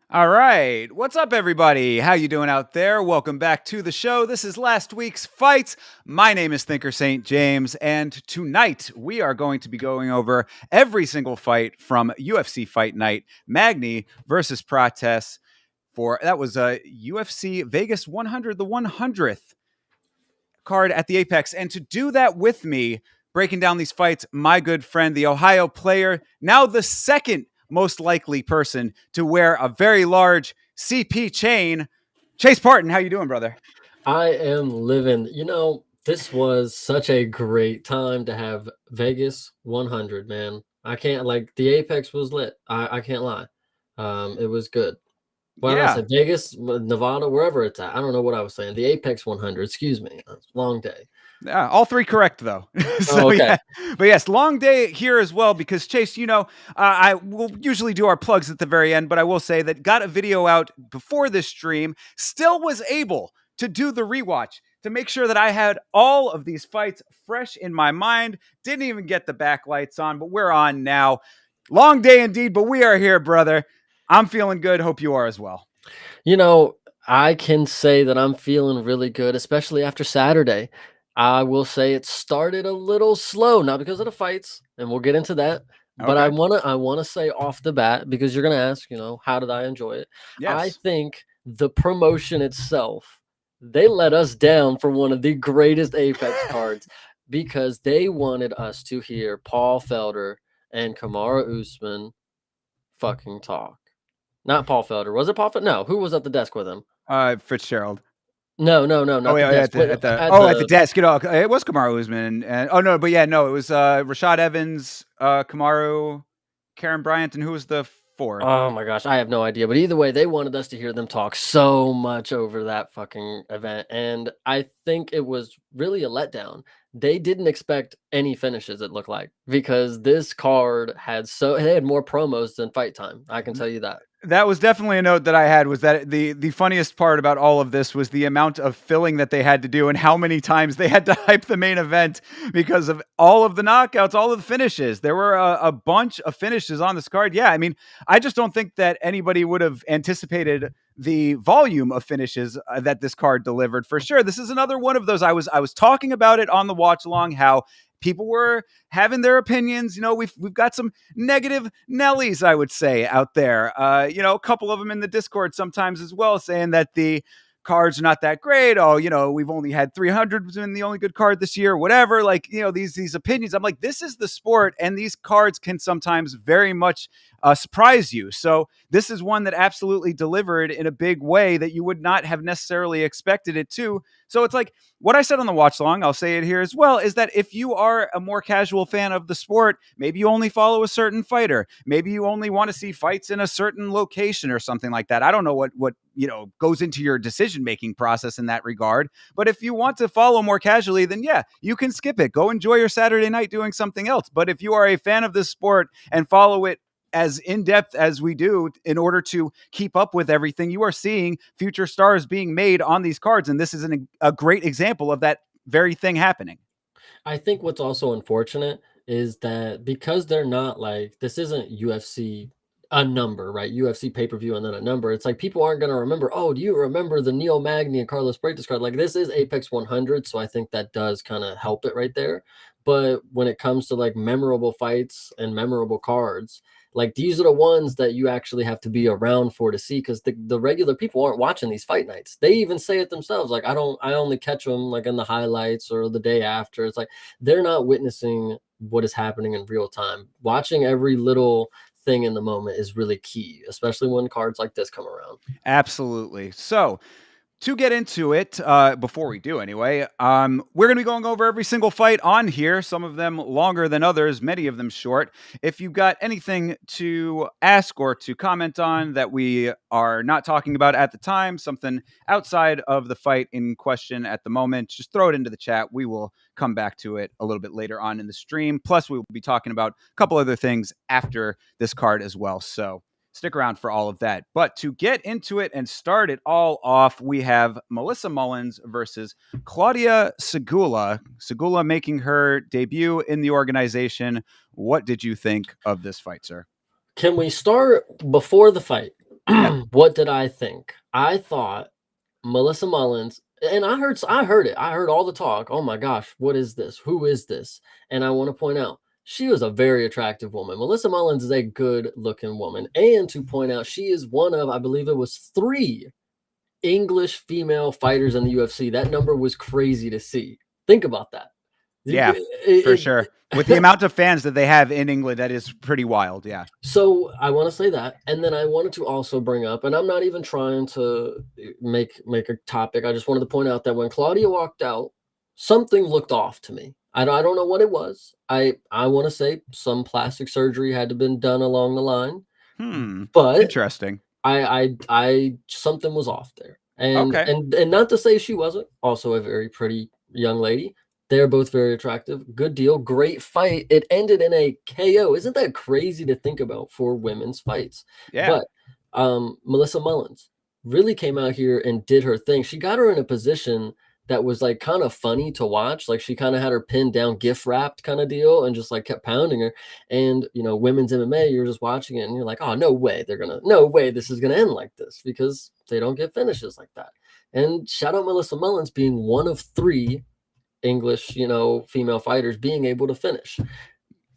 All right. What's up, everybody? How you doing out there? Welcome back to the show. This is last week's fights. My name is Thinker St. James, and tonight we are going to be going over every single fight from UFC Fight Night, Magny versus Prates. That was a UFC Vegas 100, the 100th card at the Apex. And to do that with me, breaking down these fights, my good friend, the Ohio player, now the second most likely person to wear a very large CP chain. Chase Parton, how you doing, brother? I am living. This was such a great time to have Vegas 100, man. I can't, the Apex was lit. I can't lie. It was good. Why did I say Vegas, Nevada, wherever it's at? I don't know what I was saying. The Apex 100, excuse me. Long day. Yeah, all three correct, though. Okay. Yeah. But yes, long day here as well, because Chase, I will usually do our plugs at the very end, but I will say that got a video out before this stream, still was able to do the rewatch to make sure that I had all of these fights fresh in my mind. Didn't even get the backlights on, but we're on now. Long day indeed, but we are here, brother. I'm feeling good. Hope you are as well. I can say that I'm feeling really good, especially after Saturday. I will say it started a little slow, not because of the fights, and we'll get into that. But I wanna say off the bat, because you're gonna ask, how did I enjoy it? Yes. I think the promotion itself, they let us down for one of the greatest Apex cards because they wanted us to hear Paul Felder and Kamaru Usman fucking talk. Not Paul Felder. Was it Paul Felder? No, who was at the desk with him? Fitzgerald. No, not the desk. At the desk. It was Kamaru Usman, it was Rashad Evans, Kamaru, Karen Bryant, and who was the fourth? Oh my gosh, I have no idea. But either way, they wanted us to hear them talk so much over that fucking event, and I think it was really a letdown. They didn't expect any finishes, it looked like, because this card they had more promos than fight time. I can tell you that. That was definitely a note that I had, was that the funniest part about all of this was the amount of filling that they had to do and how many times they had to hype the main event because of all of the knockouts, all of the finishes. There were a bunch of finishes on this card. Yeah, I mean, I just don't think that anybody would have anticipated the volume of finishes that this card delivered. For sure, this is another one of those. I was talking about it on the watch along, how people were having their opinions. We've got some negative Nellies, I would say, out there. A couple of them in the Discord sometimes as well, saying that the cards are not that great. Oh, we've only had 300 been the only good card this year, whatever. These opinions. I'm like, this is the sport, and these cards can sometimes very much surprise you. So this is one that absolutely delivered in a big way that you would not have necessarily expected it to. So it's like what I said on the watch long, I'll say it here as well, is that if you are a more casual fan of the sport, maybe you only follow a certain fighter. Maybe you only want to see fights in a certain location or something like that. I don't know what goes into your decision-making process in that regard. But if you want to follow more casually, then yeah, you can skip it. Go enjoy your Saturday night doing something else. But if you are a fan of this sport and follow it as in-depth as we do in order to keep up with everything, you are seeing future stars being made on these cards. And this is a great example of that very thing happening. I think what's also unfortunate is that because they're not this isn't UFC a number, right? UFC pay-per-view and then a number. It's like people aren't going to remember, oh, do you remember the Neil Magny and Carlos Prates card? This is Apex 100, so I think that does kind of help it right there. But when it comes to memorable fights and memorable cards, these are the ones that you actually have to be around for to see, because the regular people aren't watching these fight nights. They even say it themselves. I only catch them in the highlights or the day after. It's they're not witnessing what is happening in real time. Watching every little thing in the moment is really key, especially when cards like this come around. Absolutely. So to get into it, before we do anyway, we're going to be going over every single fight on here, some of them longer than others, many of them short. If you've got anything to ask or to comment on that we are not talking about at the time, something outside of the fight in question at the moment, just throw it into the chat. We will come back to it a little bit later on in the stream. Plus, we will be talking about a couple other things after this card as well. So stick around for all of that. But to get into it and start it all off, we have Melissa Mullins versus Claudia Segula. Segula making her debut in the organization. What did you think of this fight, sir? Can we start before the fight? Yep. What did I think? I thought Melissa Mullins, and I heard it. I heard all the talk. Oh my gosh, what is this? Who is this? And I want to point out she was a very attractive woman. Melissa Mullins is a good looking woman. And to point out, she is one of, I believe it was 3 English female fighters in the UFC. That number was crazy to see. Think about that. Yeah, for sure. With the amount of fans that they have in England, that is pretty wild. Yeah. So I want to say that, and then I wanted to also bring up, and I'm not even trying to make a topic. I just wanted to point out that when Claudia walked out, something looked off to me. I don't know what it was. I want to say some plastic surgery had to been done along the line, but Interesting. I something was off there, and Okay. not to say she wasn't also a very pretty young lady. They're both very attractive. Good deal. Great fight. It ended in a KO. Isn't that crazy to think about for women's fights? Yeah. But Melissa Mullins really came out here and did her thing. She got her in a position that was like kind of funny to watch. Like she kind of had her pinned down, gift wrapped kind of deal, and just like kept pounding her. And women's MMA, you're just watching it and you're like, oh, no way this is gonna end like this, because they don't get finishes like that. And shout out Melissa Mullins being one of 3 English, female fighters being able to finish.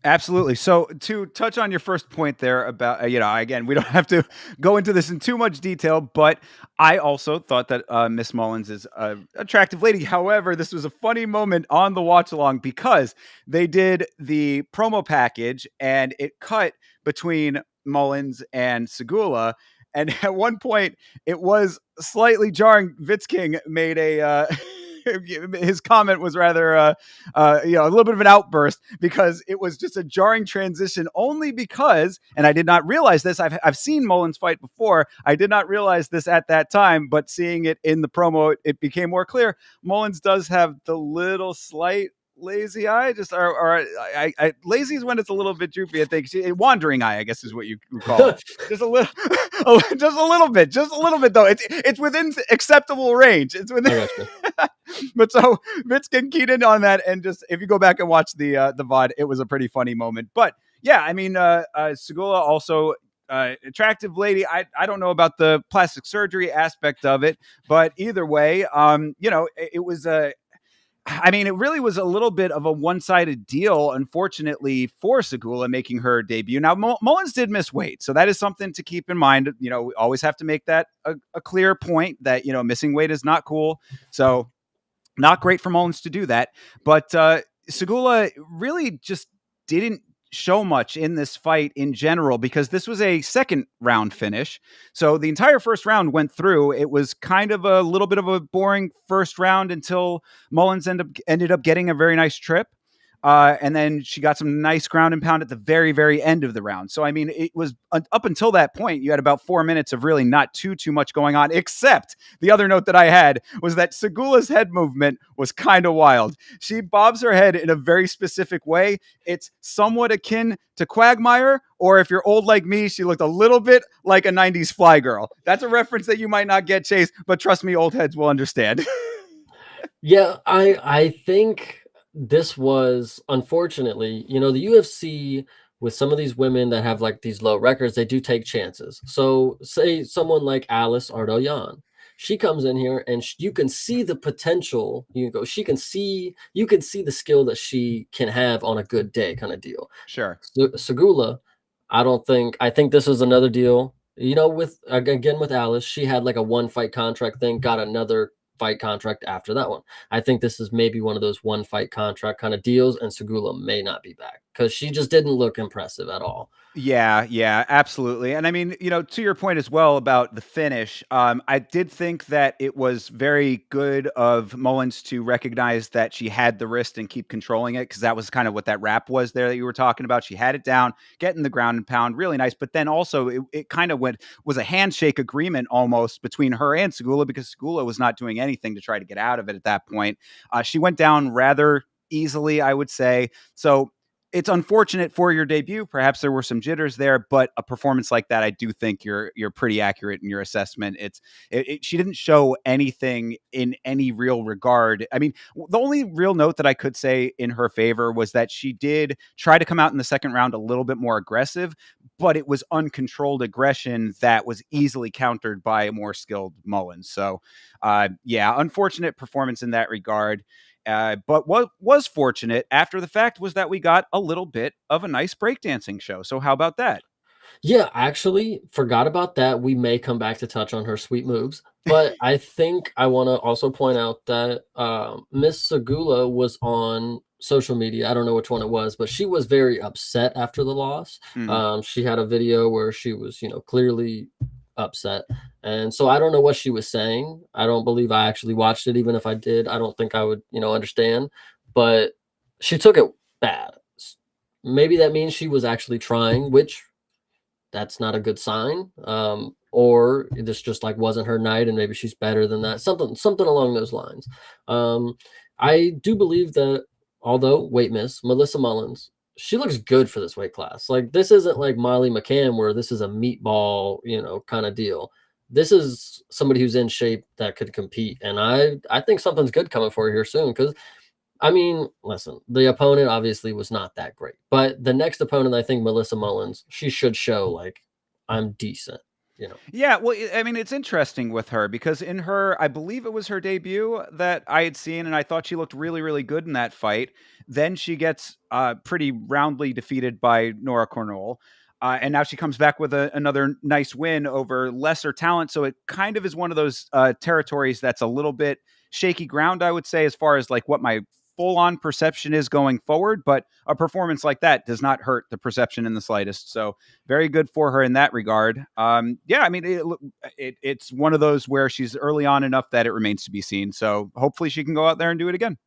Absolutely. So to touch on your first point there about, again, we don't have to go into this in too much detail, but I also thought that Miss Mullins is an attractive lady. However, this was a funny moment on the watch along because they did the promo package and it cut between Mullins and Segula. And at one point, it was slightly jarring. King made a his comment was rather a little bit of an outburst because it was just a jarring transition. Only because, and I did not realize this. I've seen Mullins fight before. I did not realize this at that time, but seeing it in the promo, it became more clear. Mullins does have the little slight lazy eye, just or lazy is when it's a little bit droopy. I think wandering eye, I guess, is what you call it. Just a little, just a little bit though. It's within acceptable range. It's within. But so Vitskin keyed in on that, and just if you go back and watch the VOD, it was a pretty funny moment. But yeah, I mean, Segula also attractive lady. I don't know about the plastic surgery aspect of it, but either way, it was a. I mean, it really was a little bit of a one-sided deal, unfortunately, for Segula making her debut. Now, Mullins did miss weight, so that is something to keep in mind. We always have to make that a clear point that, missing weight is not cool. So not great for Mullins to do that. But Segula really just didn't show much in this fight in general because this was a second round finish. So the entire first round went through. It was kind of a little bit of a boring first round until Mullins ended up getting a very nice trip. And then she got some nice ground and pound at the very, very end of the round. So, I mean, it was up until that point, you had about 4 minutes of really not too much going on, except the other note that I had was that Segula's head movement was kind of wild. She bobs her head in a very specific way. It's somewhat akin to Quagmire, or if you're old like me, she looked a little bit like a 90s Fly Girl. That's a reference that you might not get, Chase, but trust me, old heads will understand. Yeah, I think this was, unfortunately, the UFC, with some of these women that have like these low records, they do take chances. So say someone like Alice Ardoyan, she comes in here and you can see the potential. You can see the skill that she can have on a good day, kind of deal. Sure. Segula, I think this is another deal. With again with Alice, she had like a 1 fight contract thing, got another fight contract after that one. I think this is maybe one of those 1 fight contract kind of deals, and Segula may not be back because she just didn't look impressive at all. Yeah, absolutely. And I mean, to your point as well about the finish, I did think that it was very good of Mullins to recognize that she had the wrist and keep controlling it, because that was kind of what that wrap was there that you were talking about. She had it down, getting the ground and pound, really nice. But then also it kind of was a handshake agreement almost between her and Segula, because Segula was not doing anything to try to get out of it at that point. She went down rather easily, I would say. So it's unfortunate for your debut. Perhaps there were some jitters there, but a performance like that, I do think you're pretty accurate in your assessment. She didn't show anything in any real regard. I mean, the only real note that I could say in her favor was that she did try to come out in the second round a little bit more aggressive, but it was uncontrolled aggression that was easily countered by a more skilled Mullins. So, yeah, unfortunate performance in that regard. But what was fortunate after the fact was that we got a little bit of a nice breakdancing show. So how about that? Yeah, actually, forgot about that. We may come back to touch on her sweet moves, but I think I want to also point out that Miss Segula was on social media. I don't know which one it was, but she was very upset after the loss. Mm. She had a video where she was, clearly upset. And so I don't know what she was saying. I don't believe I actually watched it. Even if I did, I don't think I would, understand. But she took it bad. Maybe that means she was actually trying, which that's not a good sign. Or this just like wasn't her night, and maybe she's better than that. Something along those lines. I do believe that although weight miss Melissa Mullins, she looks good for this weight class. Like this isn't like Molly McCann where this is a meatball, kind of deal. This is somebody who's in shape that could compete, and I think something's good coming for her here soon because I mean, listen, the opponent obviously was not that great, but the next opponent, I think Melissa Mullins, she should show like I'm decent. Yeah, well, I mean, it's interesting with her because in her, I believe it was her debut that I had seen, and I thought she looked really, really good in that fight. Then she gets pretty roundly defeated by Nora Cornwell. And now she comes back with another nice win over lesser talent. So it kind of is one of those territories that's a little bit shaky ground, I would say, as far as like what my full on perception is going forward. But a performance like that does not hurt the perception in the slightest. So very good for her in that regard. Yeah, I mean, it's one of those where she's early on enough that it remains to be seen. So hopefully she can go out there and do it again.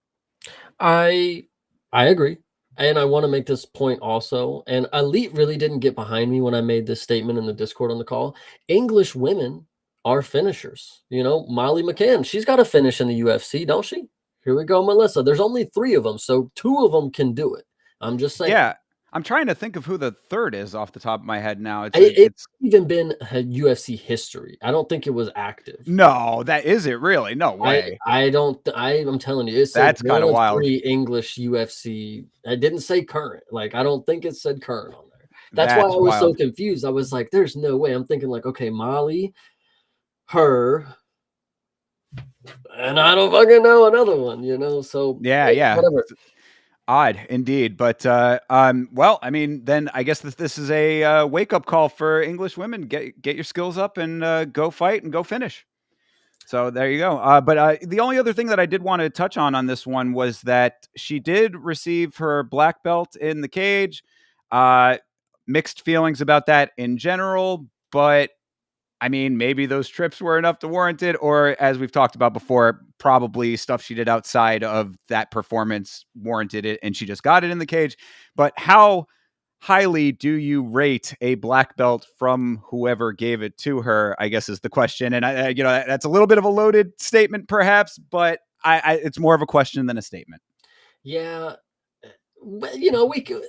I I agree. And I want to make this point also. And Elite really didn't get behind me when I made this statement in the Discord on the call. English women are finishers. Molly McCann, she's got a finish in the UFC, don't she? Here we go, Melissa. There's only 3 of them, so 2 of them can do it. I'm just saying. Yeah, I'm trying to think of who the third is off the top of my head now. It's even been a UFC history. I don't think it was active. No, that is it really? No way. I'm telling you, it said That's kind one of of wild. 3 English UFC. I didn't say current. Like, I don't think it said current on there. That's why That's I was so wild. confused. I was like, there's no way. I'm thinking like, okay, Molly, her, and I don't fucking know another one. So Yeah, yeah. whatever. Odd indeed, but well, I mean, then I guess this is a wake up call for English women. Get your skills up and go fight and go finish. So there you go. But the only other thing that I did want to touch on this one was that she did receive her black belt in the cage. Uh, Mixed feelings about that in general, but I mean, maybe those trips were enough to warrant it, or as we've talked about before, probably stuff she did outside of that performance warranted it, and she just got it in the cage. But how highly do you rate a black belt from whoever gave it to her? I guess is the question, and that's a little bit of a loaded statement, perhaps, but it's more of a question than a statement. Yeah. We could,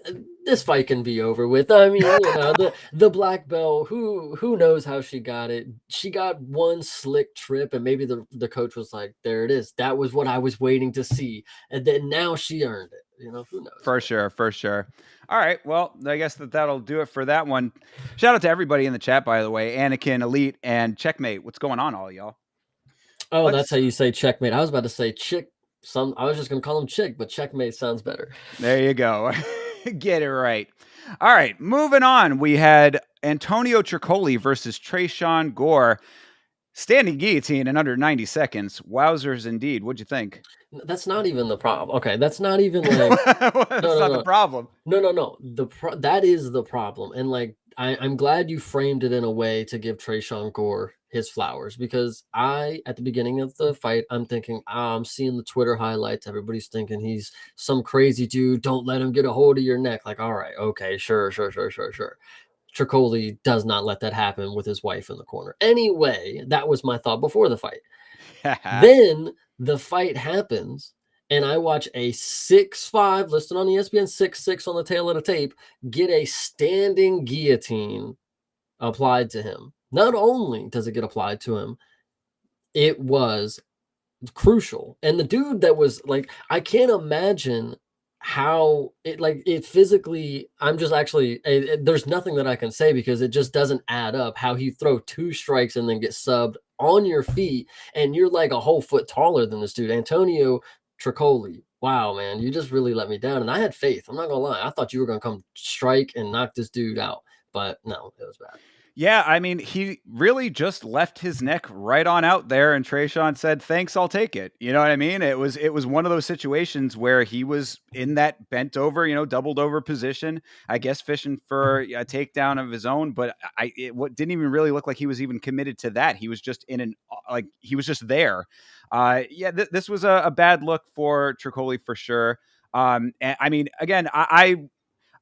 this fight can be over with. I mean, the black belt, who knows how she got it? She got one slick trip, and maybe the coach was like, "There it is. That was what I was waiting to see," and then now she earned it. Who knows? For sure, for sure. All right, well, I guess that'll do it for that one. Shout out to everybody in the chat, by the way, Anakin, Elite, and Checkmate. What's going on, all y'all? Oh, that's how Let's you say checkmate. I was about to say chick. I was just gonna call him chick, but checkmate sounds better. There you go. Get it right. All right, moving on. We had Antonio Tricoli versus Trayshawn Gore. Standing guillotine in under 90 seconds. Wowzers indeed. What'd you think? That's not even the problem. Okay, that's not even like That's no, no, not the no. problem. No. That is the problem. And like I'm glad you framed it in a way to give Trayshawn Gore his flowers because at the beginning of the fight, I'm thinking, I'm seeing the Twitter highlights. Everybody's thinking he's some crazy dude. Don't let him get a hold of your neck. Like, all right, okay, sure. Tricoli does not let that happen with his wife in the corner. Anyway, that was my thought before the fight. Then the fight happens, and I watch a 6'5", listed on ESPN, 6'6" on the tail of the tape, get a standing guillotine applied to him. Not only does it get applied to him, it was crucial. And the dude that was like, I can't imagine how it like it physically. I'm just actually there's nothing that I can say because it just doesn't add up. How he throw 2 strikes and then get subbed on your feet, and you're like a whole foot taller than this dude, Antonio Tricoli. Wow, man, you just really let me down. And I had faith. I'm not gonna lie. I thought you were gonna come strike and knock this dude out, but no, it was bad. Yeah, I mean, he really just left his neck right on out there, and Trayshawn said, "Thanks, I'll take it." You know what I mean? It was one of those situations where he was in that bent over, doubled over position, I guess, fishing for a takedown of his own. But what didn't even really look like he was even committed to that. He was just like he was just there. Yeah, this was a bad look for Tricoli for sure. And I mean, again,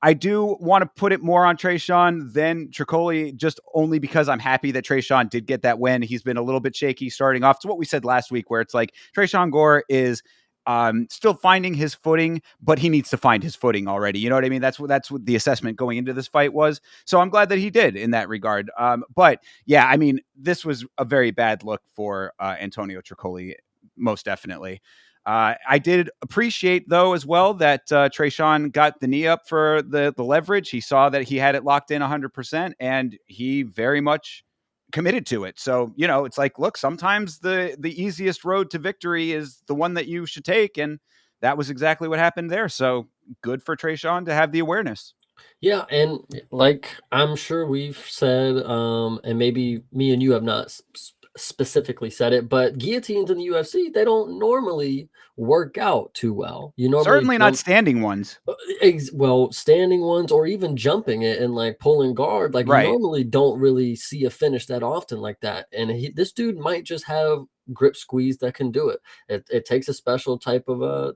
I do want to put it more on Trayshawn than Tricoli, just only because I'm happy that Trayshawn did get that win. He's been a little bit shaky starting off. It's what we said last week, where it's like Trayshawn Gore is still finding his footing, but he needs to find his footing already. You know what I mean? That's what the assessment going into this fight was. So I'm glad that he did in that regard. But yeah, I mean, this was a very bad look for Antonio Tricoli, most definitely. I did appreciate, though, as well, that Trayshawn got the knee up for the leverage. He saw that he had it locked in 100%, and he very much committed to it. So, it's like, look, sometimes the easiest road to victory is the one that you should take, and that was exactly what happened there. So good for Trayshawn to have the awareness. Yeah, and like I'm sure we've said, and maybe me and you have not specifically said it, but guillotines in the UFC, they don't normally work out too well. You normally Certainly not jump, standing ones. well, standing ones or even jumping it and like pulling guard. Like you Right. normally don't really see a finish that often like that. And this dude might just have grip squeeze that can do it. It takes a special type of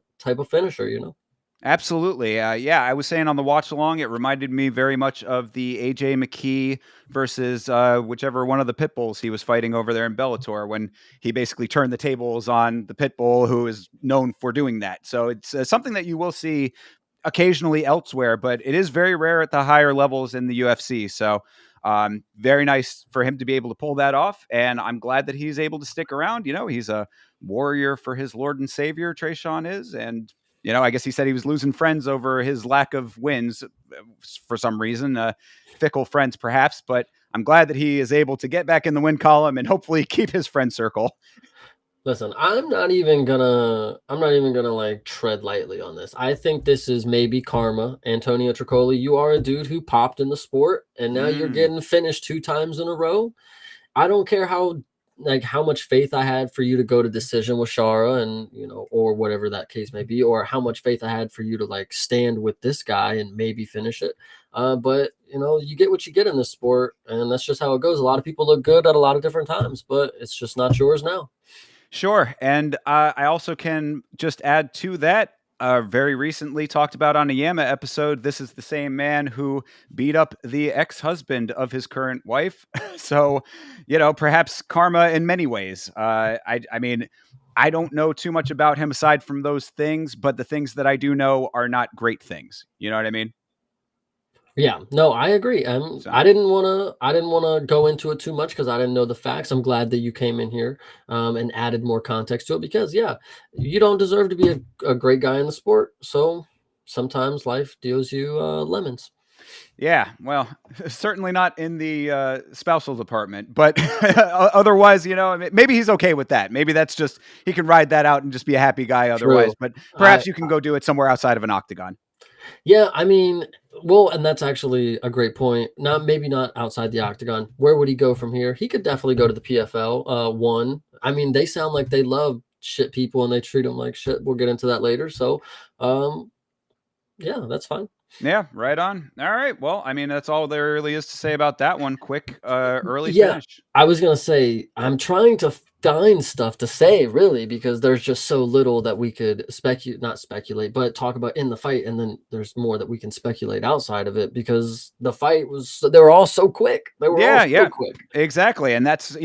finisher, you know. Absolutely. Yeah, I was saying on the watch along, it reminded me very much of the AJ McKee versus whichever one of the pit bulls he was fighting over there in Bellator, when he basically turned the tables on the pit bull who is known for doing that. So it's something that you will see occasionally elsewhere, but it is very rare at the higher levels in the UFC. So very nice for him to be able to pull that off. And I'm glad that he's able to stick around. He's a warrior for his Lord and Savior, Trayshawn is. And I guess he said he was losing friends over his lack of wins for some reason, fickle friends perhaps, but I'm glad that he is able to get back in the win column and hopefully keep his friend circle. Listen, I'm not even gonna like tread lightly on this. I think this is maybe karma. Antonio Tricoli, you are a dude who popped in the sport and now you're Mm. getting finished 2 times in a row. I don't care how much faith I had for you to go to decision with Shara and or whatever that case may be, or how much faith I had for you to like stand with this guy and maybe finish it. But you get what you get in this sport, and that's just how it goes. A lot of people look good at a lot of different times, but it's just not yours now. Sure. And I also can just add to that. Very recently talked about on a Yama episode. This is the same man who beat up the ex-husband of his current wife. So, perhaps karma in many ways. I mean, I don't know too much about him aside from those things, but the things that I do know are not great things. You know what I mean? Yeah, no, I agree. So. I didn't want to go into it too much because I didn't know the facts. I'm glad that you came in here and added more context to it because yeah, you don't deserve to be a great guy in the sport. So sometimes life deals you lemons. Yeah, well, certainly not in the spousal department, but otherwise, maybe he's okay with that. Maybe that's just he can ride that out and just be a happy guy otherwise. True. But I perhaps you can go do it somewhere outside of an octagon. Yeah, I mean, well, and that's actually a great point. Maybe not outside the octagon. Where would he go from here? He could definitely go to the PFL. One. I mean, they sound like they love shit people and they treat them like shit. We'll get into that later. So, um, yeah, that's fine. Yeah, right on. All right. Well, I mean, that's all there really is to say about that one. Quick, early Yeah, finish. I was gonna say I'm trying to find stuff to say really because there's just so little that we could speculate, not speculate, but talk about in the fight, and then there's more that we can speculate outside of it because the fight was they were all so quick. They were all Yeah, so yeah. quick. Exactly, and that's,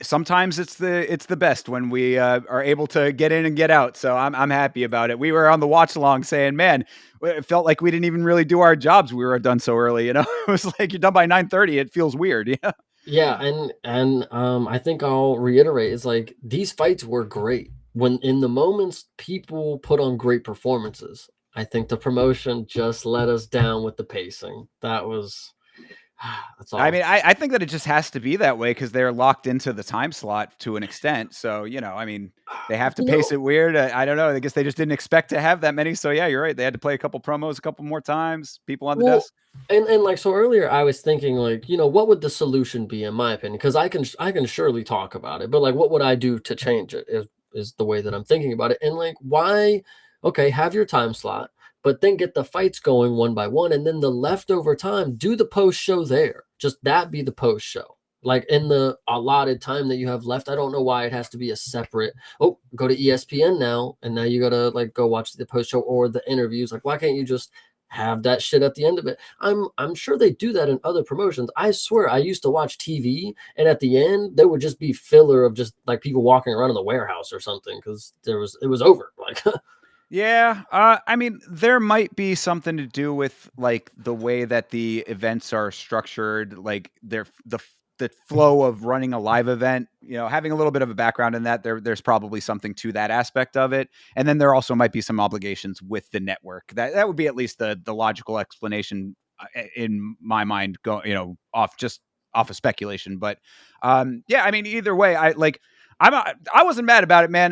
sometimes it's the best when we, are able to get in and get out, so I'm happy about it. We were on the watch along saying, "Man, it felt like we didn't even really do our jobs, we were done so early," you know? It was like, "You're done by 9:30, it feels weird," yeah. Yeah, and I think I'll reiterate is like these fights were great. When in the moments people put on great performances. I think the promotion just let us down with the pacing. That was that's I all. mean, I think that it just has to be that way because 'cause they're locked into the time slot to an extent, so, I mean, they have to You pace know, it weird, I don't know, I guess they just didn't expect to have that many, so yeah, you're right, they had to play a couple promos a couple more times, people on the well, desk. and like so earlier I was thinking like, what would the solution be in my opinion? Because I can surely talk about it, but like what would I do to change it is the way that I'm thinking about it. And like why okay, have your time slot, but then get the fights going one by one, and then the leftover time, do the post show there. Just that be the post show. Like in the allotted time that you have left. I don't know why it has to be a separate, oh, go to ESPN now, and now you gotta like go watch the post show or the interviews. Like, why can't you just have that shit at the end of it? I'm sure they do that in other promotions. I swear I used to watch TV and at the end there would just be filler of just like people walking around in the warehouse or something because it was over. Like Yeah, I mean, there might be something to do with like the way that the events are structured, like the flow of running a live event. Having a little bit of a background in that, there's probably something to that aspect of it. And then there also might be some obligations with the network. That would be at least the logical explanation in my mind. Off of speculation, but yeah, I mean, either way, I wasn't mad about it, man.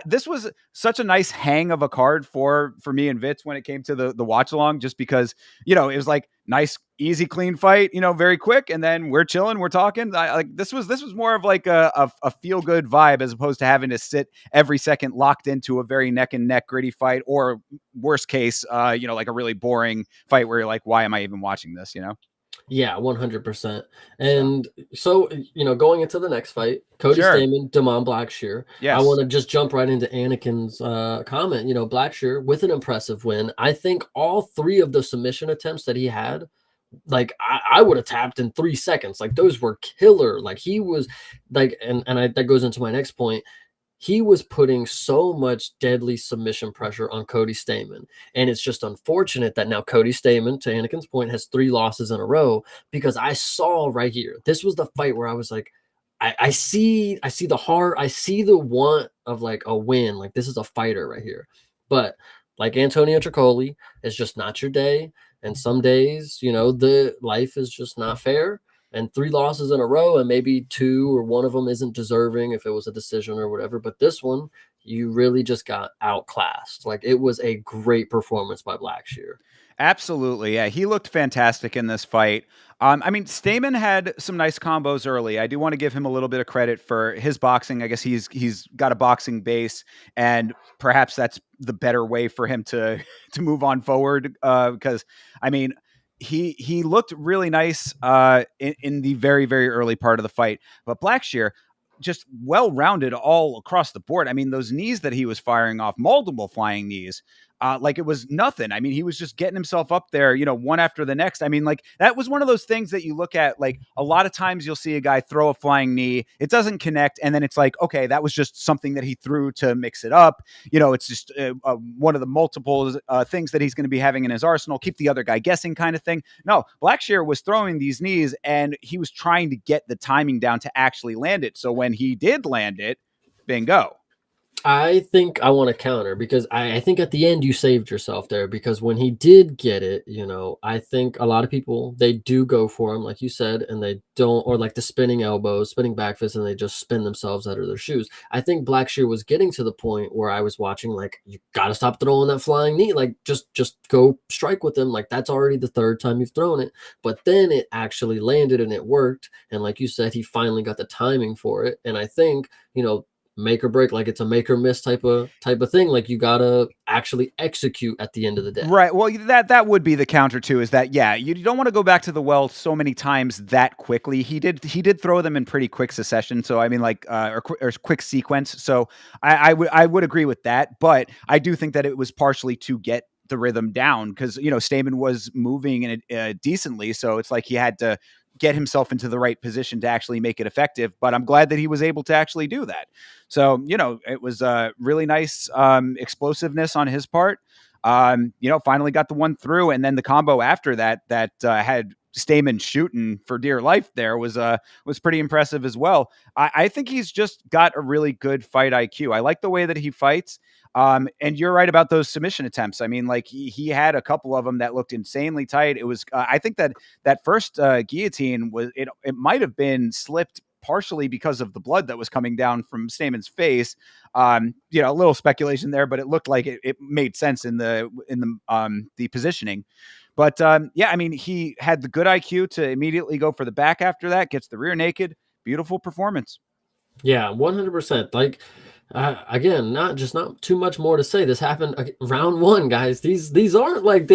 This was such a nice hang of a card for me and Vitz when it came to the watch along, just because it was like nice, easy, clean fight, very quick, and then we're chilling, we're talking. This was more of like a feel good vibe as opposed to having to sit every second locked into a very neck and neck gritty fight, or worst case, like a really boring fight where you're like, why am I even watching this? yeah, 100%. So And so, going into the next fight, Cody sure, Stamann, Damon Blackshear. I want yes. to just jump right into Anakin's comment. Blackshear with an impressive win. I think all three of the submission attempts that he had, like I would have tapped in 3 seconds. Like those were killer. Like he was like, that goes into my next point. He was putting so much deadly submission pressure on Cody Stamann. And it's just unfortunate that now Cody Stamann, to Anakin's point, has 3 losses in a row because I saw right here. This was the fight where I was like, I see the heart, I see the want of like a win. Like this is a fighter right here. But like Antonio Tricoli, it's just not your day. And some days, the life is just not fair, and 3 losses in a row, and maybe two or one of them isn't deserving if it was a decision or whatever. But this one, you really just got outclassed. Like it was a great performance by Blackshear. Absolutely. Yeah. He looked fantastic in this fight. I mean, Stamen had some nice combos early. I do want to give him a little bit of credit for his boxing. I guess he's got a boxing base, and perhaps that's the better way for him to to move on forward. Because I mean, he looked really nice in the very very early part of the fight. But Blackshear, just well rounded all across the board. I mean, those knees that he was firing off, multiple flying knees, like it was nothing. I mean, he was just getting himself up there, one after the next. I mean, like that was one of those things that you look at, like a lot of times you'll see a guy throw a flying knee, it doesn't connect, and then it's like, okay, that was just something that he threw to mix it up. It's just one of the multiple things that he's going to be having in his arsenal, keep the other guy guessing kind of thing. No, Blackshear was throwing these knees, and he was trying to get the timing down to actually land it. So when he did land it, bingo. I think I want to counter because I think at the end you saved yourself there because when he did get it, I think a lot of people they do go for him, like you said, and they don't, or like the spinning elbows, spinning back fists, and they just spin themselves out of their shoes. I think Blackshear was getting to the point where I was watching, like, you gotta stop throwing that flying knee. Like just go strike with him. Like that's already the third time you've thrown it. But then it actually landed and it worked. And like you said, he finally got the timing for it. And I think, make or break, like it's a make or miss type of thing. Like you gotta actually execute at the end of the day. Right. Well, that would be the counter too. Is that yeah? You don't want to go back to the well so many times that quickly. He did throw them in pretty quick succession. So I mean, like or quick sequence. So I would agree with that. But I do think that it was partially to get the rhythm down because Stamen was moving in decently. So it's like he had to get himself into the right position to actually make it effective. But I'm glad that he was able to actually do that. So it was really nice explosiveness on his part. Finally got the one through, and then the combo after that had Stamen shooting for dear life there was pretty impressive as well. I think he's just got a really good fight IQ. I like the way that he fights. And you're right about those submission attempts. I mean, like he had a couple of them that looked insanely tight. It was I think that first guillotine was it might have been slipped partially because of the blood that was coming down from Stamen's face. A little speculation there, but it looked like it made sense in the positioning. But yeah, I mean, he had the good IQ to immediately go for the back after that, gets the rear naked. Beautiful performance. Yeah, 100%. Like, again, not too much more to say. This happened round one, guys. These aren't like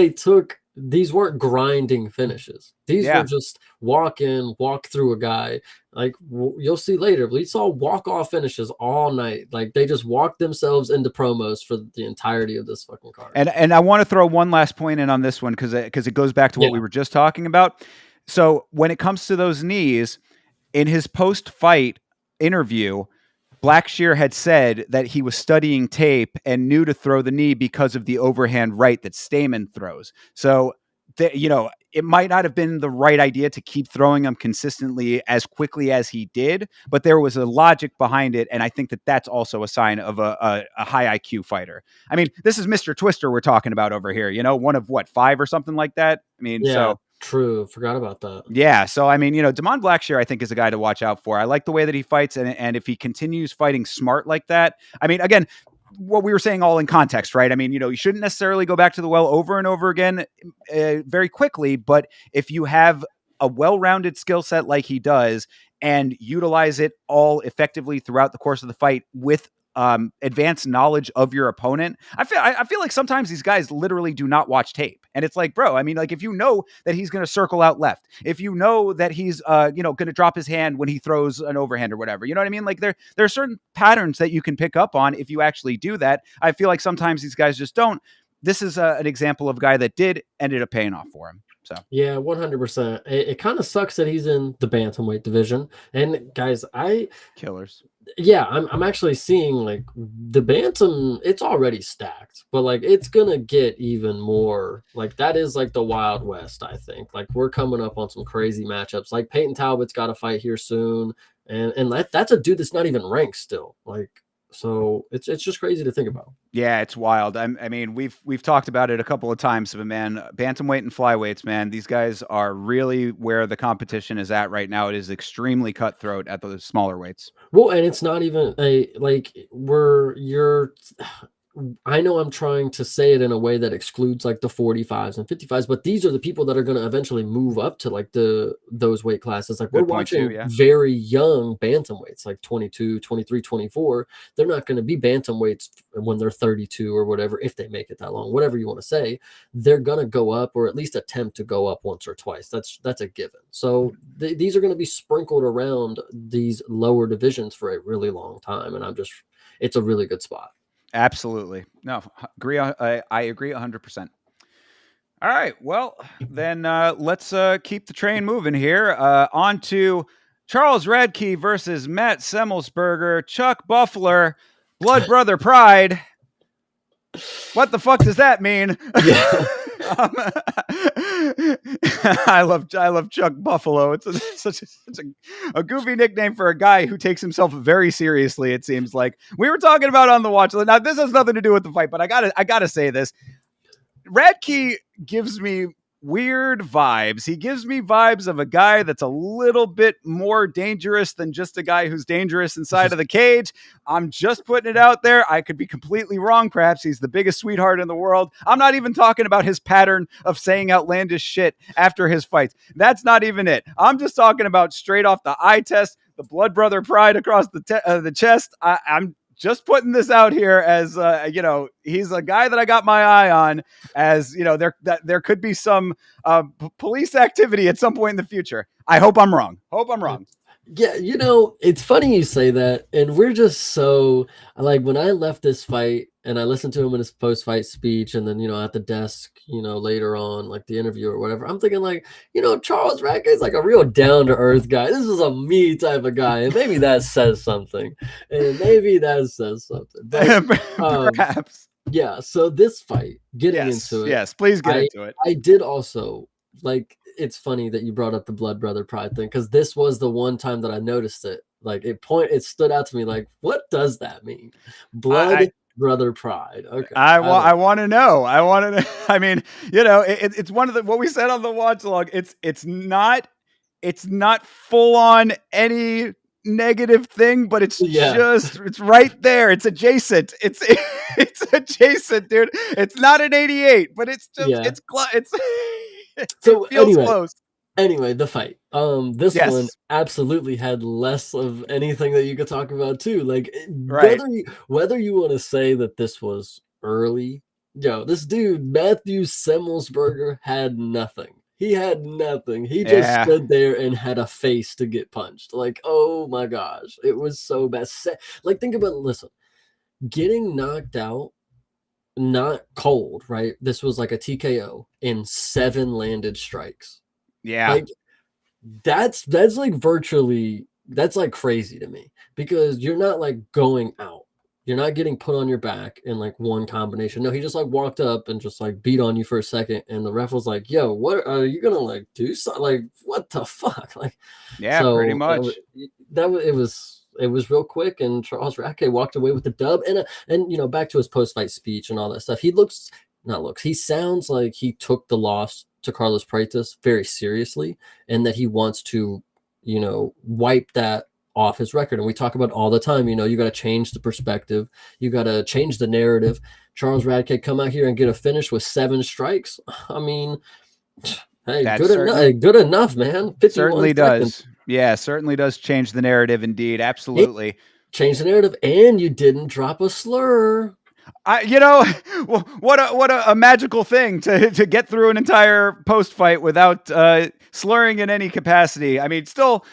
these weren't grinding finishes. These were Yeah. just walk through a guy. Like you'll see later, we saw walk off finishes all night. Like they just walked themselves into promos for the entirety of this fucking card. And I want to throw one last point in on this one because it goes back to what we were just talking about. So when it comes to those knees, in his post-fight interview, Blackshear had said that he was studying tape and knew to throw the knee because of the overhand right that Stamen throws. So, it might not have been the right idea to keep throwing them consistently as quickly as he did, but there was a logic behind it. And I think that that's also a sign of a high IQ fighter. I mean, this is Mr. Twister we're talking about over here, one of what, 5 or something like that. I mean, Yeah, so true. Forgot about that. yeah. So, I mean, Damon Blackshear, I think, is a guy to watch out for. I like the way that he fights. And if he continues fighting smart like that, I mean, again, what we were saying all in context, right? I mean, you shouldn't necessarily go back to the well over and over again very quickly. But if you have a well-rounded skill set like he does and utilize it all effectively throughout the course of the fight with advanced knowledge of your opponent. I feel like sometimes these guys literally do not watch tape. And it's like, bro, I mean, like if you know that he's going to circle out left, if you know that he's, going to drop his hand when he throws an overhand or whatever, you know what I mean? Like there are certain patterns that you can pick up on if you actually do that. I feel like sometimes these guys just don't. This is an example of a guy that ended up paying off for him. So yeah, 100%. It kind of sucks that he's in the bantamweight division. And guys, killers. Yeah, I'm actually seeing like the bantam, it's already stacked, but like it's gonna get even more. Like that is like the Wild West, I think. Like we're coming up on some crazy matchups. Like Peyton Talbot's got to fight here soon, and that's a dude that's not even ranked still. Like so, it's just crazy to think about. Yeah, it's wild. I mean, we've talked about it a couple of times, but man, bantamweight and flyweights, man, these guys are really where the competition is at right now. It is extremely cutthroat at the smaller weights. Well, and it's not even a like I know I'm trying to say it in a way that excludes like the 45s and 55s, but these are the people that are going to eventually move up to like those weight classes. Like we're watching yeah. very young bantamweights, like 22, 23, 24. They're not going to be bantamweights when they're 32 or whatever, if they make it that long, whatever you want to say. They're going to go up or at least attempt to go up once or twice. That's a given. So these are going to be sprinkled around these lower divisions for a really long time. And it's a really good spot. Absolutely. No, agree. I agree 100%. All right. Well, then let's keep the train moving here. On to Charles Radke versus Matt Semmelsberger, Chuck Buffler, Blood Brother Pride. What the fuck does that mean? Yeah. I love Chuck Buffalo. It's such a goofy nickname for a guy who takes himself very seriously. It seems like we were talking about on the watch. Now this has nothing to do with the fight, but I gotta say this. Radke gives me weird vibes. He gives me vibes of a guy that's a little bit more dangerous than just a guy who's dangerous inside of the cage. I'm just putting it out there. I could be completely wrong. Perhaps he's the biggest sweetheart in the world. I'm not even talking about his pattern of saying outlandish shit after his fights. That's not even it. I'm just talking about straight off the eye test, the blood brother pride across the chest. I'm just putting this out here as he's a guy that I got my eye on. As there could be some police activity at some point in the future. I hope I'm wrong. Yeah, it's funny you say that, and we're just so like when I left this fight and I listened to him in his post-fight speech, and then at the desk, later on, like the interview or whatever, I'm thinking like, Charles Radke is like a real down-to-earth guy. This is a me type of guy, and maybe that says something. But Perhaps. yeah, so this fight, getting into it. Yes, please get into it. I did also like. It's funny that you brought up the blood brother pride thing, because this was the one time that I noticed it. Like it stood out to me. Like, what does that mean? Blood brother pride. Okay. I want to know. I mean, it's one of the what we said on the watch log. It's not full on any negative thing, but it's it's right there. It's adjacent. It's adjacent, dude. It's not an 88, but it's just it feels close. Anyway, the fight. This one absolutely had less of anything that you could talk about too. Like whether you want to say that this was early, this dude Matthew Semmelsberger had nothing. He had nothing. He just stood there and had a face to get punched. Like, oh my gosh, it was so bad. Like, think about it. Listen, getting knocked out. Not cold, right? This was like a TKO in 7 landed strikes. Yeah. Like that's like virtually, that's like crazy to me, because you're not like going out. You're not getting put on your back in like one combination. No, he just like walked up and just like beat on you for a second, and the ref was like, yo, what are you gonna like do something? Like, what the fuck? Like, pretty much. It was real quick, and Charles Radke walked away with the dub. And back to his post-fight speech and all that stuff. He sounds like he took the loss to Carlos Prates very seriously, and that he wants to, wipe that off his record. And we talk about all the time, you got to change the perspective. You got to change the narrative. Charles Radke come out here and get a finish with 7 strikes. I mean, hey, good enough, man. Certainly does. Yeah, certainly does change the narrative indeed. Absolutely. Change the narrative, and you didn't drop a slur. What a magical thing to get through an entire post fight without slurring in any capacity. I mean, still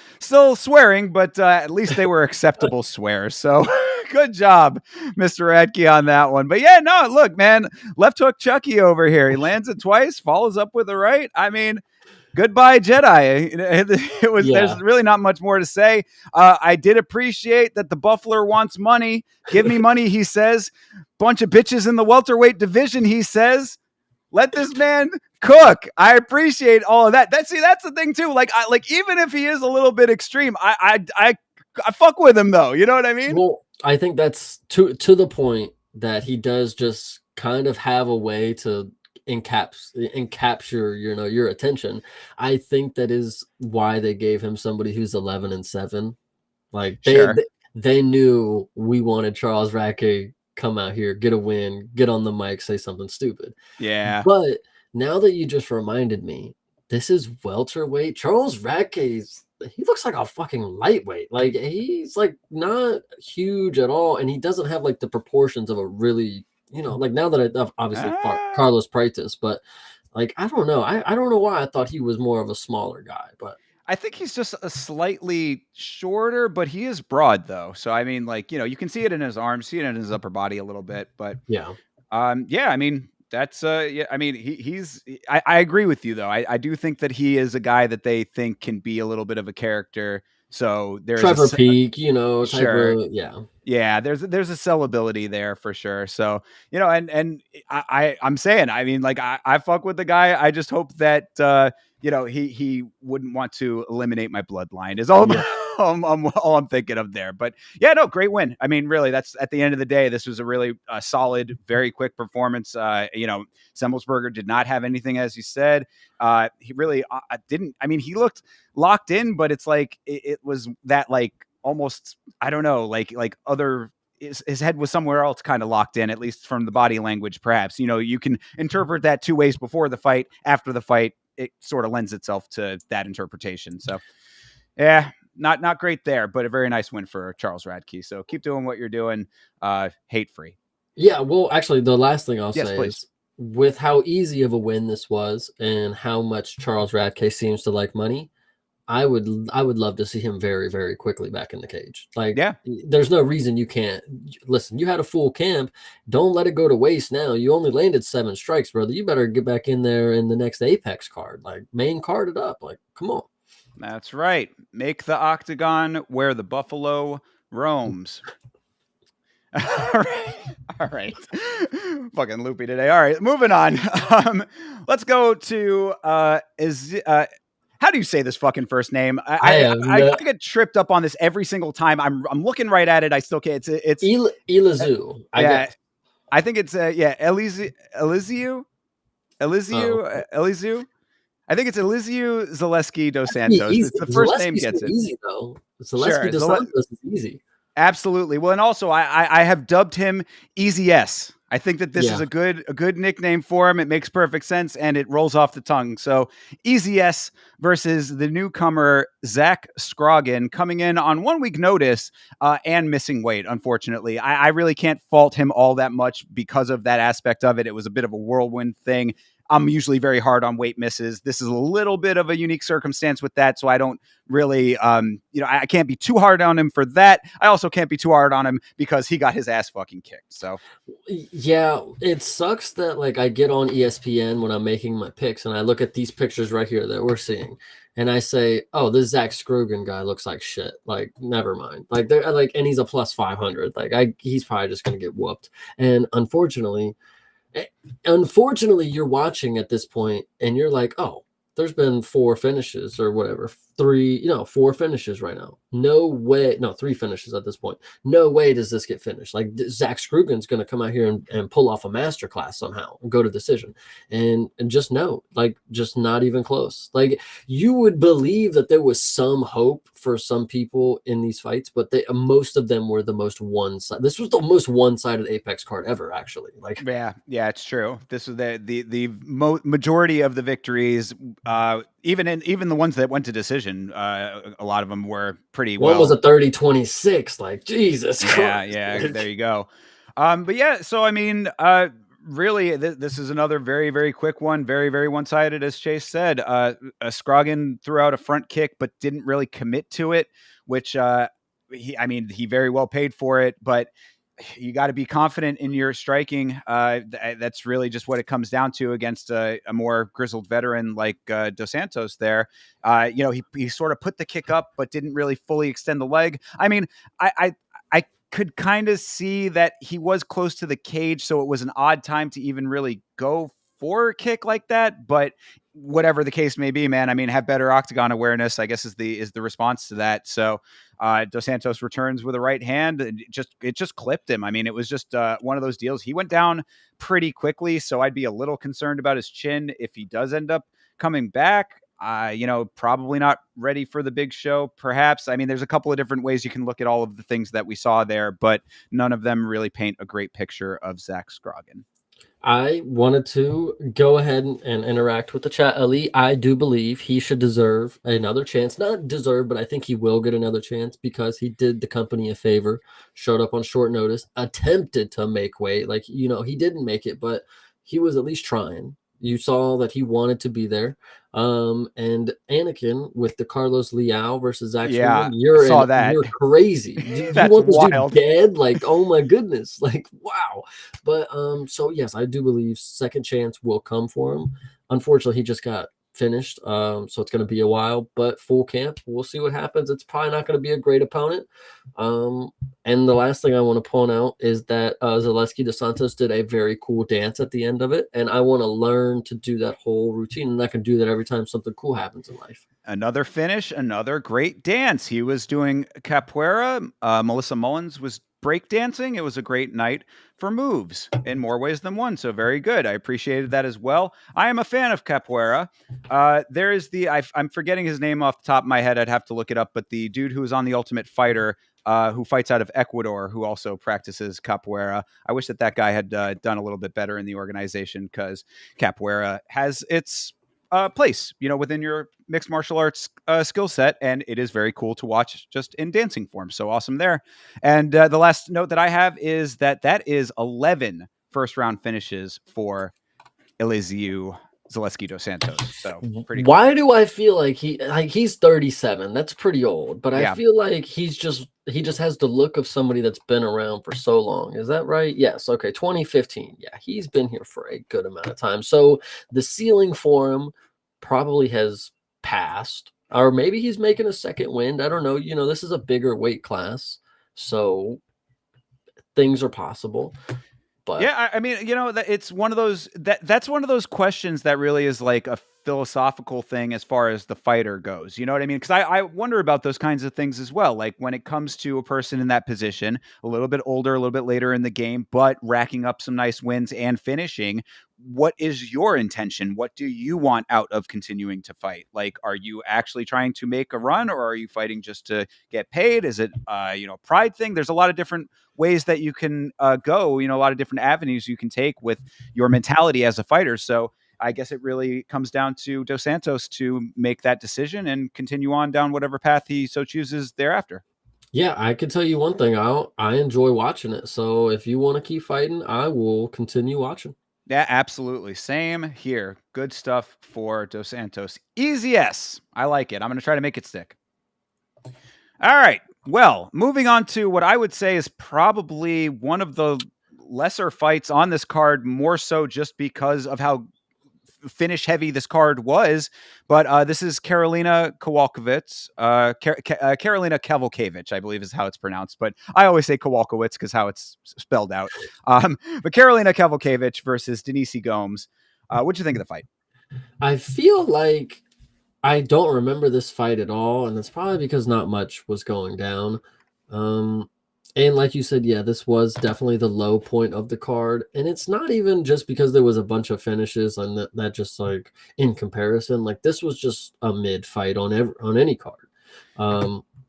swearing, but at least they were acceptable swears. So good job, Mr. Radke, on that one. But yeah, no, look, man, left hook Chucky over here. He lands it twice, follows up with a right. I mean, goodbye, Jedi. There's really not much more to say. I did appreciate that the Buffler wants money. Give me money, he says. Bunch of bitches in the welterweight division, he says. Let this man cook. I appreciate all of that. That's the thing too. Like even if he is a little bit extreme, I fuck with him though. You know what I mean? Well, I think that's to the point that he does just kind of have a way to capture your attention. I think that is why they gave him somebody who's 11-7. Like they knew we wanted Charles Radke come out here, get a win, get on the mic, say something stupid. Yeah. But now that you just reminded me, this is welterweight. Charles Radke's, he looks like a fucking lightweight. Like, he's like not huge at all, and he doesn't have like the proportions of a really, like, now that I've obviously fought Carlos Prates, but like, I don't know. I don't know why I thought he was more of a smaller guy, but I think he's just a slightly shorter, but he is broad though. So I mean, like, you can see it in his arms, see it in his upper body a little bit, but yeah. I mean, that's I mean, I agree with you though. I do think that he is a guy that they think can be a little bit of a character. So there's Trevor Peak, type sure. of, yeah. Yeah, there's a sellability there for sure. So, and I'm saying, I mean, like, I fuck with the guy. I just hope that he wouldn't want to eliminate my bloodline is all all I'm thinking of there. But yeah, no, great win. I mean, really, that's at the end of the day, this was a really solid, very quick performance. Semmelsberger did not have anything, as you said. He really didn't. I mean, he looked locked in, but it's like it was that like almost, I don't know, like other. His head was somewhere else, kind of locked in, at least from the body language. Perhaps you can interpret that two ways before the fight. After the fight, it sort of lends itself to that interpretation. So, yeah, not great there, but a very nice win for Charles Radke. So keep doing what you're doing, hate free. Yeah, well, actually, the last thing I'll Yes, say please. is with how easy of a win this was and how much Charles Radke seems to like money, I would love to see him very, very quickly back in the cage. Like, Yeah, there's no reason you can't. Listen, you had a full camp. Don't let it go to waste now. You only landed 7 strikes, brother. You better get back in there in the next Apex card. Like, main card it up. Like, come on. that's right. Make the octagon where the buffalo roams. All right. All right. Fucking loopy today. All right, moving on. Let's go to how do you say this fucking first name? I have no I get tripped up on this every single time. I'm looking right at it. I still can't. It's Elizu, I yeah. guess. I think it's Eliziu. Oh, Eliziu. I think it's Eliziu Zaleski dos be Santos. easy. It's the first name Zaleski's so gets it. easy though. Sure. Zaleski dos Santos is easy. Absolutely. Well, and also I have dubbed him Easy S. I think that this is Yeah. a good nickname for him. It makes perfect sense and it rolls off the tongue. So Easy S versus the newcomer Zach Scroggin, coming in on 1 week notice and missing weight. Unfortunately, I really can't fault him all that much because of that aspect of it. It was a bit of a whirlwind thing. I'm usually very hard on weight misses. This is a little bit of a unique circumstance with that, so I don't really, I can't be too hard on him for that. I also can't be too hard on him because he got his ass fucking kicked. So, Yeah, it sucks that like I get on ESPN when I'm making my picks and I look at these pictures right here that we're seeing and I say, "Oh, this Zach Scroggin guy looks like shit." Like, never mind. Like they're like, and he's a plus 500. Like he's probably just gonna get whooped. And unfortunately, you're watching at this point and you're like, "Oh, there's been 4 finishes or whatever, 4 finishes right now. No way, no, 3 finishes at this point. No way does this get finished. Like Zach Scrugin's going to come out here and pull off a masterclass somehow and go to decision. And just no, like just not even close. Like you would believe that there was some hope for some people in these fights, but most of them were the most one-sided. This was the most one-sided Apex card ever, actually. Like yeah, it's true. This was the majority of the victories, even the ones that went to decision. A lot of them were pretty one well. was a 30-26. Like Jesus Yeah, Christ. yeah. There you go. But yeah, so I mean, really, this is another very, very quick one, very, very one-sided, as Chase said. Scroggin threw out a front kick, but didn't really commit to it, which he very well paid for it, but you got to be confident in your striking. That's really just what it comes down to against a more grizzled veteran like Dos Santos there. He sort of put the kick up, but didn't really fully extend the leg. I mean, I could kind of see that he was close to the cage, so it was an odd time to even really go for a kick like that. But whatever the case may be, man, I mean, have better octagon awareness, I guess, is the response to that. So Dos Santos returns with a right hand. It just clipped him. I mean, it was just one of those deals. He went down pretty quickly, so I'd be a little concerned about his chin if he does end up coming back. Probably not ready for the big show, perhaps. I mean, there's a couple of different ways you can look at all of the things that we saw there, but none of them really paint a great picture of Zach Scroggin. I wanted to go ahead and interact with the chat. Ali, I do believe he should deserve another chance. Not deserve, but I think he will get another chance because he did the company a favor, showed up on short notice, attempted to make weight. Like, he didn't make it, but he was at least trying. You saw that he wanted to be there. And Anakin with the Carlos Leal versus Zach Yeah, Scrugen, I saw that. you're crazy. Do you That's want this wild. dude dead? Like, oh my goodness. Like, wow. But so yes, I do believe second chance will come for him. Unfortunately, he just got finished. So it's going to be a while, but full camp, we'll see what happens. It's probably not going to be a great opponent. Um, and the last thing I want to point out is that Zaleski dos Santos did a very cool dance at the end of it, and I want to learn to do that whole routine, and I can do that every time something cool happens in life. Another finish, another great dance. He was doing capoeira. Melissa Mullins was breakdancing. It was a great night for moves in more ways than one. So very good. I appreciated that as well. I am a fan of capoeira. There is I'm forgetting his name off the top of my head. I'd have to look it up. But the dude who was on The Ultimate Fighter, who fights out of Ecuador, who also practices capoeira. I wish that guy had done a little bit better in the organization, because capoeira has its place, within your mixed martial arts skill set, and it is very cool to watch just in dancing form. So awesome there. And the last note that I have is that is 11 first round finishes for Elizeu Zaleski dos Santos. So pretty cool. Why do I feel like he's 37? That's pretty old, but I Yeah. feel like he just has the look of somebody that's been around for so long. Is that right? Yes. Okay. 2015. Yeah, he's been here for a good amount of time. So the ceiling for him probably has passed, or maybe he's making a second wind. I don't know. This is a bigger weight class, so things are possible. But yeah, I mean, that it's one of those that's one of those questions that really is like a philosophical thing as far as the fighter goes. You know what I mean? Because I wonder about those kinds of things as well. Like when it comes to a person in that position, a little bit older, a little bit later in the game, but racking up some nice wins and finishing. What is your intention? What do you want out of continuing to fight? Like, are you actually trying to make a run, or are you fighting just to get paid? Is it, pride thing? There's a lot of different ways that you can go, a lot of different avenues you can take with your mentality as a fighter. So I guess it really comes down to Dos Santos to make that decision and continue on down whatever path he so chooses thereafter. yeah, I can tell you one thing. I enjoy watching it. So if you want to keep fighting, I will continue watching. Yeah, absolutely. Same here. Good stuff for Dos Santos. Easy S. I like it. I'm going to try to make it stick. All right. Well, moving on to what I would say is probably one of the lesser fights on this card, more so just because of how finish heavy this card was. But this is Karolina Kowalkiewicz. Karolina Kowalkiewicz, I believe is how it's pronounced. But I always say Kowalkiewicz because how it's spelled out. But Karolina Kowalkiewicz versus Denise Gomes. What'd you think of the fight? I feel like I don't remember this fight at all, and it's probably because not much was going down. And like you said, yeah, this was definitely the low point of the card, and it's not even just because there was a bunch of finishes and that just like in comparison, like this was just a mid fight on any card.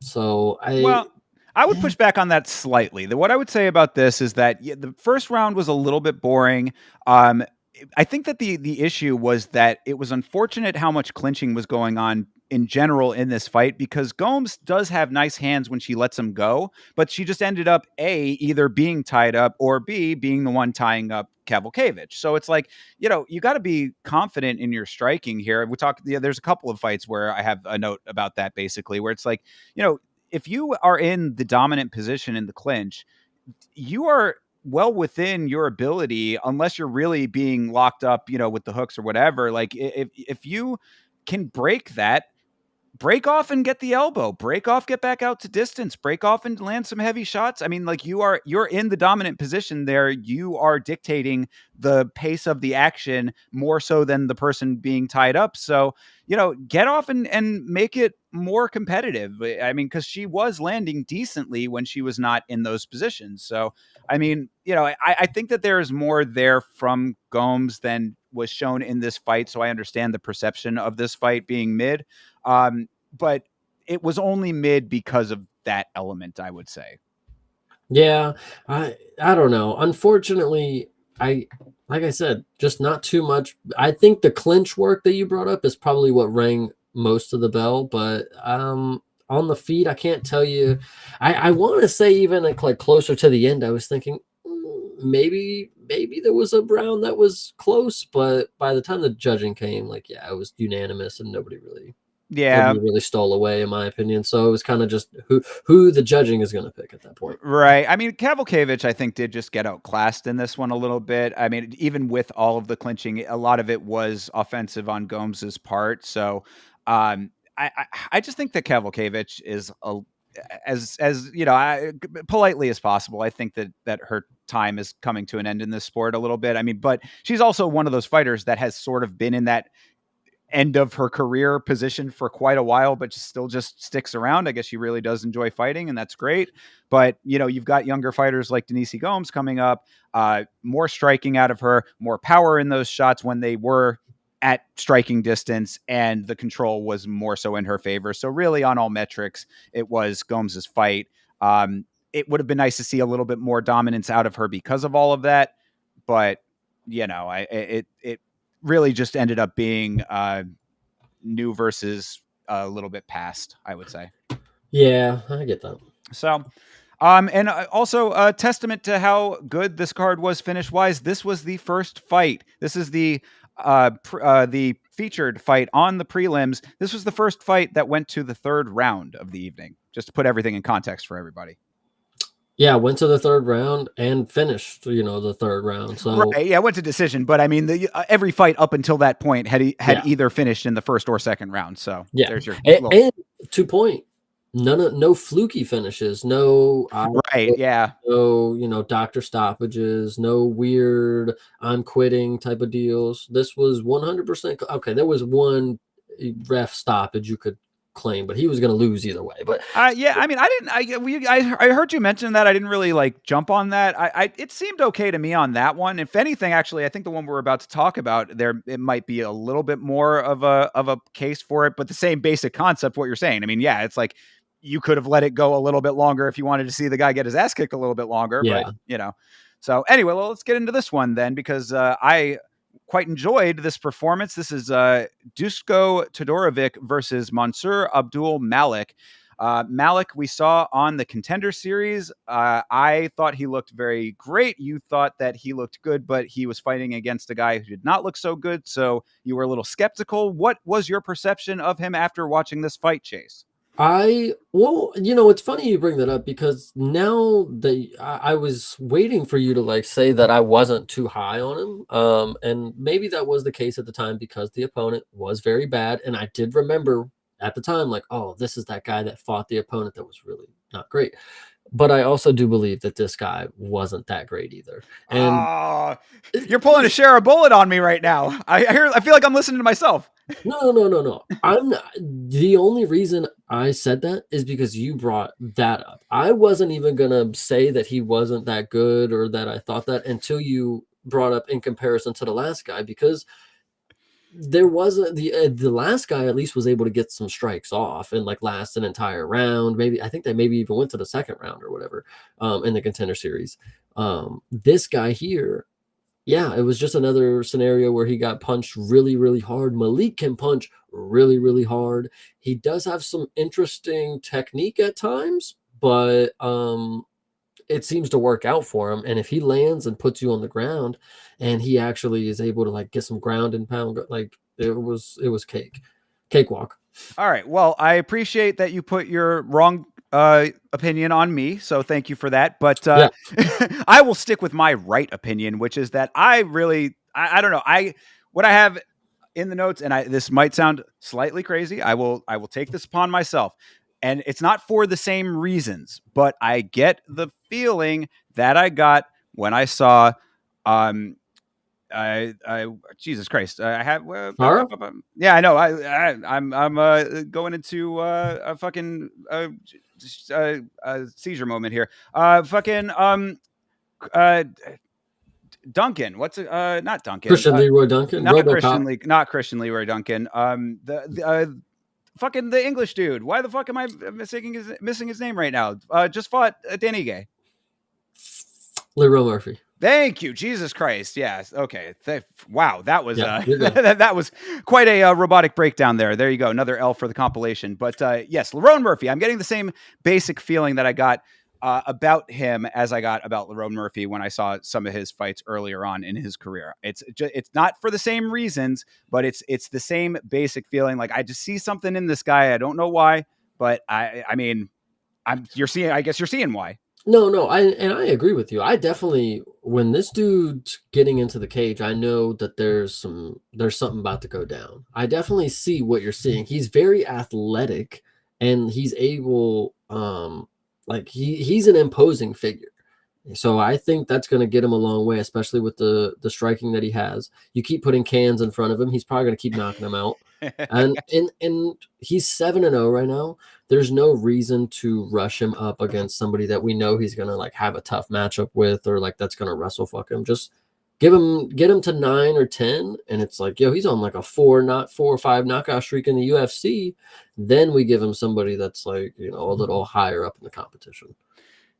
So I would push back on that slightly. What I would say about this is that the first round was a little bit boring. I think that the issue was that it was unfortunate how much clinching was going on in general in this fight, because Gomes does have nice hands when she lets him go, but she just ended up either being tied up, or B, being the one tying up Kowalkiewicz. So it's like, you got to be confident in your striking here. There's a couple of fights where I have a note about that, basically, where it's like, if you are in the dominant position in the clinch, you are well within your ability, unless you're really being locked up, with the hooks or whatever. Like if you can break off and get the elbow, break off, get back out to distance, break off and land some heavy shots. I mean, like you're in the dominant position there. You are dictating the pace of the action more so than the person being tied up. So, get off and make it more competitive. I mean, because she was landing decently when she was not in those positions. So, I mean, I think that there is more there from Gomes than was shown in this fight. So I understand the perception of this fight being mid. But it was only mid because of that element, I would say. yeah, I don't know. Unfortunately, like I said, just not too much. I think the clinch work that you brought up is probably what rang most of the bell, but on the feet, I can't tell you. I want to say even like closer to the end, I was thinking maybe there was a round that was close, but by the time the judging came, like yeah, it was unanimous and nobody really would Yeah. be really stole away, in my opinion. So it was kind of just who the judging is going to pick at that point. Right. I mean, Kavalkiewicz, I think, did just get outclassed in this one a little bit. I mean, even with all of the clinching, a lot of it was offensive on Gomes's part. So, I just think that Kavalkiewicz is as you know, politely as possible. I think that her time is coming to an end in this sport a little bit. I mean, but she's also one of those fighters that has sort of been in that end of her career position for quite a while, but still just sticks around. I guess she really does enjoy fighting, and that's great. But you've got younger fighters like Denise Gomes coming up, more striking out of her, more power in those shots when they were at striking distance, and the control was more so in her favor. So really, on all metrics, it was Gomes's fight. It would have been nice to see a little bit more dominance out of her because of all of that, but it really just ended up being new versus a little bit past, I would say. Yeah, I get that. So, and also a testament to how good this card was finish wise. This was the first fight. This is the featured fight on the prelims. This was the first fight that went to the third round of the evening. Just to put everything in context for everybody. Yeah, went to the third round and finished, the third round. So Right, yeah, went to decision, but I mean, every fight up until that point had yeah, either finished in the first or second round. So yeah, there's your and, little and to point, no fluky finishes, no right, yeah. no doctor stoppages, no weird I'm quitting type of deals. This was 100% okay. There was one ref stoppage you could claim, but he was going to lose either way. But Yeah, I mean, I didn't. I heard you mention that. I didn't really like jump on that. It seemed okay to me on that one. If anything, actually, I think the one we're about to talk about there, it might be a little bit more of a case for it, but the same basic concept. What you're saying, I mean, yeah, it's like you could have let it go a little bit longer if you wanted to see the guy get his ass kicked a little bit longer, but yeah, So anyway, well, let's get into this one then because I quite enjoyed this performance. This is Dusko Todorovic versus Mansour Abdul Malik. Malik, we saw on the Contender Series. I thought he looked very great. You thought that he looked good, but he was fighting against a guy who did not look so good. So you were a little skeptical. What was your perception of him after watching this fight, Chase? it's funny you bring that up because now that I was waiting for you to like say that I wasn't too high on him. And maybe that was the case at the time because the opponent was very bad. And I did remember at the time, like, oh, this is that guy that fought the opponent that was really not great. But I also do believe that this guy wasn't that great either. And you're pulling a share a bullet on me right now. I feel like I'm listening to myself. No. I'm not, the only reason I said that is because you brought that up. I wasn't even gonna say that he wasn't that good or that I thought that until you brought up in comparison to the last guy because there wasn't the last guy at least was able to get some strikes off and like last an entire round. Maybe I think they maybe even went to the second round or whatever in the Contender Series. This guy here, yeah, it was just another scenario where he got punched really, really hard. Malik can punch really, really hard. He does have some interesting technique at times, but it seems to work out for him. And if he lands and puts you on the ground and he actually is able to like get some ground and pound, like it was cakewalk. All right. Well, I appreciate that you put your wrong opinion on me, so thank you for that. But Yeah. I will stick with my right opinion, which is that I don't know. What I have in the notes, and this might sound slightly crazy. I will take this upon myself, and it's not for the same reasons, but I get the feeling that I got when I saw Jesus Christ, I have. Tara? Yeah, I know. I'm going into a fucking seizure moment here. Fucking uh, Duncan. What's it? Not Duncan. Christian Leroy Duncan, RoboCop. Not Christian Leroy Duncan. The fucking the English dude. Why the fuck am I missing his name right now? Just fought Danny Gay. Leroy Murphy. Thank you, Jesus Christ. Yes. Okay. Wow, that was that was quite a robotic breakdown there. There you go, another L for the compilation. But yes, Lerone Murphy. I'm getting the same basic feeling that I got about him as I got about Lerone Murphy when I saw some of his fights earlier on in his career. It's not for the same reasons, but it's the same basic feeling. Like I just see something in this guy. I don't know why, but I mean, you're seeing. I guess you're seeing why. No, I agree with you. I definitely, when this dude's getting into the cage, I know that there's something about to go down. I definitely see what you're seeing. He's very athletic, and he's able, like he's an imposing figure. So I think that's going to get him a long way, especially with the striking that he has. You keep putting cans in front of him, he's probably going to keep knocking them out. And he's 7-0 right now. There's no reason to rush him up against somebody that we know he's gonna like have a tough matchup with, or like that's gonna wrestle fuck him. Just get him to 9 or 10, and it's like, yo, he's on like a 4 or 5 knockout streak in the UFC. Then we give him somebody that's like, you know, a little higher up in the competition.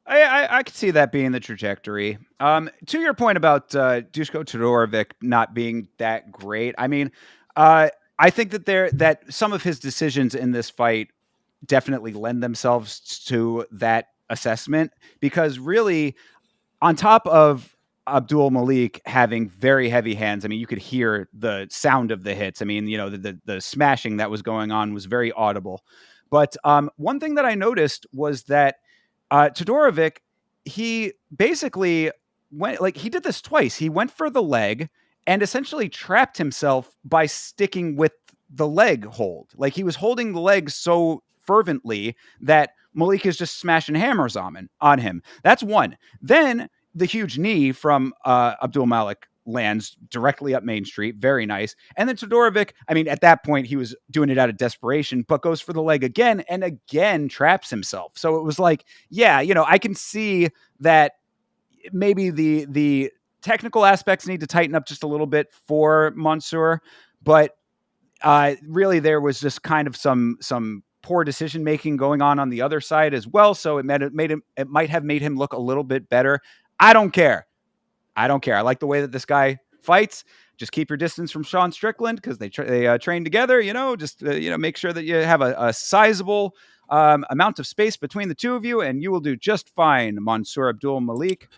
I could see that being the trajectory. To your point about Dushko Todorovic not being that great, I mean, I think that some of his decisions in this fight definitely lend themselves to that assessment, because really, on top of Abdul Malik having very heavy hands, I mean, you could hear the sound of the hits. I mean, you know, the smashing that was going on was very audible. But one thing that I noticed was that Todorovic, he basically went, like, he did this twice. He went for the leg and essentially trapped himself by sticking with the leg hold. Like, he was holding the leg so fervently that Malik is just smashing hammers on him. That's one. Then the huge knee from Abdul Malik lands directly up Main Street. Very nice. And then Todorovic, I mean, at that point, he was doing it out of desperation, but goes for the leg again and again traps himself. So it was like, yeah, you know, I can see that maybe the technical aspects need to tighten up just a little bit for Mansour, but really there was just kind of some poor decision making going on the other side as well. So it might have made him look a little bit better. I don't care. I don't care. I like the way that this guy fights. Just keep your distance from Sean Strickland, because they train together. You know, just make sure that you have a sizable amount of space between the two of you, and you will do just fine, Mansour Abdul Malik.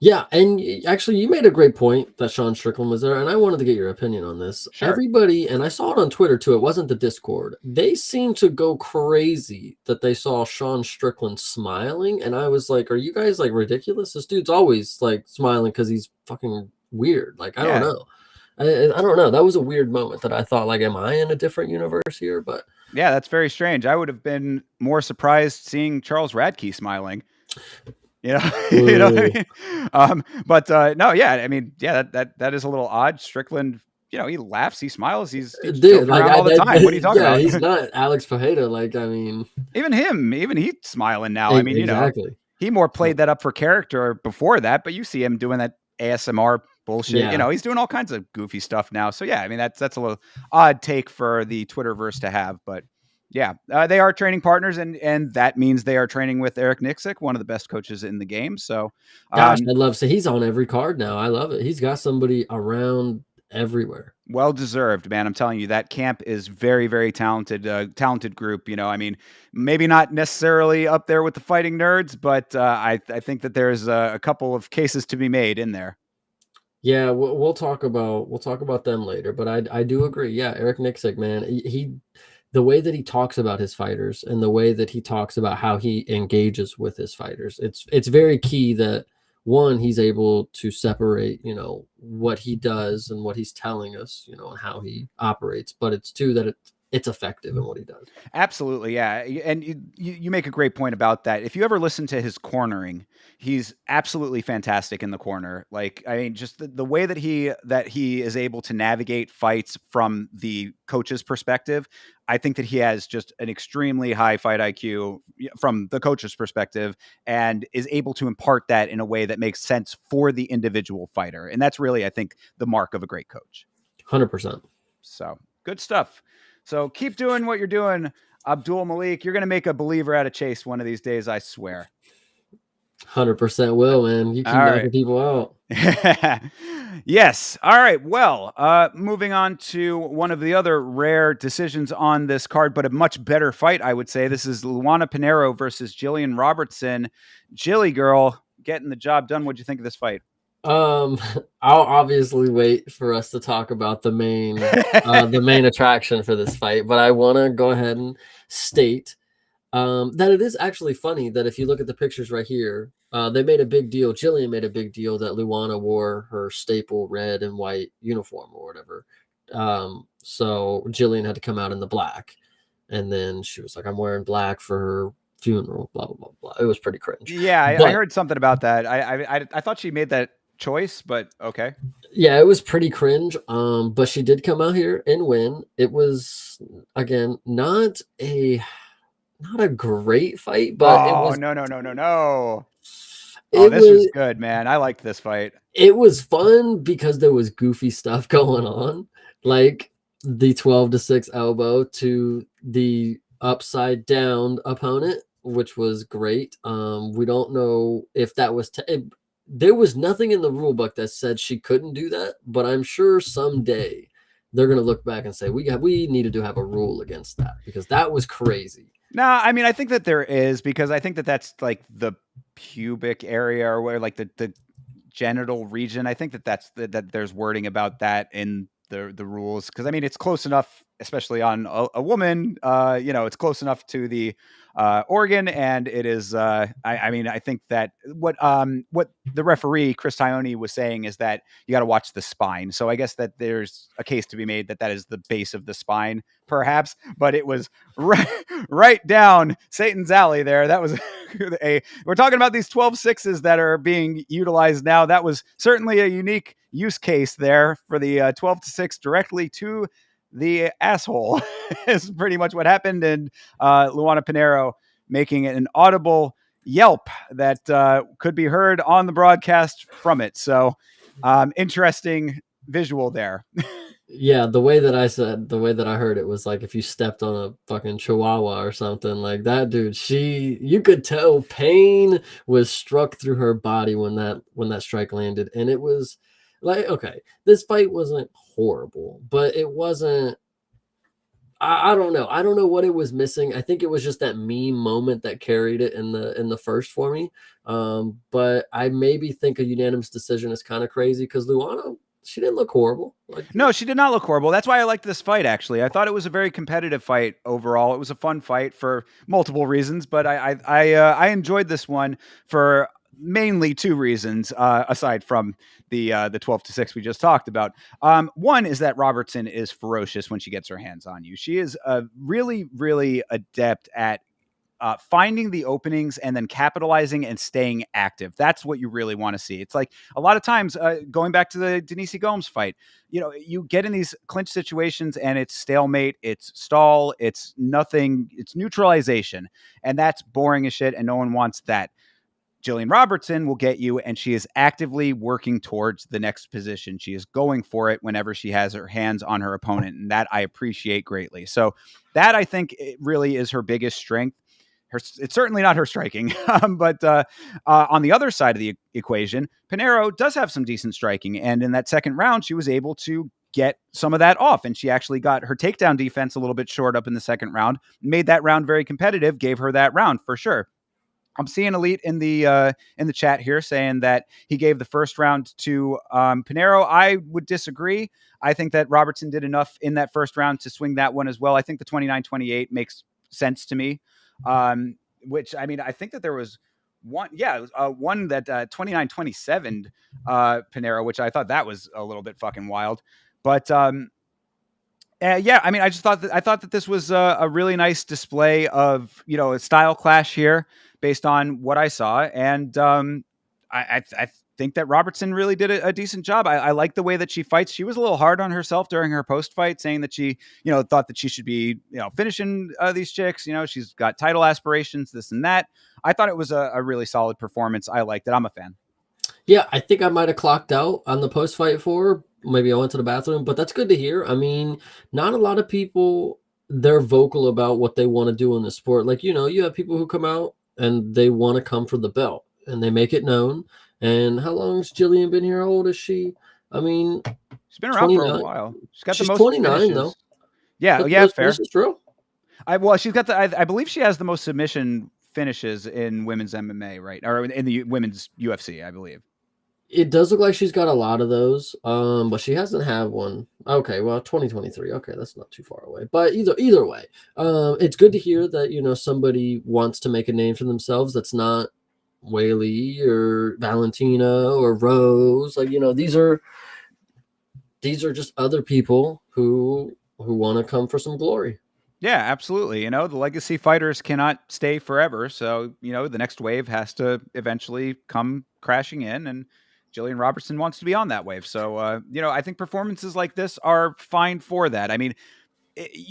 Yeah, and actually, you made a great point that Sean Strickland was there, and I wanted to get your opinion on this. Sure. Everybody, and I saw it on Twitter too, it wasn't the Discord. They seemed to go crazy that they saw Sean Strickland smiling, and I was like, are you guys like ridiculous? This dude's always like smiling because he's fucking weird. Like, I don't know. I don't know. That was a weird moment that I thought, like, am I in a different universe here? But yeah, that's very strange. I would have been more surprised seeing Charles Radke smiling. You know, you know what I mean? But no, yeah, I mean, yeah, that is a little odd. Strickland, you know, he laughs, he smiles, he's dude, like, around all the time. What are you talking about? He's not Alex Fajeda. Like, I mean, even he's smiling now. I mean, exactly. You know, he more played that up for character before that, but you see him doing that ASMR bullshit. Yeah. You know, he's doing all kinds of goofy stuff now. So yeah, I mean, that's a little odd take for the Twitterverse to have, but yeah, they are training partners, and that means they are training with Eric Nixick, one of the best coaches in the game. So, gosh, I'd love to say he's on every card now. I love it. He's got somebody around everywhere. Well deserved, man. I'm telling you, that camp is very, very talented, talented group. You know, I mean, maybe not necessarily up there with the fighting nerds, but I think that there's a couple of cases to be made in there. Yeah, we'll talk about them later, but I do agree. Yeah, Eric Nixick, man, he the way that he talks about his fighters and the way that he talks about how he engages with his fighters, it's very key that, one, he's able to separate, you know, what he does and what he's telling us, you know, and how he operates, but it's two, that it's effective in what he does. Absolutely, yeah. And you make a great point about that. If you ever listen to his cornering, he's absolutely fantastic in the corner. Like, I mean, just the way that he is able to navigate fights from the coach's perspective, I think that he has just an extremely high fight IQ from the coach's perspective, and is able to impart that in a way that makes sense for the individual fighter. And that's really, I think, the mark of a great coach. 100%. So good stuff. So keep doing what you're doing, Abdul Malik. You're going to make a believer out of Chase one of these days, I swear. 100% will, man. You keep All right. knocking people out. Yes. All right. Well, moving on to one of the other rare decisions on this card, but a much better fight, I would say. This is Luana Pinheiro versus Jillian Robertson. Jilly girl getting the job done. What'd you think of this fight? Um, I'll obviously wait for us to talk about the main attraction for this fight, but I want to go ahead and state that it is actually funny that if you look at the pictures right here, they made a big deal. Jillian made a big deal that Luana wore her staple red and white uniform or whatever. So Jillian had to come out in the black, and then she was like, "I'm wearing black for her funeral." Blah blah blah blah. It was pretty cringe, Yeah, I but heard something about that. I thought she made that choice, but okay. yeah, it was pretty cringe. But she did come out here and win. It was again not a great fight, but Oh, no, no, no, no, no. Oh, it this was was good, man. I liked this fight. it was fun because there was goofy stuff going on, like the 12-6 elbow to the upside down opponent, which was great. We don't know if that was there was nothing in the rule book that said she couldn't do that, but I'm sure someday they're gonna look back and say we needed to have a rule against that because that was crazy. No, I mean, I think that there is because I think that that's like the pubic area or where like the genital region. I think that that there's wording about that in the rules because I mean it's close enough, especially on a woman. It's close enough to the organ, and it is. I mean, I think that what the referee Chris Tione was saying is that you got to watch the spine. So I guess that there's a case to be made that that is the base of the spine, perhaps. But it was right down Satan's alley there. That was we're talking about these 12-6s that are being utilized now. That was certainly a unique use case there for the 12-6 directly to the asshole is pretty much what happened. And Luana Pinheiro making an audible yelp that could be heard on the broadcast from it. So interesting visual there. Yeah, the way that I heard it was like if you stepped on a fucking chihuahua or something like that, dude. You could tell pain was struck through her body when that strike landed, and it was like, okay, this fight wasn't horrible, but it wasn't. I don't know. I don't know what it was missing. I think it was just that meme moment that carried it in the first for me. But I maybe think a unanimous decision is kind of crazy because Luana, she didn't look horrible. Like, No, she did not look horrible. That's why I liked this fight, actually. I thought it was a very competitive fight overall. It was a fun fight for multiple reasons, but I enjoyed this one for mainly two reasons, aside from the 12-6 we just talked about. One is that Robertson is ferocious when she gets her hands on you. She is really, really adept at finding the openings and then capitalizing and staying active. That's what you really want to see. It's like a lot of times, going back to the Denise Gomes fight, you get in these clinch situations and it's stalemate, it's stall, it's nothing, it's neutralization. And that's boring as shit. And no one wants that. Jillian Robertson will get you, and she is actively working towards the next position. She is going for it whenever she has her hands on her opponent, and that I appreciate greatly. So that I think it really is her biggest strength. It's certainly not her striking, but on the other side of the equation, Pinheiro does have some decent striking, and in that second round, she was able to get some of that off, and she actually got her takedown defense a little bit short up in the second round, made that round very competitive, gave her that round for sure. I'm seeing Elite in the chat here saying that he gave the first round to Pinheiro. I would disagree. I think that Robertson did enough in that first round to swing that one as well. I think the 29-28 makes sense to me. Which I mean, I think that there was one, yeah, it was, one that 29-27 Pinheiro, which I thought that was a little bit fucking wild. But yeah, I mean, I thought that this was a really nice display of a style clash here based on what I saw, and I think that Robertson really did a decent job. I like the way that she fights. She was a little hard on herself during her post fight, saying that she thought that she should be finishing these chicks. She's got title aspirations, this and that. I thought it was a really solid performance. I liked it. I'm a fan. yeah, I think I might have clocked out on the post fight for her. Maybe I went to the bathroom, but that's good to hear. I mean, not a lot of people, they're vocal about what they want to do in the sport. Like, you have people who come out and they want to come for the belt. and they make it known. And how long has Jillian been here? How old is she? I mean, She's been around for a 29. while. She's got the She's most 29 though. finishes. Yeah, Got the yeah, most fair. finishes, bro. Well, she's got the. I believe she has the most submission finishes in women's MMA, right? Or in the women's UFC, I believe. It does look like she's got a lot of those, but she hasn't had one. Okay, well, 2023. Okay, that's not too far away. But either way, it's good to hear that somebody wants to make a name for themselves. That's not Whaley or Valentina or Rose. Like these are just other people who want to come for some glory. Yeah, absolutely. The legacy fighters cannot stay forever, so the next wave has to eventually come crashing in, and Jillian Robertson wants to be on that wave. So, I think performances like this are fine for that. I mean,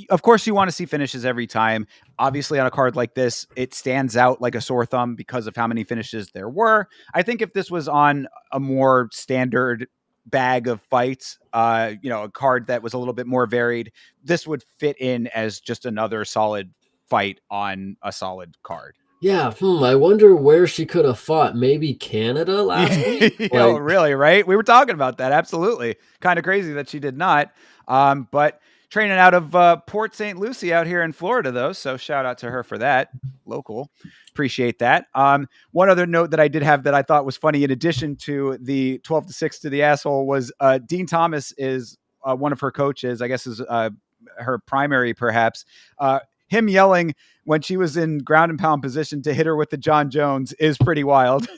of course you want to see finishes every time. Obviously on a card like this, it stands out like a sore thumb because of how many finishes there were. I think if this was on a more standard bag of fights, a card that was a little bit more varied, this would fit in as just another solid fight on a solid card. Yeah, I wonder where she could have fought. Maybe Canada last week? Like, Really, right? We were talking about that. Absolutely. Kind of crazy that she did not. But training out of Port St. Lucie out here in Florida, though. So shout out to her for that. Local. Appreciate that. One other note that I did have that I thought was funny, in addition to the 12-6 to the asshole, was Dean Thomas is one of her coaches, I guess is her primary, perhaps. Him yelling when she was in ground and pound position to hit her with the John Jones is pretty wild.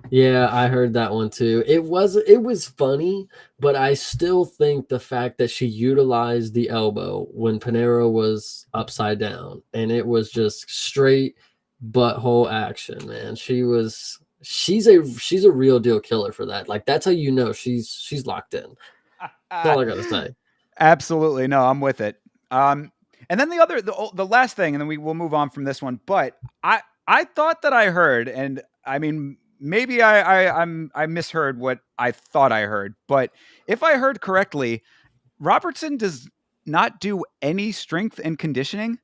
yeah, I heard that one too. It was funny, but I still think the fact that she utilized the elbow when Panero was upside down and it was just straight butthole action, man. She's a real deal killer for that. Like that's how she's locked in. That's all I gotta say. Absolutely. No, I'm with it. And then the last thing, and then we will move on from this one. But I thought that I heard, and I mean, maybe I misheard what I thought I heard, but if I heard correctly, Robertson does not do any strength and conditioning.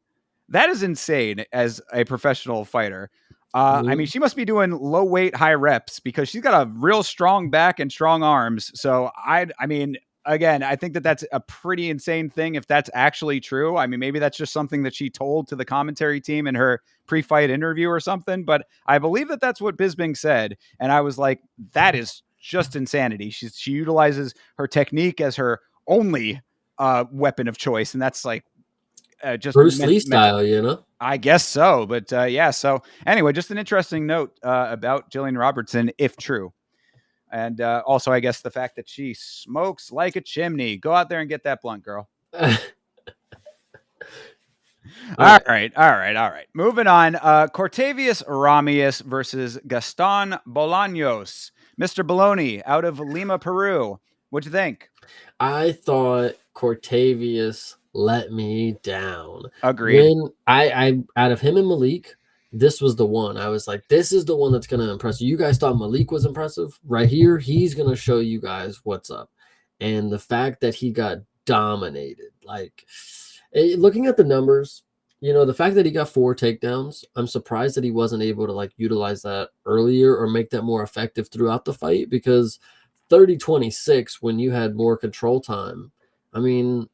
That is insane as a professional fighter. I mean, she must be doing low weight, high reps because she's got a real strong back and strong arms. So I mean, again, I think that that's a pretty insane thing if that's actually true. I mean, maybe that's just something that she told to the commentary team in her pre-fight interview or something, but I believe that that's what Bisping said. And I was like, that is just insanity. She utilizes her technique as her only weapon of choice. And that's like, just Bruce Lee mental. style. I guess so, but yeah. So anyway, just an interesting note about Jillian Robertson, if true, and also I guess the fact that she smokes like a chimney. Go out there and get that blunt, girl. All right. Moving on. Cortavius Ramius versus Gaston Bolaños. Mr. Bologna out of Lima, Peru. What'd you think? I thought Cortavius let me down. Agreed. When I out of him and Malik, this was the one. I was like, this is the one that's gonna impress you. You guys thought Malik was impressive. Right here, he's gonna show you guys what's up. And the fact that he got dominated, like looking at the numbers, the fact that he got 4 takedowns, I'm surprised that he wasn't able to like utilize that earlier or make that more effective throughout the fight because 30-26 when you had more control time. I mean,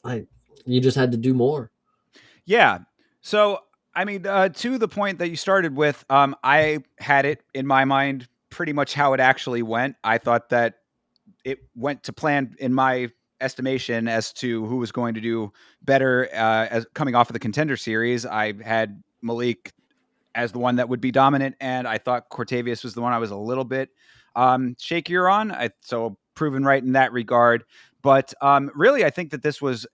like you just had to do more. Yeah. So, I mean, to the point that you started with, I had it in my mind pretty much how it actually went. I thought that it went to plan in my estimation as to who was going to do better as coming off of the Contender Series. I had Malik as the one that would be dominant, and I thought Cortavius was the one I was a little bit shakier on. So proven right in that regard. But really, I think that this was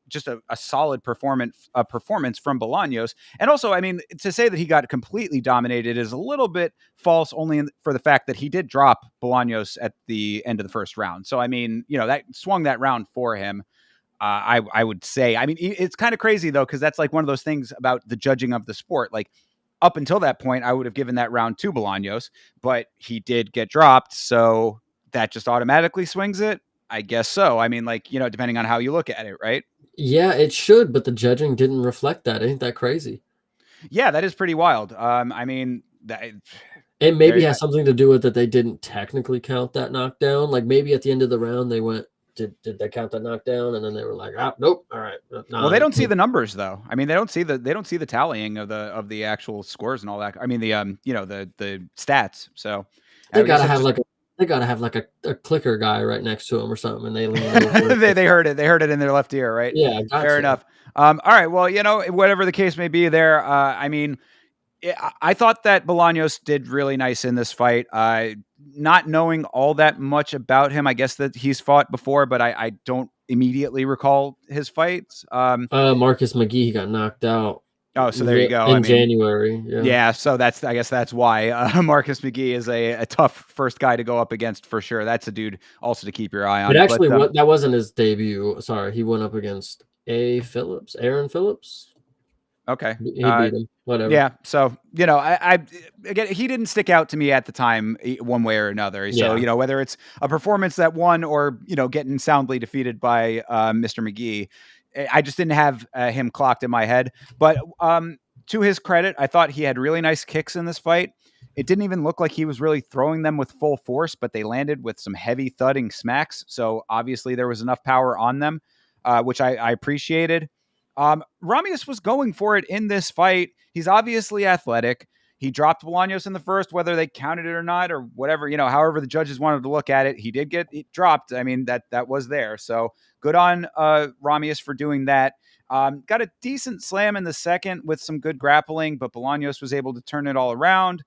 just a solid performance from Bolaños. And also, I mean, to say that he got completely dominated is a little bit false, only for the fact that he did drop Bolaños at the end of the first round. So, I mean, that swung that round for him. I would say. I mean, it's kind of crazy though, because that's like one of those things about the judging of the sport. Like up until that point, I would have given that round to Bolaños, but he did get dropped, so that just automatically swings it. I guess so. I mean, like, depending on how you look at it, right? Yeah, it should, but the judging didn't reflect that. Ain't that crazy? Yeah, that is pretty wild. I mean, It Very maybe has nice. something to do with that they didn't technically count that knockdown. Like maybe at the end of the round they went, did they count that knockdown? And then they were like, ah, nope, all right, Well, nah. they don't see the numbers though. I mean, they don't see the tallying of the actual scores and all that. I mean, the you know, the stats. So They I guess gotta it's have just a clicker guy right next to him or something, and they lean over and they heard it. They heard it in their left ear, right? yeah, got Fair to. enough. All right. Well, you know, whatever the case may be, there. I mean, I thought that Bolaños did really nice in this fight. Not knowing all that much about him, I guess that he's fought before, but I don't immediately recall his fights. Marcus McGee, he got knocked out Oh, so there you go. I in mean, January. Yeah. yeah, so I guess that's why Marcus McGee is a tough first guy to go up against for sure. That's a dude also to keep your eye But on. But actually, what that wasn't his debut. Sorry, he went up against Aaron Phillips. okay, He beat him. Whatever. yeah. So you know, I again, he didn't stick out to me at the time one way or another. So Yeah. you know, whether it's a performance that won or you know getting soundly defeated by Mr. McGee, I just didn't have him clocked in my head. But to his credit, I thought he had really nice kicks in this fight. It didn't even look like he was really throwing them with full force, but they landed with some heavy thudding smacks. So obviously there was enough power on them, which I appreciated. Ramius was going for it in this fight. He's obviously athletic. He dropped Bolaños in the first, whether they counted it or not, or whatever, you know, however the judges wanted to look at it. He did get it dropped. I mean, that was there. So good on Ramius for doing that. Got a decent slam in the second with some good grappling, but Bolaños was able to turn it all around.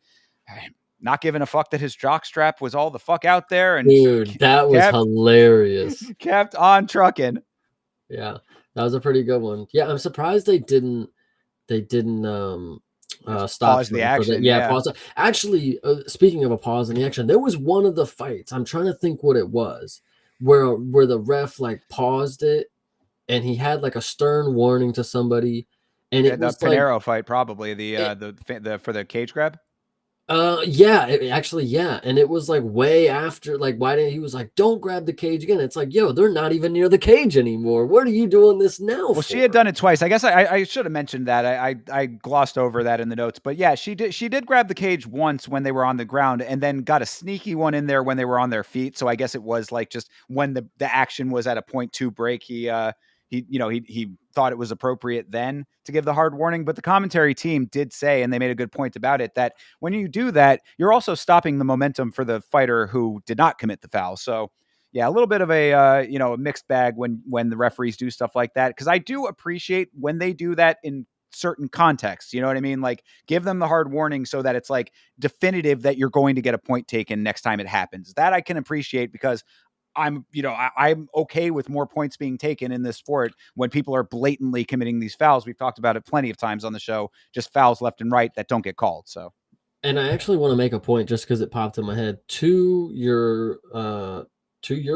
Not giving a fuck that his jock strap was all the fuck out there and Dude, that was kept hilarious. kept on trucking. Yeah, that was a pretty good one. Yeah, I'm surprised they didn't stop Pause the something for that. action. Yeah, Yeah. pause. Actually, speaking of a pause in the action, there was one of the fights. I'm trying to think what it was, where the ref like paused it, and he had like a stern warning to somebody, and Yeah, it the was like Pinero fight, probably it, the for the cage grab. yeah, actually, yeah, and it was like way after, like, why didn't he was like, don't grab the cage again? It's like, yo, they're not even near the cage anymore. What are you doing this now Well, she for? had done it twice. I guess I should have mentioned that. I glossed over that in the notes, but yeah, she did grab the cage once when they were on the ground, and then got a sneaky one in there when they were on their feet. So I guess it was like just when the action was at a .2 break. He you know he thought it was appropriate then to give the hard warning. But the commentary team did say, and they made a good point about it, that when you do that, you're also stopping the momentum for the fighter who did not commit the foul. So yeah, a little bit of a you know, a mixed bag when the referees do stuff like that, because I do appreciate when they do that in certain contexts. You know what I mean? Like give them the hard warning so that it's like definitive that you're going to get a point taken next time it happens. That I can appreciate because I'm, you know, I'm okay with more points being taken in this sport when people are blatantly committing these fouls. We've talked about it plenty of times on the show, just fouls left and right that don't get called. So And I actually want to make a point just because it popped in my head to your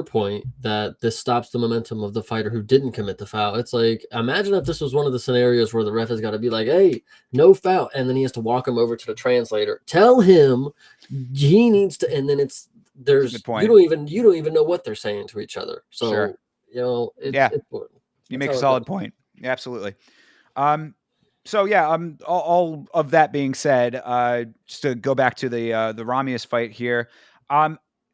point that this stops the momentum of the fighter who didn't commit the foul. It's like, imagine if this was one of the scenarios where the ref has got to be like, hey, no foul, and then he has to walk him over to the translator, tell him he needs to, and then it's that's a good there's point. you don't even know what they're saying to each other. Sure. So you know Yeah, you that's make a how it solid goes. point. Yeah, absolutely. Um, so yeah, all of that being said, just to go back to the Ramius fight here,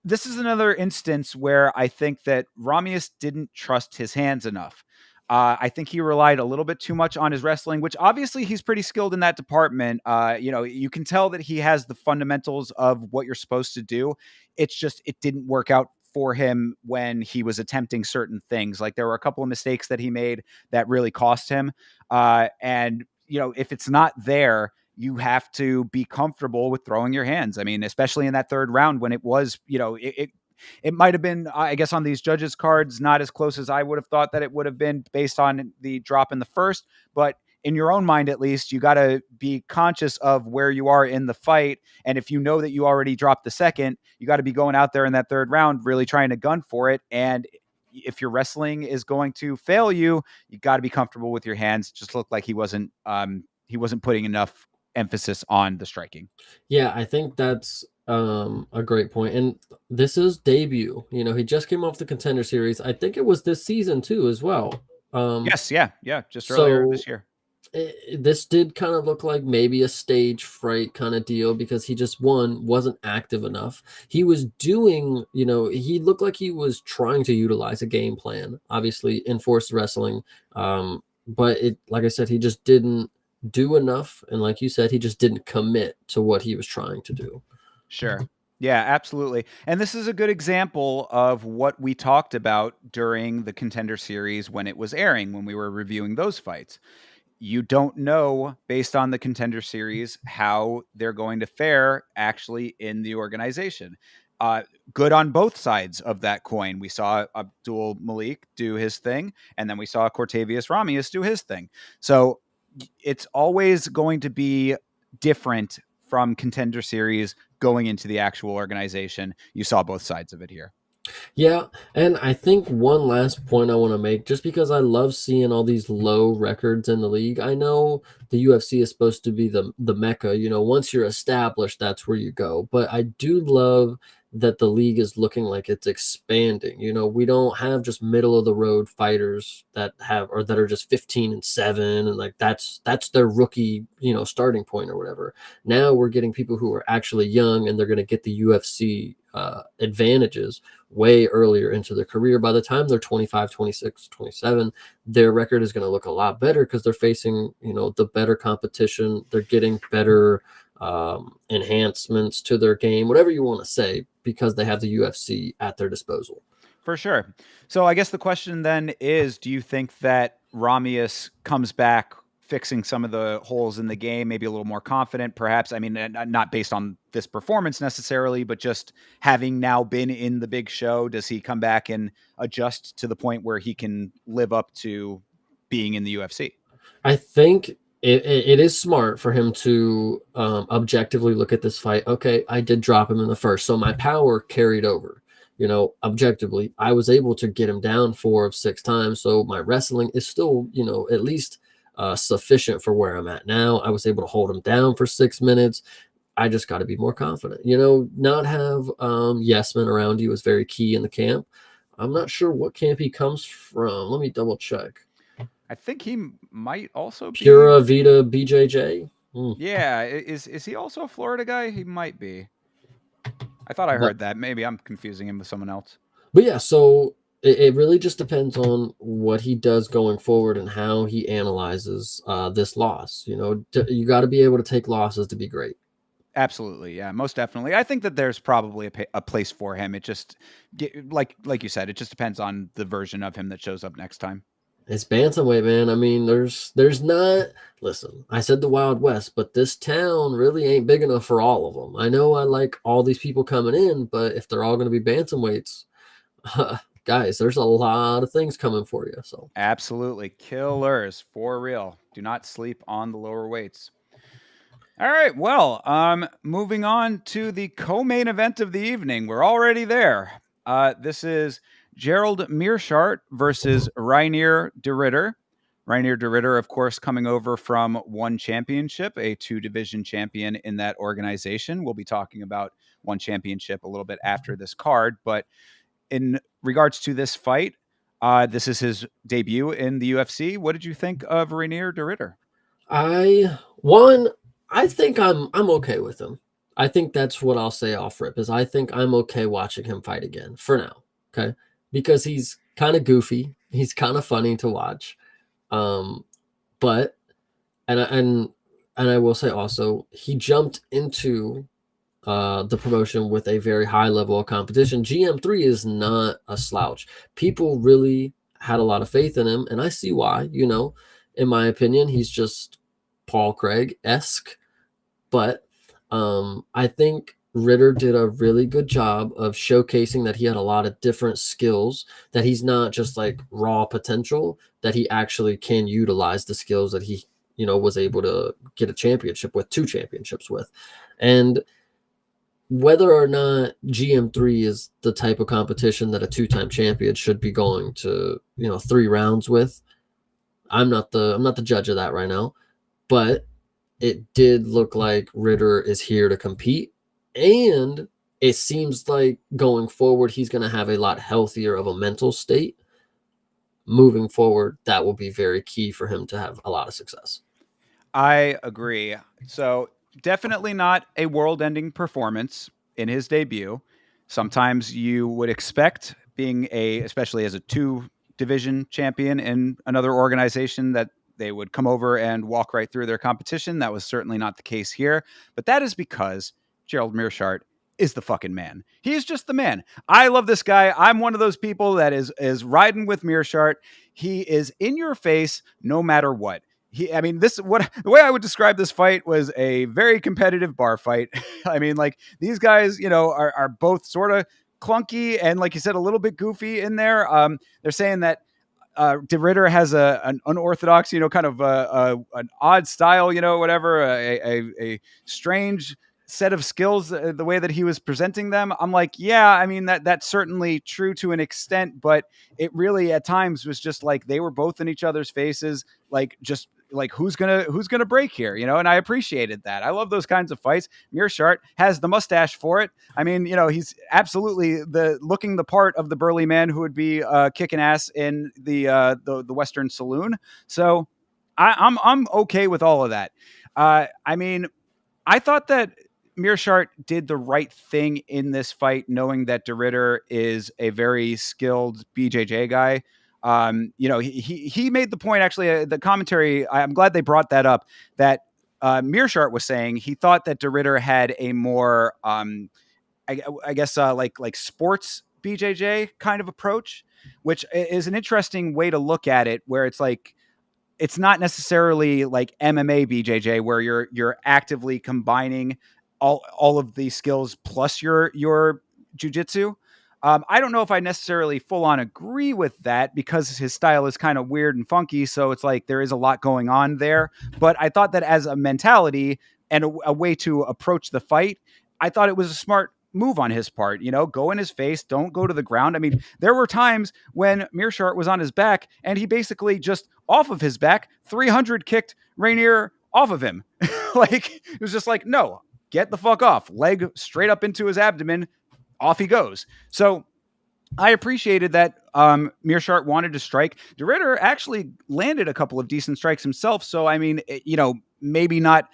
this is another instance where I think that Ramius didn't trust his hands enough. I think he relied a little bit too much on his wrestling, which obviously he's pretty skilled in that department. You know, you can tell that he has the fundamentals of what you're supposed to do. It's just it didn't work out for him when he was attempting certain things. Like there were a couple of mistakes that he made that really cost him. And you know, if it's not there, you have to be comfortable with throwing your hands. I mean, especially in that third round when it was, you know, it might have been, I guess, on these judges' cards, not as close as I would have thought that it would have been based on the drop in the first. But in your own mind, at least, you got to be conscious of where you are in the fight. And if you know that you already dropped the second, you got to be going out there in that third round, really trying to gun for it. And if your wrestling is going to fail you, you got to be comfortable with your hands. It just looked like he wasn't putting enough emphasis on the striking. Yeah, I think that's a great point. And this is debut. You know, he just came off the contender series. I think it was this season too, as well. Um, Yes, yeah, yeah, just earlier so this year. This did kind of look like maybe a stage fright kind of deal because he just wasn't active enough. He was doing, he looked like he was trying to utilize a game plan, obviously enforced wrestling. But it, like I said, he just didn't do enough. And like you said, he just didn't commit to what he was trying to do. Sure. Yeah, absolutely. And this is a good example of what we talked about during the Contender Series when it was airing, when we were reviewing those fights. You don't know, based on the Contender Series, how they're going to fare actually in the organization. Good on both sides of that coin. We saw Abdul Malik do his thing, and then we saw Cortavius Ramius do his thing. So it's always going to be different from Contender Series going into the actual organization. You saw both sides of it here. Yeah, and I think one last point I want to make, just because I love seeing all these low records in the league. I know the UFC is supposed to be the mecca. Once you're established, that's where you go. But I do love that the league is looking like it's expanding. We don't have just middle of the road fighters that have or that are just 15-7 and like that's their rookie, starting point or whatever. Now we're getting people who are actually young and they're going to get the UFC advantages way earlier into their career. By the time they're 25, 26, 27, their record is going to look a lot better because they're facing, the better competition. They're getting better enhancements to their game, whatever you want to say, because they have the UFC at their disposal. For sure. So I guess the question then is, do you think that Ramius comes back fixing some of the holes in the game, maybe a little more confident, perhaps? I mean, not based on this performance necessarily, but just having now been in the big show, does he come back and adjust to the point where he can live up to being in the UFC? I think it is smart for him to objectively look at this fight. Okay, I did drop him in the first, so my power carried over. Objectively, I was able to get him down 4 of 6 times, so my wrestling is still, at least sufficient for where I'm at now. I was able to hold him down for 6 minutes. I just got to be more confident. Not have yes men around you is very key in the camp. I'm not sure what camp he comes from. Let me double check. I think he might also be. Pura Vida BJJ. Yeah, is he also a Florida guy? He might be. I thought I But heard that. Maybe I'm confusing him with someone else. but yeah, so it really just depends on what he does going forward and how he analyzes this loss. You got to be able to take losses to be great. Absolutely, yeah, most definitely. I think that there's probably a place for him. It just, like you said, it just depends on the version of him that shows up next time. It's bantamweight, man. I mean, there's not. Listen, I said the Wild West, but this town really ain't big enough for all of them. I know I like all these people coming in, but if they're all going to be bantamweights, guys, there's a lot of things coming for you. So Absolutely, killers for real. Do not sleep on the lower weights. All right, well, moving on to the co-main event of the evening. We're already there. This is Gerald Meerschaert versus Reinier de Ridder. Reinier de Ridder, of course, coming over from One Championship, a 2-division champion in that organization. We'll be talking about One Championship a little bit after this card. But in regards to this fight, this is his debut in the UFC. What did you think of Reinier de Ridder? I think I'm okay with him. I think that's what I'll say off rip is I think I'm okay watching him fight again for now. Okay. Because he's kind of goofy. He's kind of funny to watch. But and I will say also he jumped into the promotion with a very high level of competition. GM3 is not a slouch. People really had a lot of faith in him, and I see why. In my opinion, he's just Paul Craig-esque. But I think Ritter did a really good job of showcasing that he had a lot of different skills, that he's not just like raw potential, that he actually can utilize the skills that he, was able to get a championship with, 2 championships with. And whether or not GM3 is the type of competition that a 2-time champion should be going to, 3 rounds with, I'm not the judge of that right now, but it did look like Ritter is here to compete, and it seems like going forward he's going to have a lot healthier of a mental state. Moving forward, that will be very key for him to have a lot of success. I agree. So definitely not a world-ending performance in his debut. Sometimes you would expect, being especially as a two division champion in another organization, that they would come over and walk right through their competition. That was certainly not the case here, but that is because Gerald Meerschaert is the fucking man. He is just the man. I love this guy. I'm one of those people that is riding with Meerschaert. He is in your face no matter what. I mean, the way I would describe this fight was a very competitive bar fight. I mean, like, these guys, are both sort of clunky and, like you said, a little bit goofy in there. They're saying that De Ritter has an unorthodox, kind of an odd style, whatever, a strange set of skills, the way that he was presenting them. I'm like, yeah, I mean, that's certainly true to an extent, but it really at times was just like they were both in each other's faces, like, just like, who's gonna break here, and I appreciated that. I love those kinds of fights. Meerschaert has the mustache for it. I mean, he's absolutely looking the part of the burly man who would be kicking ass in the Western Saloon. So I'm okay with all of that. I mean, I thought that Meerschaert did the right thing in this fight, knowing that De Ritter is a very skilled BJJ guy. He made the point, actually, the commentary. I'm glad they brought that up. That Meerschaert was saying he thought that De Ritter had a more, I guess, like sports BJJ kind of approach, which is an interesting way to look at it, where it's like it's not necessarily like MMA BJJ where you're actively combining all of these skills plus your jujitsu. I don't know if I necessarily full on agree with that because his style is kind of weird and funky. So it's like there is a lot going on there. But I thought that as a mentality and a way to approach the fight, I thought it was a smart move on his part. Go in his face, don't go to the ground. I mean, there were times when Meerschaert was on his back and he basically just off of his back 300 kicked Rainier off of him. Like, it was just like, no, get the fuck off. Leg straight up into his abdomen, off he goes. So I appreciated that Meerschaert wanted to strike. De Ritter actually landed a couple of decent strikes himself. So, I mean, maybe not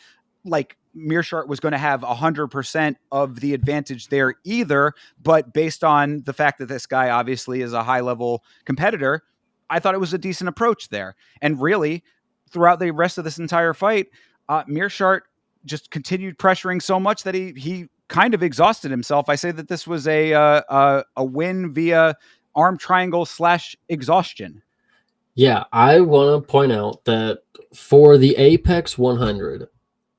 like Meerschaert was going to have 100% of the advantage there either. But based on the fact that this guy obviously is a high level competitor, I thought it was a decent approach there. And really, throughout the rest of this entire fight, Meerschaert just continued pressuring so much that he kind of exhausted himself. I say that this was a win via arm triangle / exhaustion. Yeah, I want to point out that for the Apex 100,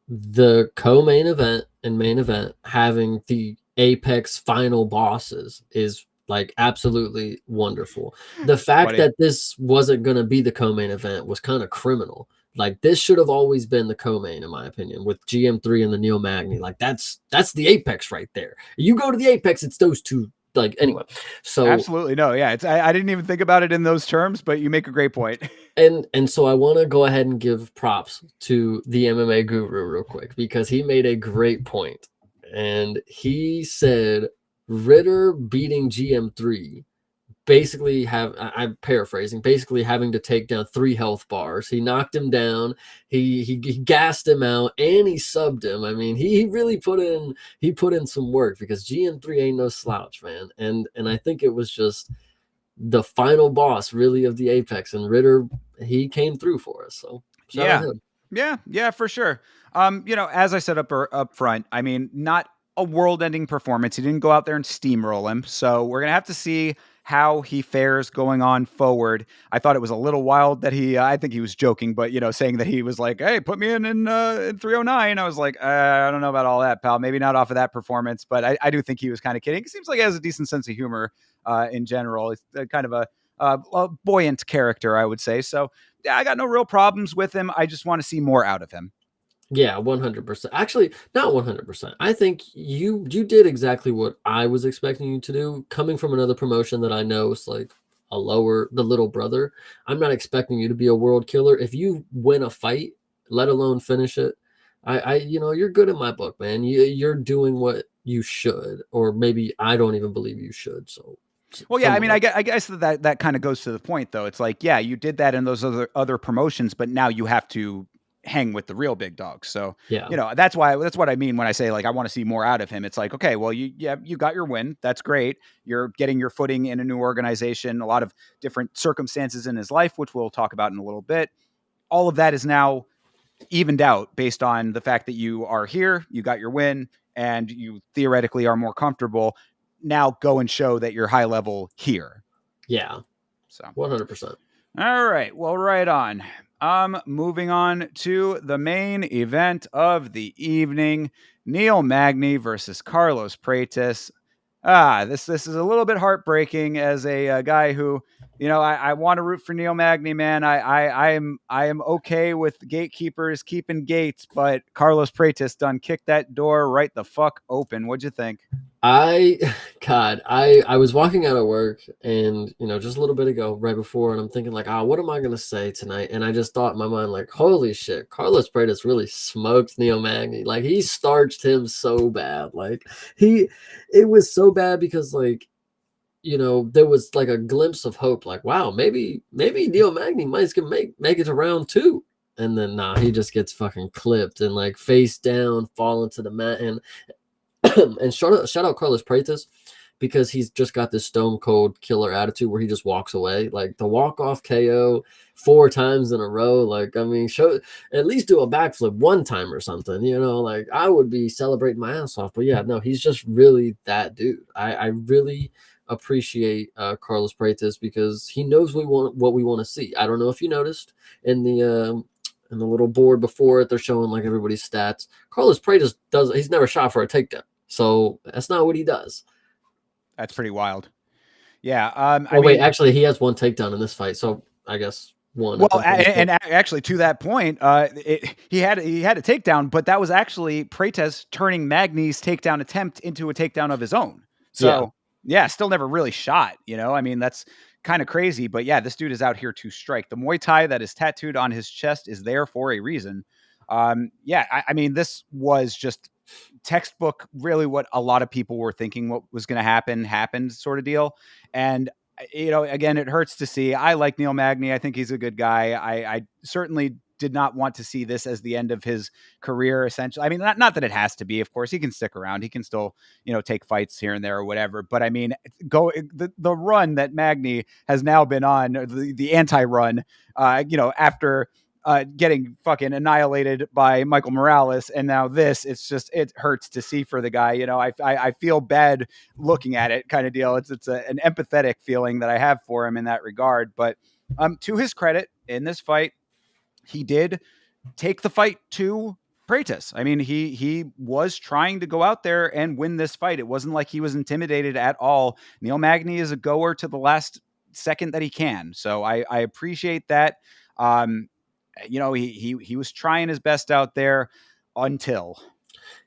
the co-main event and main event having the Apex final bosses is like absolutely wonderful. The fact Funny. that this wasn't going to be the co-main event was kind of criminal. Like, this should have always been the co-main, in my opinion, with GM3 and the Neo Magny. Like, that's the Apex right there. You go to the Apex, it's those two. Like, anyway, so Absolutely. No, yeah. I didn't even think about it in those terms, but you make a great point. and so I want to go ahead and give props to the MMA guru real quick, because he made a great point. And he said Ritter beating GM3 basically I'm paraphrasing, basically having to take down 3 health bars. He knocked him down, he gassed him out, and he subbed him. I mean, he really put in some work, because GM3 ain't no slouch, man. And I think it was just the final boss really of the Apex, and Ritter, he came through for us. So shout out Yeah. him. Yeah, for sure. As I said up front, I mean, not a world-ending performance. He didn't go out there and steamroll him. So we're gonna have to see how he fares going on forward. I thought it was a little wild that I think he was joking, but saying that he was like, "Hey, put me in 309." I was like, I don't know about all that, pal. Maybe not off of that performance, but I do think he was kind of kidding. It seems like he has a decent sense of humor in general. It's kind of a buoyant character, I would say. So yeah, I got no real problems with him. I just want to see more out of him. Yeah, 100%. Actually, not 100%. I think you did exactly what I was expecting you to do. Coming from another promotion that I know is like the little brother, I'm not expecting you to be a world killer. If you win a fight, let alone finish it, you're good in my book, man. You're doing what you should, or maybe I don't even believe you should. So Well, yeah, I somewhat mean, I guess that kind of goes to the point, though. It's like, yeah, you did that in those other promotions, but now you have to hang with the real big dogs. So, Yeah. that's what I mean when I say like I want to see more out of him. It's like, okay, well, you got your win. That's great. You're getting your footing in a new organization, a lot of different circumstances in his life, which we'll talk about in a little bit. All of that is now evened out based on the fact that you are here, you got your win, and you theoretically are more comfortable. Now go and show that you're high level here. Yeah. So 100%. all right. Well, right on. Moving on to the main event of the evening: Neil Magny versus Carlos Prates. This is a little bit heartbreaking as a guy who, I want to root for Neil Magny, man. I am okay with gatekeepers keeping gates, but Carlos Prates done kicked that door right the fuck open. What'd you think? I God, I was walking out of work and just a little bit ago, right before, and I'm thinking like, what am I gonna say tonight? And I just thought in my mind, like, holy shit, Carlos Paredes really smoked Neil Magny. Like he starched him so bad. Like it was so bad because like, there was like a glimpse of hope, like, wow, maybe Neil Magny might make it to round two. And then he just gets fucking clipped and like face down, fall into the mat. And shout out Carlos Prates because he's just got this stone cold killer attitude where he just walks away. Like the walk off KO 4 times in a row. Like, I mean, at least do a backflip one time or something, like I would be celebrating my ass off. But yeah, no, he's just really that dude. I really appreciate Carlos Prates because he knows what we want to see. I don't know if you noticed in the little board before it, they're showing like everybody's stats. Carlos Prates he's never shot for a takedown. So that's not what he does. That's pretty wild. Yeah. Wait, actually, he has 1 takedown in this fight. So I guess 1. Well, and actually, to that point, he had a takedown, but that was actually Prates turning Magny's takedown attempt into a takedown of his own. So yeah, still never really shot. I mean, that's kind of crazy. But yeah, this dude is out here to strike. The Muay Thai that is tattooed on his chest is there for a reason. I mean, this was just textbook, really what a lot of people were thinking what was going to happened sort of deal. And, again, it hurts to see. I like Neil Magny. I think he's a good guy. I certainly did not want to see this as the end of his career, essentially. I mean, not that it has to be, of course. He can stick around. He can still, take fights here and there or whatever. But I mean, the run that Magny has now been on, the anti-run, after getting fucking annihilated by Michael Morales, and now it hurts to see for the guy. I feel bad looking at it, kind of deal. It's an empathetic feeling that I have for him in that regard. But to his credit, in this fight, he did take the fight to Prates. I mean, he was trying to go out there and win this fight. It wasn't like he was intimidated at all. Neil Magny is a goer to the last second that he can. So I appreciate that. He was trying his best out there until.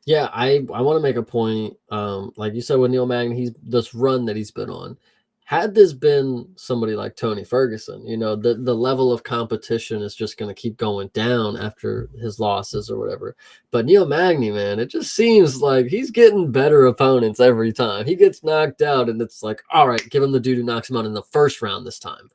Yeah, I want to make a point. Like you said with Neil Magny, he's this run that he's been on. Had this been somebody like Tony Ferguson, the level of competition is just going to keep going down after his losses or whatever. But Neil Magny, man, it just seems like he's getting better opponents every time. He gets knocked out, and it's like, all right, give him the dude who knocks him out in the first round this time.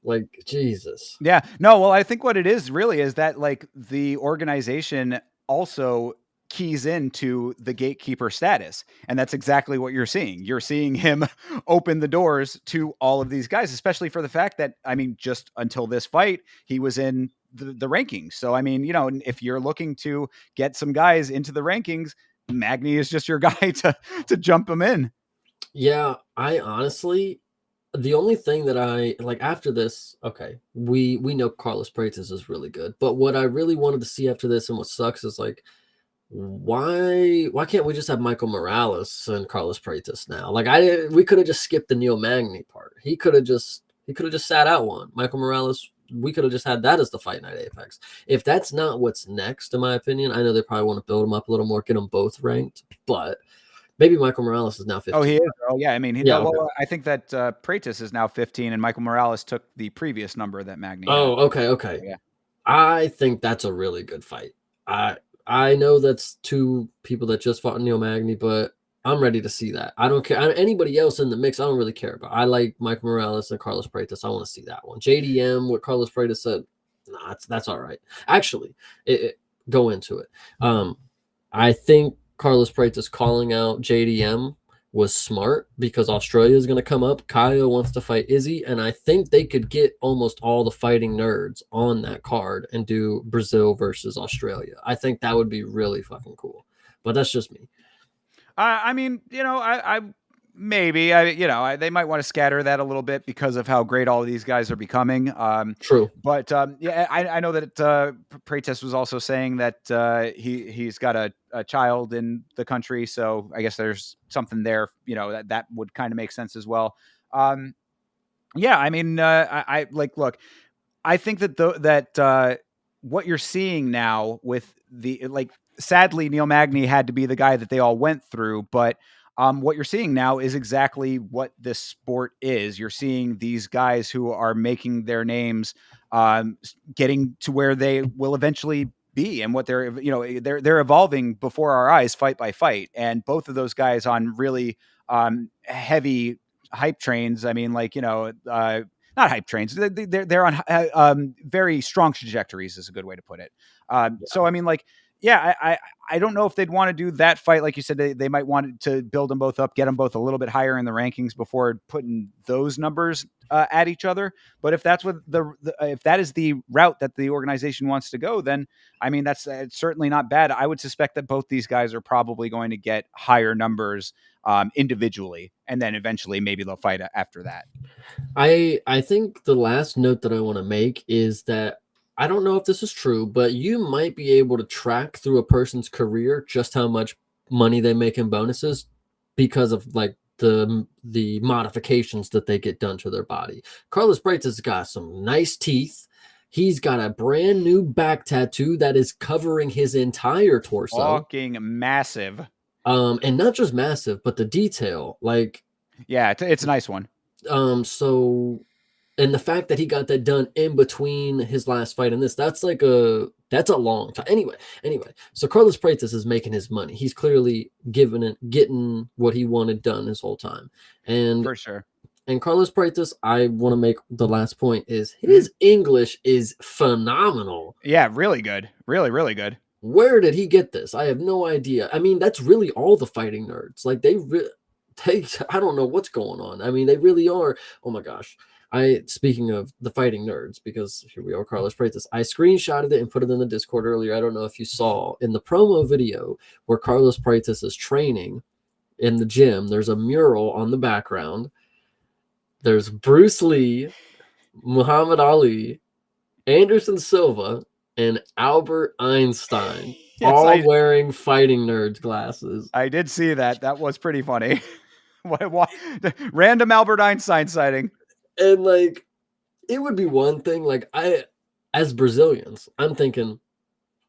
Like, Jesus. Yeah. No, well, I think what it is really is that like the organization also keys into the gatekeeper status. And that's exactly what you're seeing. You're seeing him open the doors to all of these guys, especially for the fact that, I mean, just until this fight, he was in the rankings. So, I mean, if you're looking to get some guys into the rankings, Magny is just your guy to jump them in. Yeah, I honestly, the only thing that I like after this, okay, we know Carlos Prates is really good, but what I really wanted to see after this and what sucks is like, why can't we just have Michael Morales and Carlos Prates now? Like we could have just skipped the Neil Magny part. He could have just sat out one. Michael Morales, we could have just had that as the Fight Night Apex. If that's not what's next, in my opinion, I know they probably want to build them up a little more, get them both ranked, but maybe Michael Morales is now 15. Oh, he is. Oh, yeah. I mean, I think that Prates is now 15, and Michael Morales took the previous number that Magny had. Oh, okay. Yeah. I think that's a really good fight. I know that's 2 people that just fought Neil Magny, but I'm ready to see that. I don't care. Anybody else in the mix, I don't really care about. I like Michael Morales and Carlos Prates. I want to see that one. JDM, what Carlos Prates said, nah, that's all right. Actually, go into it. I think Carlos Prates calling out JDM was smart because Australia is going to come up. Kyle wants to fight Izzy, and I think they could get almost all the fighting nerds on that card and do Brazil versus Australia. I think that would be really fucking cool. But that's just me. I mean, I maybe they might want to scatter that a little bit because of how great all of these guys are becoming. True. But yeah, I know that Prates was also saying that he's got a child in the country, so I guess there's something there. That would kind of make sense as well. Yeah, I mean, I like look. I think that what you're seeing now with sadly, Neil Magny had to be the guy that they all went through, but what you're seeing now is exactly what this sport is. You're seeing these guys who are making their names, getting to where they will eventually be, and what they're evolving before our eyes, fight by fight. And both of those guys on really heavy hype trains. I mean, not hype trains. They're on very strong trajectories is a good way to put it. So I mean, yeah, I don't know if they'd want to do that fight. Like you said, they might want to build them both up, get them both a little bit higher in the rankings before putting those numbers at each other. But if that's what if that is the route that the organization wants to go, then I mean, that's certainly not bad. I would suspect that both these guys are probably going to get higher numbers individually, and then eventually maybe they'll fight after that. I think the last note that I want to make is that I don't know if this is true, but you might be able to track through a person's career just how much money they make in bonuses because of like the modifications that they get done to their body. Carlos Prates has got some nice teeth. He's got a brand new back tattoo that is covering his entire torso. Fucking massive. And not just massive, but the detail, like, yeah, it's a nice one. So, and the fact that he got that done in between his last fight and this, that's a long time. Anyway, so Carlos Prates is making his money. He's clearly getting what he wanted done his whole time. And for sure. And Carlos Prates, I want to make the last point is his English is phenomenal. Yeah, really good. Really, really good. Where did he get this? I have no idea. I mean, that's really all the fighting nerds. Like I don't know what's going on. I mean, they really are. Oh my gosh. Speaking of the fighting nerds, because here we are, Carlos Prates. I screenshotted it and put it in the Discord earlier. I don't know if you saw in the promo video where Carlos Prates is training in the gym. There's a mural on the background. There's Bruce Lee, Muhammad Ali, Anderson Silva, and Albert Einstein, all wearing fighting nerds glasses. I did see that. That was pretty funny. Why? Random Albert Einstein sighting. And like, it would be one thing. Like as Brazilians, I'm thinking,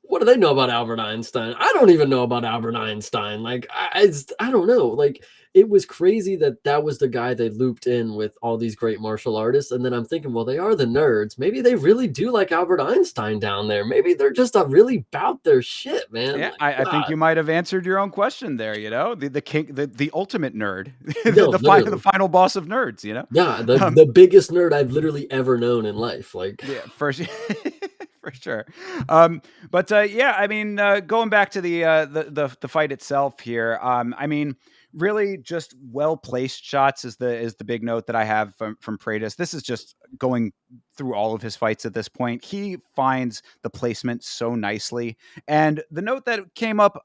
what do they know about Albert Einstein? I don't even know about Albert Einstein. Like, I don't know. Like, it was crazy that was the guy they looped in with all these great martial artists. And then I'm thinking, well, they are the nerds. Maybe they really do like Albert Einstein down there. Maybe they're just really about their shit, man. Yeah, I think you might have answered your own question there. The king, the ultimate nerd, No, the final boss of nerds. Yeah, the biggest nerd I've literally ever known in life. Like, yeah, for sure. But yeah, I mean, going back to the fight itself here. I mean, really just well-placed shots is the big note that I have from Prates. This is just going through all of his fights at this point. He finds the placement so nicely. And the note that came up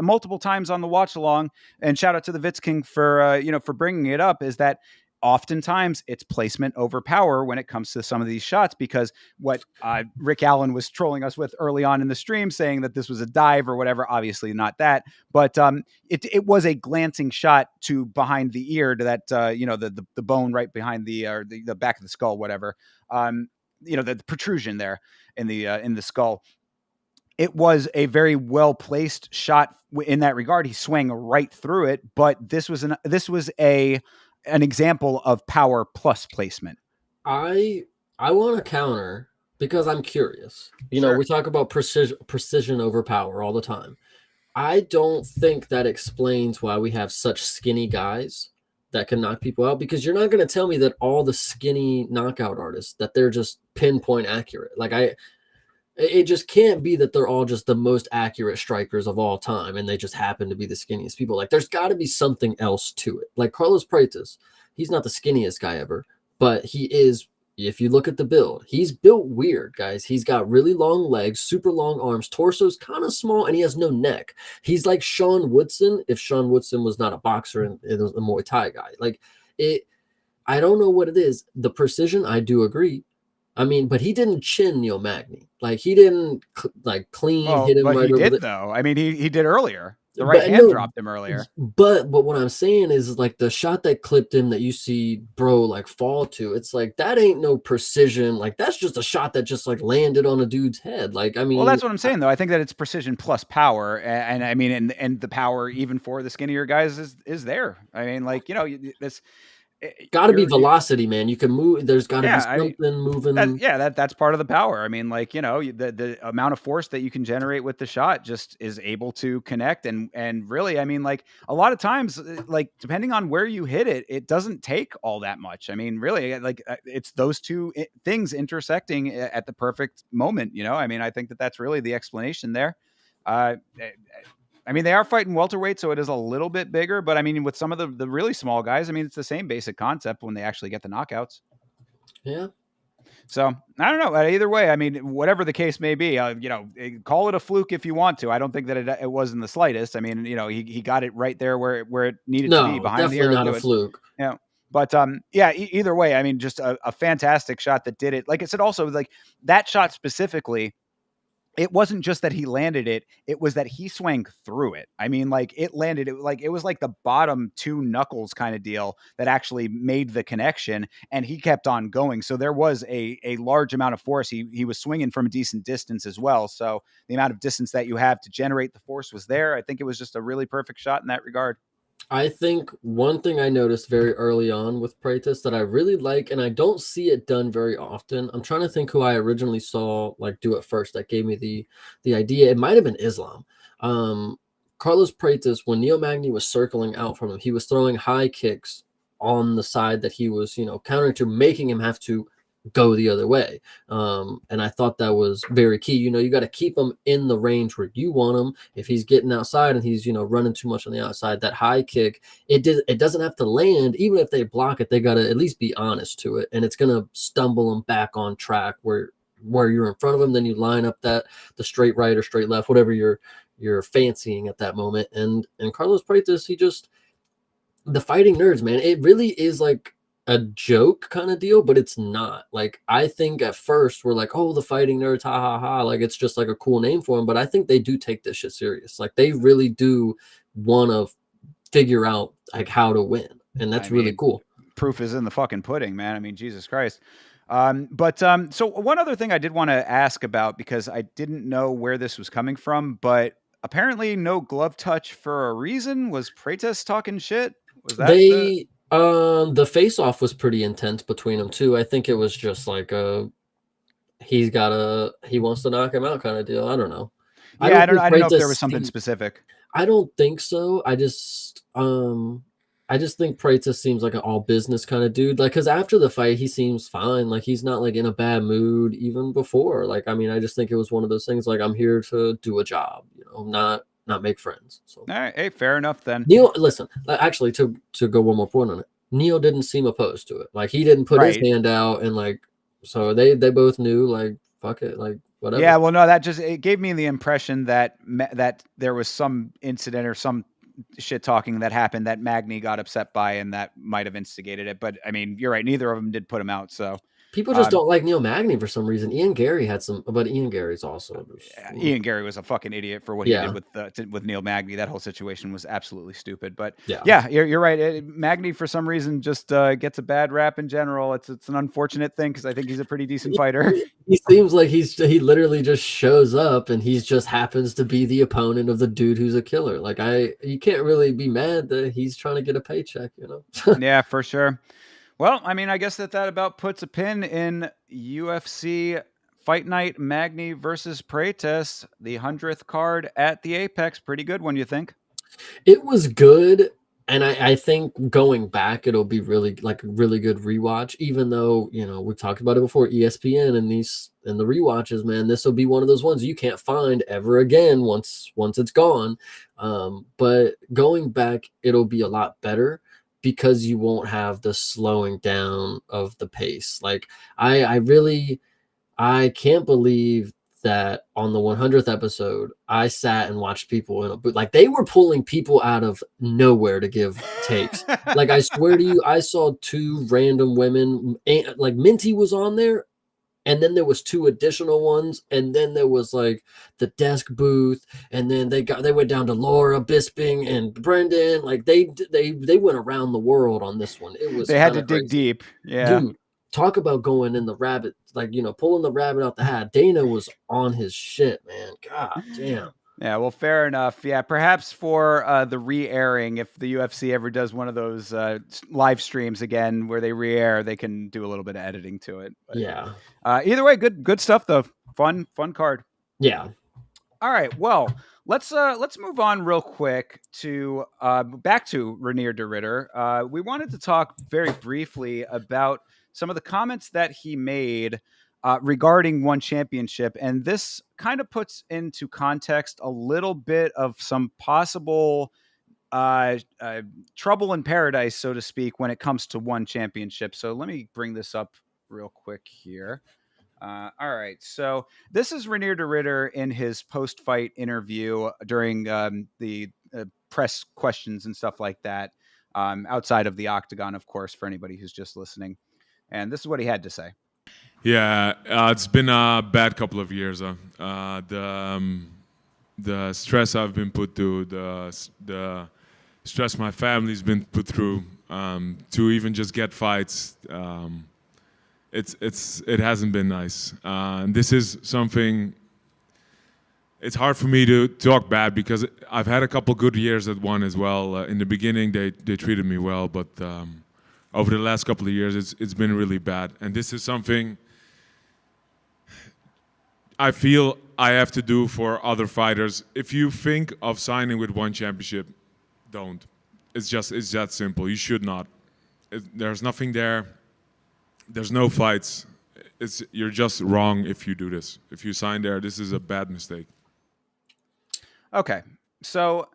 multiple times on the watch along, and shout out to the Vitz King for bringing it up, is that oftentimes it's placement over power when it comes to some of these shots, because what Rick Allen was trolling us with early on in the stream, saying that this was a dive or whatever, obviously not that, but it was a glancing shot to behind the ear, to that the bone right behind the back of the skull, whatever, the protrusion there in the skull. It was a very well placed shot in that regard. He swung right through it, but this was an example of power plus placement. I want to counter because I'm curious. Sure. We talk about precision over power all the time. I don't think that explains why we have such skinny guys that can knock people out, because you're not going to tell me that all the skinny knockout artists that they're just pinpoint accurate. Like it just can't be that they're all just the most accurate strikers of all time and they just happen to be the skinniest people. Like there's got to be something else to it. Like Carlos Prates, he's not the skinniest guy ever, but he is. If you look at the build, he's built weird, guys. He's got really long legs, super long arms, torso's kind of small, and he has no neck. He's like Sean Woodson if Sean Woodson was not a boxer and it was a Muay Thai guy. Like it, I don't know what it is. The precision, I do agree. I mean, but he didn't chin Neil Magny. Like he didn't like clean Well, hit him but right he over did the. though. I mean, he did earlier. The right But hand no, dropped him earlier. but what I'm saying is like the shot that clipped him that you see bro like fall to. It's like that ain't no precision. Like that's just a shot that just like landed on a dude's head. Like I Well, mean, that's what I'm saying though. I think that it's precision plus power, and I mean, and the power even for the skinnier guys is there. I mean, like this, got to be you're velocity, man. You can move. There's got to be yeah. I mean, something moving. that's part of the power. I mean, like the amount of force that you can generate with the shot just is able to connect, and really, I mean, like a lot of times, like depending on where you hit it, it doesn't take all that much. I mean, really, like it's those two things intersecting at the perfect moment. I mean, I think that that's really the explanation there. Uh, I mean, they are fighting welterweight, so it is a little bit bigger. But I mean, with some of the really small guys, I mean, it's the same basic concept when they actually get the knockouts. Yeah. So I don't know. Either way, I mean, whatever the case may be, call it a fluke if you want to. I don't think that it was in the slightest. I mean, he got it right there where it needed to be No, behind the definitely arrow not a fluid. fluke. Yeah. But yeah. Either way, I mean, just a fantastic shot that did it. Like I said, also like that shot specifically, it wasn't just that he landed it, it was that he swung through it. I mean, like it landed it like it was like the bottom two knuckles kind of deal that actually made the connection, and he kept on going. So there was a large amount of force. He was swinging from a decent distance as well. So the amount of distance that you have to generate the force was there. I think it was just a really perfect shot in that regard. I think one thing I noticed very early on with Pratis that I really like, and I don't see it done very often. I'm trying to think who I originally saw like do it first. That gave me the idea. It might have been Islam. Um, Carlos Pratis, when Neil Magny was circling out from him, he was throwing high kicks on the side that he was, countering to, making him have to go the other way. And I thought that was very key. You got to keep him in the range where you want him. If he's getting outside and he's, running too much on the outside, that high kick, it doesn't have to land. Even if they block it, they got to at least be honest to it. And it's going to stumble them back on track where you're in front of him. Then you line up the straight right or straight left, whatever you're fancying at that moment. And Carlos Prates, the fighting nerds, man, it really is like a joke kind of deal, but it's not. Like I think at first we're like, oh, the fighting nerds, ha ha ha, like it's just like a cool name for them. But I think they do take this shit serious. Like they really do want to figure out like how to win, and I that's really mean, cool. proof is in the fucking pudding, man. I mean, Jesus Christ. But so one other thing I did want to ask about, because I didn't know where this was coming from, but apparently no glove touch for a reason. Was Prates talking shit? Was that The face off was pretty intense between them too. I think it was just like he wants to knock him out kind of deal. I don't know. I yeah, don't think I don't know if there was Prates something specific. I don't think so. I just think Prates seems like an all business kind of dude. Like, cause after the fight, he seems fine. Like he's not like in a bad mood even before. Like, I mean, I just think it was one of those things. Like, I'm here to do a job, not make friends. So All right, hey, fair enough then. Neil, listen, actually, to go one more point on it, Neil didn't seem opposed to it. Like he didn't put his Right. hand out and like, so they both knew like fuck it, like whatever. Yeah, well, no, that just it gave me the impression that that there was some incident or some shit talking that happened that Magny got upset by, and that might have instigated it. But I mean, you're right; neither of them did put him out. So, People just um, don't like Neil Magny for some reason. Ian Gary had some, but Ian Gary's also just, Ian Gary was a fucking idiot for what he did yeah, with Neil Magny. That whole situation was absolutely stupid. But yeah. yeah, you're right. Magny for some reason just gets a bad rap in general. It's an unfortunate thing because I think he's a pretty decent fighter. He seems like he literally just shows up and he's just happens to be the opponent of the dude who's a killer. Like you can't really be mad that he's trying to get a paycheck. Yeah, for sure. Well, I mean, I guess that about puts a pin in UFC Fight Night Magny versus Prates, the 100th card at the Apex. Pretty good one, you think? It was good. And I think going back, it'll be really like a really good rewatch, even though, we've talked about it before, ESPN and the rewatches, man, this will be one of those ones you can't find ever again once it's gone. But going back, it'll be a lot better because you won't have the slowing down of the pace. Like I can't believe that on the 100th episode, I sat and watched people in a booth. Like they were pulling people out of nowhere to give takes. Like I swear to you, I saw two random women. Like Minty was on there, and then there was two additional ones, and then there was like the desk booth, and then they went down to Laura Bisping and Brendan. Like they went around the world on this one. It was They had kind to of dig crazy, deep. Yeah. dude. Talk about going in the rabbit, like, pulling the rabbit out the hat. Dana was on his shit, man. God damn. Yeah, well, fair enough. Yeah, perhaps for the re-airing, if the UFC ever does one of those live streams again where they re-air, they can do a little bit of editing to it. But Yeah. either way, good stuff though. Fun card. Yeah. All right, well, let's move on real quick to back to Renier de Ritter. We wanted to talk very briefly about some of the comments that he made regarding one championship, and this kind of puts into context a little bit of some possible trouble in paradise, so to speak, when it comes to one championship. So let me bring this up real quick here. All right, so this is Renier de Ritter in his post-fight interview during the press questions and stuff like that, outside of the octagon, of course, for anybody who's just listening. And this is what he had to say. Yeah, it's been a bad couple of years. The stress I've been put through, the stress my family's been put through, to even just get fights, it hasn't been nice. And this is something. It's hard for me to talk bad because I've had a couple good years at one as well. In the beginning, they treated me well, but over the last couple of years, it's been really bad. And this is something I feel I have to do for other fighters. If you think of signing with one championship, don't. It's that simple. You should not. There's nothing there. There's no fights. You're just wrong if you do this. If you sign there, this is a bad mistake. Okay, so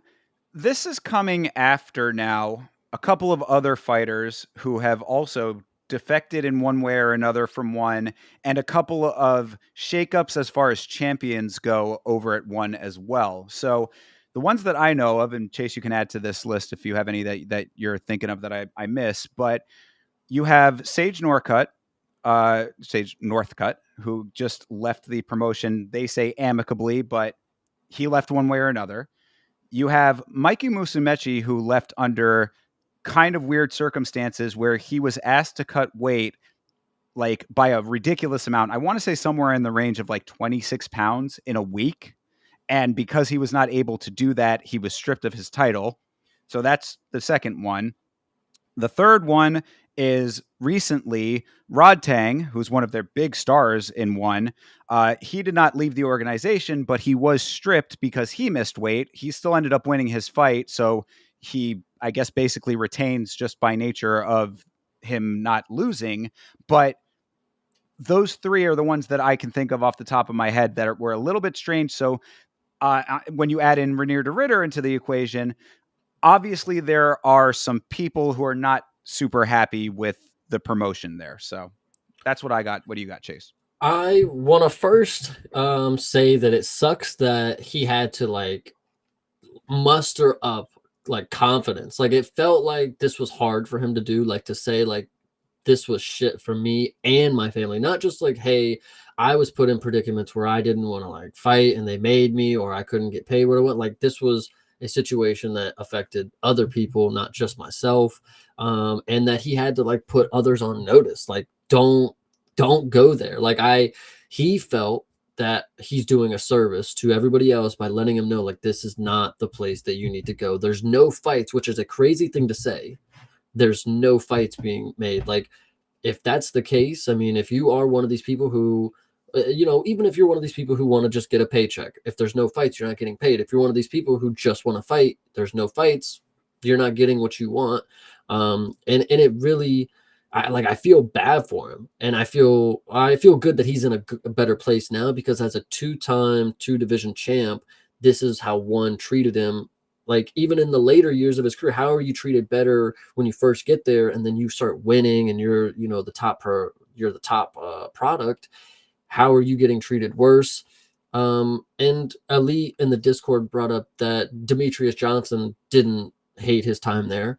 this is coming after now a couple of other fighters who have also defected in one way or another from one, and a couple of shakeups as far as champions go over at one as well. So the ones that I know of, and Chase, you can add to this list if you have any that you're thinking of that I miss, but you have Sage Northcutt, who just left the promotion, they say amicably, but he left one way or another. You have Mikey Musumeci, who left under kind of weird circumstances where he was asked to cut weight like by a ridiculous amount. I want to say somewhere in the range of like 26 pounds in a week. And because he was not able to do that, he was stripped of his title. So that's the second one. The third one is recently Rod Tang, who's one of their big stars in one. He did not leave the organization, but he was stripped because he missed weight. He still ended up winning his fight. So he, I guess, basically retains just by nature of him not losing. But those three are the ones that I can think of off the top of my head that were a little bit strange. So when you add in Renier de Ritter into the equation, obviously there are some people who are not super happy with the promotion there. So that's what I got. What do you got, Chase? I want to first say that it sucks that he had to like muster up like confidence. Like it felt like this was hard for him to do, like to say like this was shit for me and my family. Not just like, hey, I was put in predicaments where I didn't want to like fight and they made me, or I couldn't get paid what I want. Like this was a situation that affected other people, not just myself. And that he had to like put others on notice. Like don't go there. Like he felt that he's doing a service to everybody else by letting him know like this is not the place that you need to go. There's no fights, which is a crazy thing to say. There's no fights being made. Like if that's the case, I mean, if you are one of these people who, even if you're one of these people who want to just get a paycheck, if there's no fights, you're not getting paid. If you're one of these people who just want to fight, there's no fights, you're not getting what you want. And it really, I feel bad for him, and I feel good that he's in a better place now, because as a 2 division champ, this is how one treated him. Like, even in the later years of his career, how are you treated better when you first get there, and then you start winning, and you're the top product? How are you getting treated worse? And Elite in the Discord brought up that Demetrius Johnson didn't hate his time there.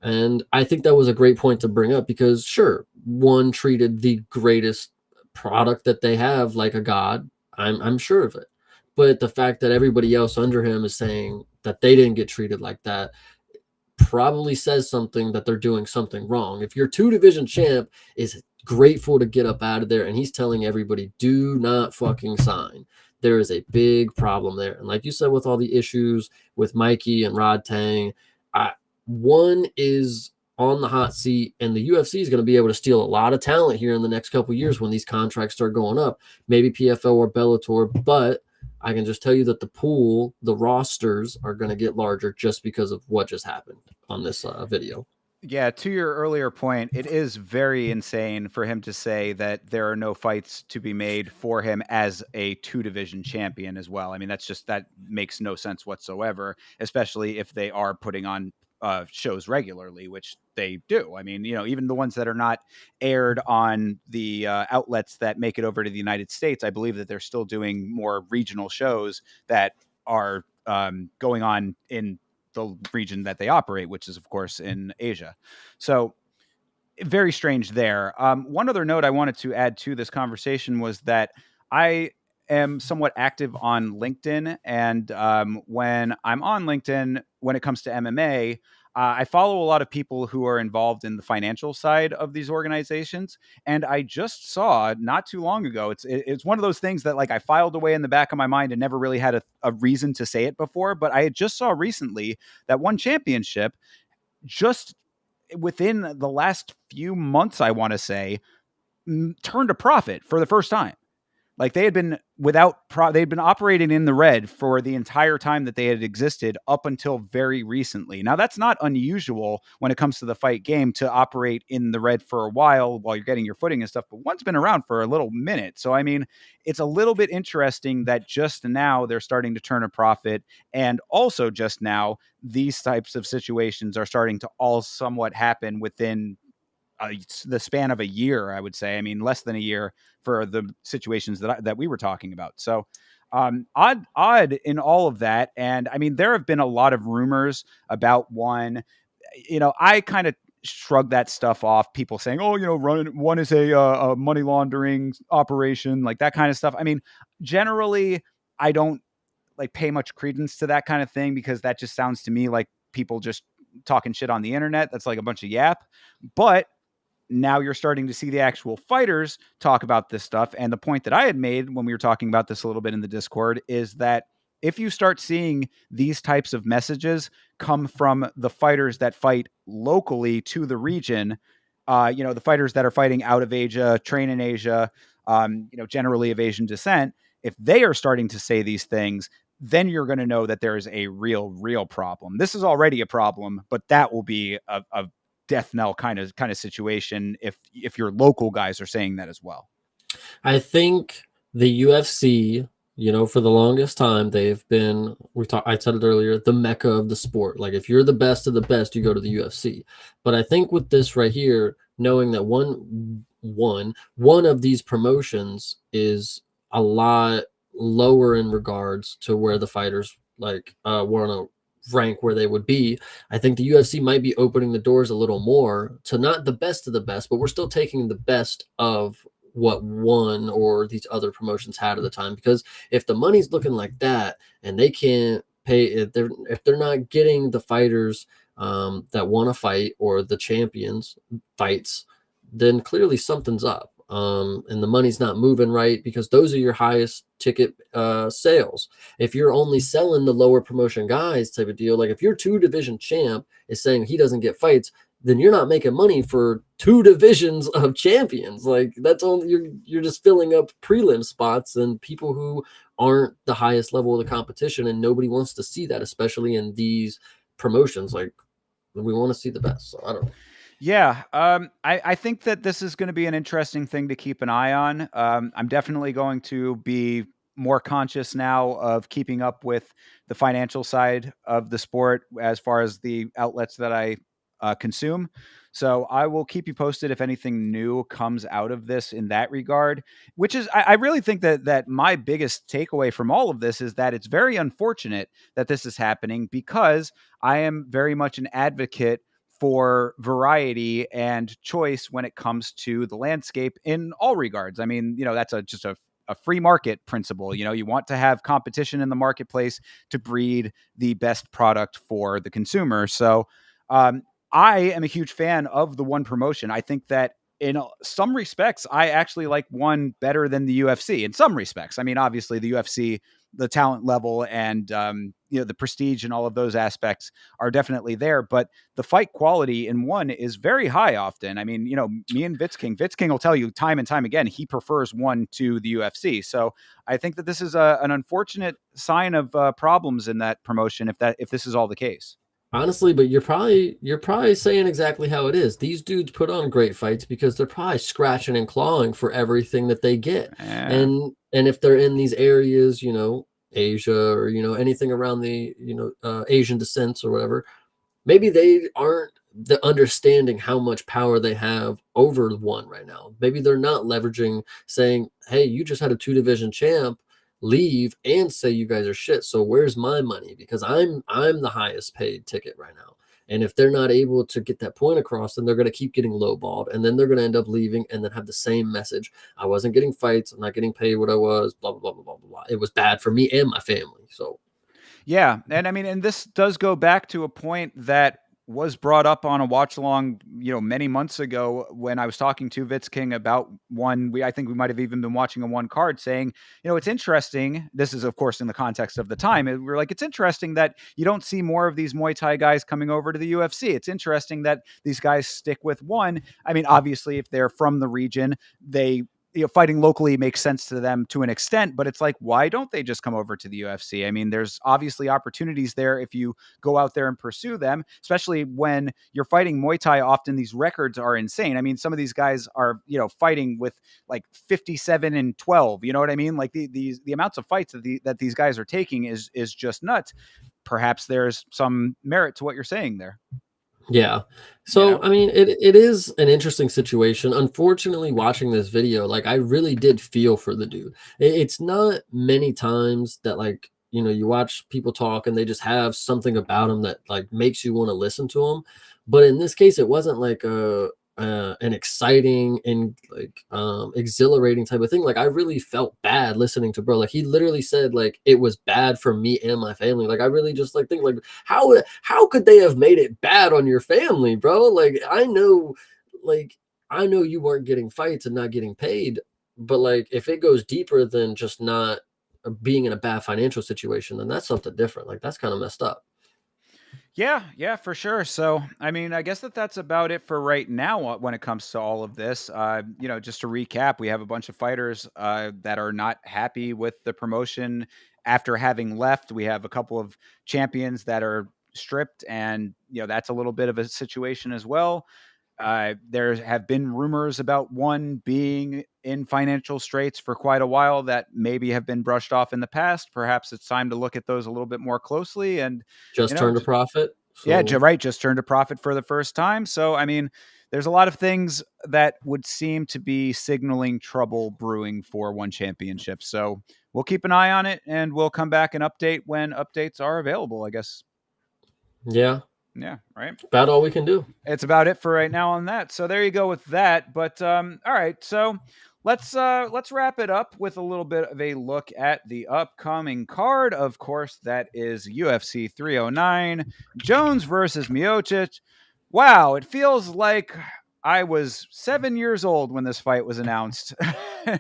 And I think that was a great point to bring up, because sure, one treated the greatest product that they have like a god. I'm sure of it. But the fact that everybody else under him is saying that they didn't get treated like that probably says something, that they're doing something wrong. If your 2 division champ is grateful to get up out of there and he's telling everybody, do not fucking sign, there is a big problem there. And like you said, with all the issues with Mikey and Rod Tang, one is on the hot seat, and the UFC is going to be able to steal a lot of talent here in the next couple of years when these contracts start going up. Maybe PFL or Bellator, but I can just tell you that the rosters are going to get larger just because of what just happened on this video. Yeah, to your earlier point, it is very insane for him to say that there are no fights to be made for him as a 2 division champion as well. I mean, that makes no sense whatsoever, especially if they are putting on shows regularly, which they do. I mean, even the ones that are not aired on the outlets that make it over to the United States, I believe that they're still doing more regional shows that are going on in the region that they operate, which is of course in Asia. So very strange there. One other note I wanted to add to this conversation was that I am somewhat active on LinkedIn, and when I'm on LinkedIn, when it comes to MMA, I follow a lot of people who are involved in the financial side of these organizations. And I just saw not too long ago, it's one of those things that like I filed away in the back of my mind and never really had a reason to say it before. But I just saw recently that one championship, just within the last few months, I want to say, turned a profit for the first time. Like they had been they'd been operating in the red for the entire time that they had existed up until very recently. Now that's not unusual when it comes to the fight game to operate in the red for a while you're getting your footing and stuff, but one's been around for a little minute. So, I mean, it's a little bit interesting that just now they're starting to turn a profit. And also just now, these types of situations are starting to all somewhat happen within the span of a year, I would say. I mean, less than a year for the situations that we were talking about. So odd in all of that. And I mean, there have been a lot of rumors about one. I kind of shrug that stuff off. People saying, "Oh, one is a money laundering operation," like that kind of stuff. I mean, generally, I don't like pay much credence to that kind of thing, because that just sounds to me like people just talking shit on the internet. That's like a bunch of yap. But now you're starting to see the actual fighters talk about this stuff. And the point that I had made when we were talking about this a little bit in the Discord is that if you start seeing these types of messages come from the fighters that fight locally to the region, the fighters that are fighting out of Asia, train in Asia, generally of Asian descent, if they are starting to say these things, then you're going to know that there is a real problem. This is already a problem, but that will be a death knell kind of situation if your local guys are saying that as well. I think the UFC, for the longest time, they've been, I said it earlier, the mecca of the sport. Like, if you're the best of the best, you go to the UFC. But I think with this right here, knowing that one of these promotions is a lot lower in regards to where the fighters want to rank where they would be, I think the UFC might be opening the doors a little more to not the best of the best, but we're still taking the best of what one or these other promotions had at the time. Because if the money's looking like that and they can't pay, if they're not getting the fighters that want to fight, or the champions fights, then clearly something's up. And the money's not moving right, because those are your highest ticket sales. If you're only selling the lower promotion guys type of deal, like if your 2 division champ is saying he doesn't get fights, then you're not making money for 2 divisions of champions. Like, that's only, you're just filling up prelim spots and people who aren't the highest level of the competition, and nobody wants to see that, especially in these promotions. Like, We want to see the best. So I don't know. Yeah, I think that this is going to be an interesting thing to keep an eye on. I'm definitely going to be more conscious now of keeping up with the financial side of the sport as far as the outlets that I consume. So I will keep you posted if anything new comes out of this in that regard. Which is, I really think that my biggest takeaway from all of this is that it's very unfortunate that this is happening, because I am very much an advocate for variety and choice when it comes to the landscape in all regards. I mean, that's just a free market principle. You want to have competition in the marketplace to breed the best product for the consumer. So, um, I am a huge fan of the one promotion. I think that in some respects, I actually like one better than the UFC in some respects. I mean, obviously the UFC, the talent level and, the prestige and all of those aspects are definitely there, but the fight quality in one is very high often. I mean, me and Vitzking will tell you time and time again, he prefers one to the UFC. So I think that this is an unfortunate sign of problems in that promotion, if this is all the case. Honestly, but you're probably saying exactly how it is. These dudes put on great fights because they're probably scratching and clawing for everything that they get. Yeah. And if they're in these areas, Asia or anything around the Asian descents or whatever, maybe they aren't the understanding how much power they have over one right now. Maybe they're not leveraging saying, "Hey, you just had a two division champ leave and say you guys are shit. So where's my money? Because I'm the highest paid ticket right now." And if they're not able to get that point across, then they're going to keep getting lowballed, and then they're going to end up leaving, and then have the same message: "I wasn't getting fights. I'm not getting paid what I was. Blah blah blah blah blah blah. It was bad for me and my family." So Yeah, and I mean, and this does go back to a point that was brought up on a watch along, many months ago when I was talking to Vitz King about one. I think we might have even been watching a one card, saying, it's interesting. This is, of course, in the context of the time. We're like, it's interesting that you don't see more of these Muay Thai guys coming over to the UFC. It's interesting that these guys stick with one. I mean, obviously, if they're from the region, they fighting locally makes sense to them to an extent, but it's like, why don't they just come over to the UFC? I mean, there's obviously opportunities there if you go out there and pursue them, especially when you're fighting Muay Thai. Often these records are insane. I mean, some of these guys are, fighting with like 57-12. You know what I mean? Like the amounts of fights that these guys are taking is just nuts. Perhaps there's some merit to what you're saying there. yeah. You So know? I mean, it is an interesting situation. Unfortunately, watching this video, like I really did feel for the dude. It's not many times that like you watch people talk and they just have something about them that like makes you want to listen to them. But in this case, it wasn't like an exciting and like exhilarating type of thing. Like I really felt bad listening to bro. Like he literally said like it was bad for me and my family. Like I really just like think like how could they have made it bad on your family, bro? Like I know you weren't getting fights and not getting paid, but like if it goes deeper than just not being in a bad financial situation, then that's something different. Like that's kind of messed up. Yeah, for sure. So, I mean, I guess that's about it for right now when it comes to all of this. Just to recap, we have a bunch of fighters that are not happy with the promotion after having left. We have a couple of champions that are stripped, and that's a little bit of a situation as well. There have been rumors about one being in financial straits for quite a while that maybe have been brushed off in the past. Perhaps it's time to look at those a little bit more closely and, you Just know, turned a profit. yeah, So right. Just turned a profit for the first time. So, I mean, there's a lot of things that would seem to be signaling trouble brewing for one championship. So, we'll keep an eye on it and we'll come back and update when updates are available, I guess. yeah, Yeah, right. about all we can do. It's about it for right now on that. So there you go with that. But all right, so let's wrap it up with a little bit of a look at the upcoming card. Of course, that is UFC 309, Jones versus Miocic. Wow, it feels like I was 7 years old when this fight was announced.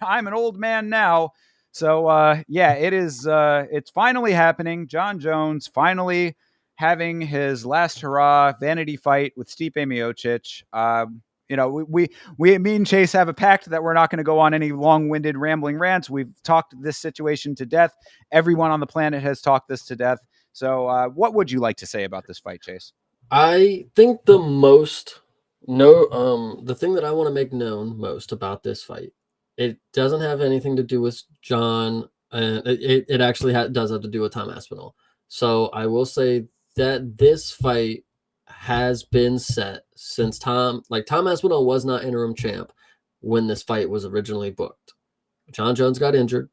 I'm an old man now. So yeah, it is. It's finally happening. John Jones finally having his last hurrah vanity fight with Stipe Miocic. Me and Chase have a pact that we're not going to go on any long-winded rambling rants. We've talked this situation to death. Everyone on the planet has talked this to death. So what would you like to say about this fight, Chase? I think the thing that I want to make known most about this fight, it doesn't have anything to do with John, and it actually does have to do with Tom Aspinall. So I will say that this fight has been set since Tom Aspinall was not interim champ when this fight was originally booked. John Jones got injured,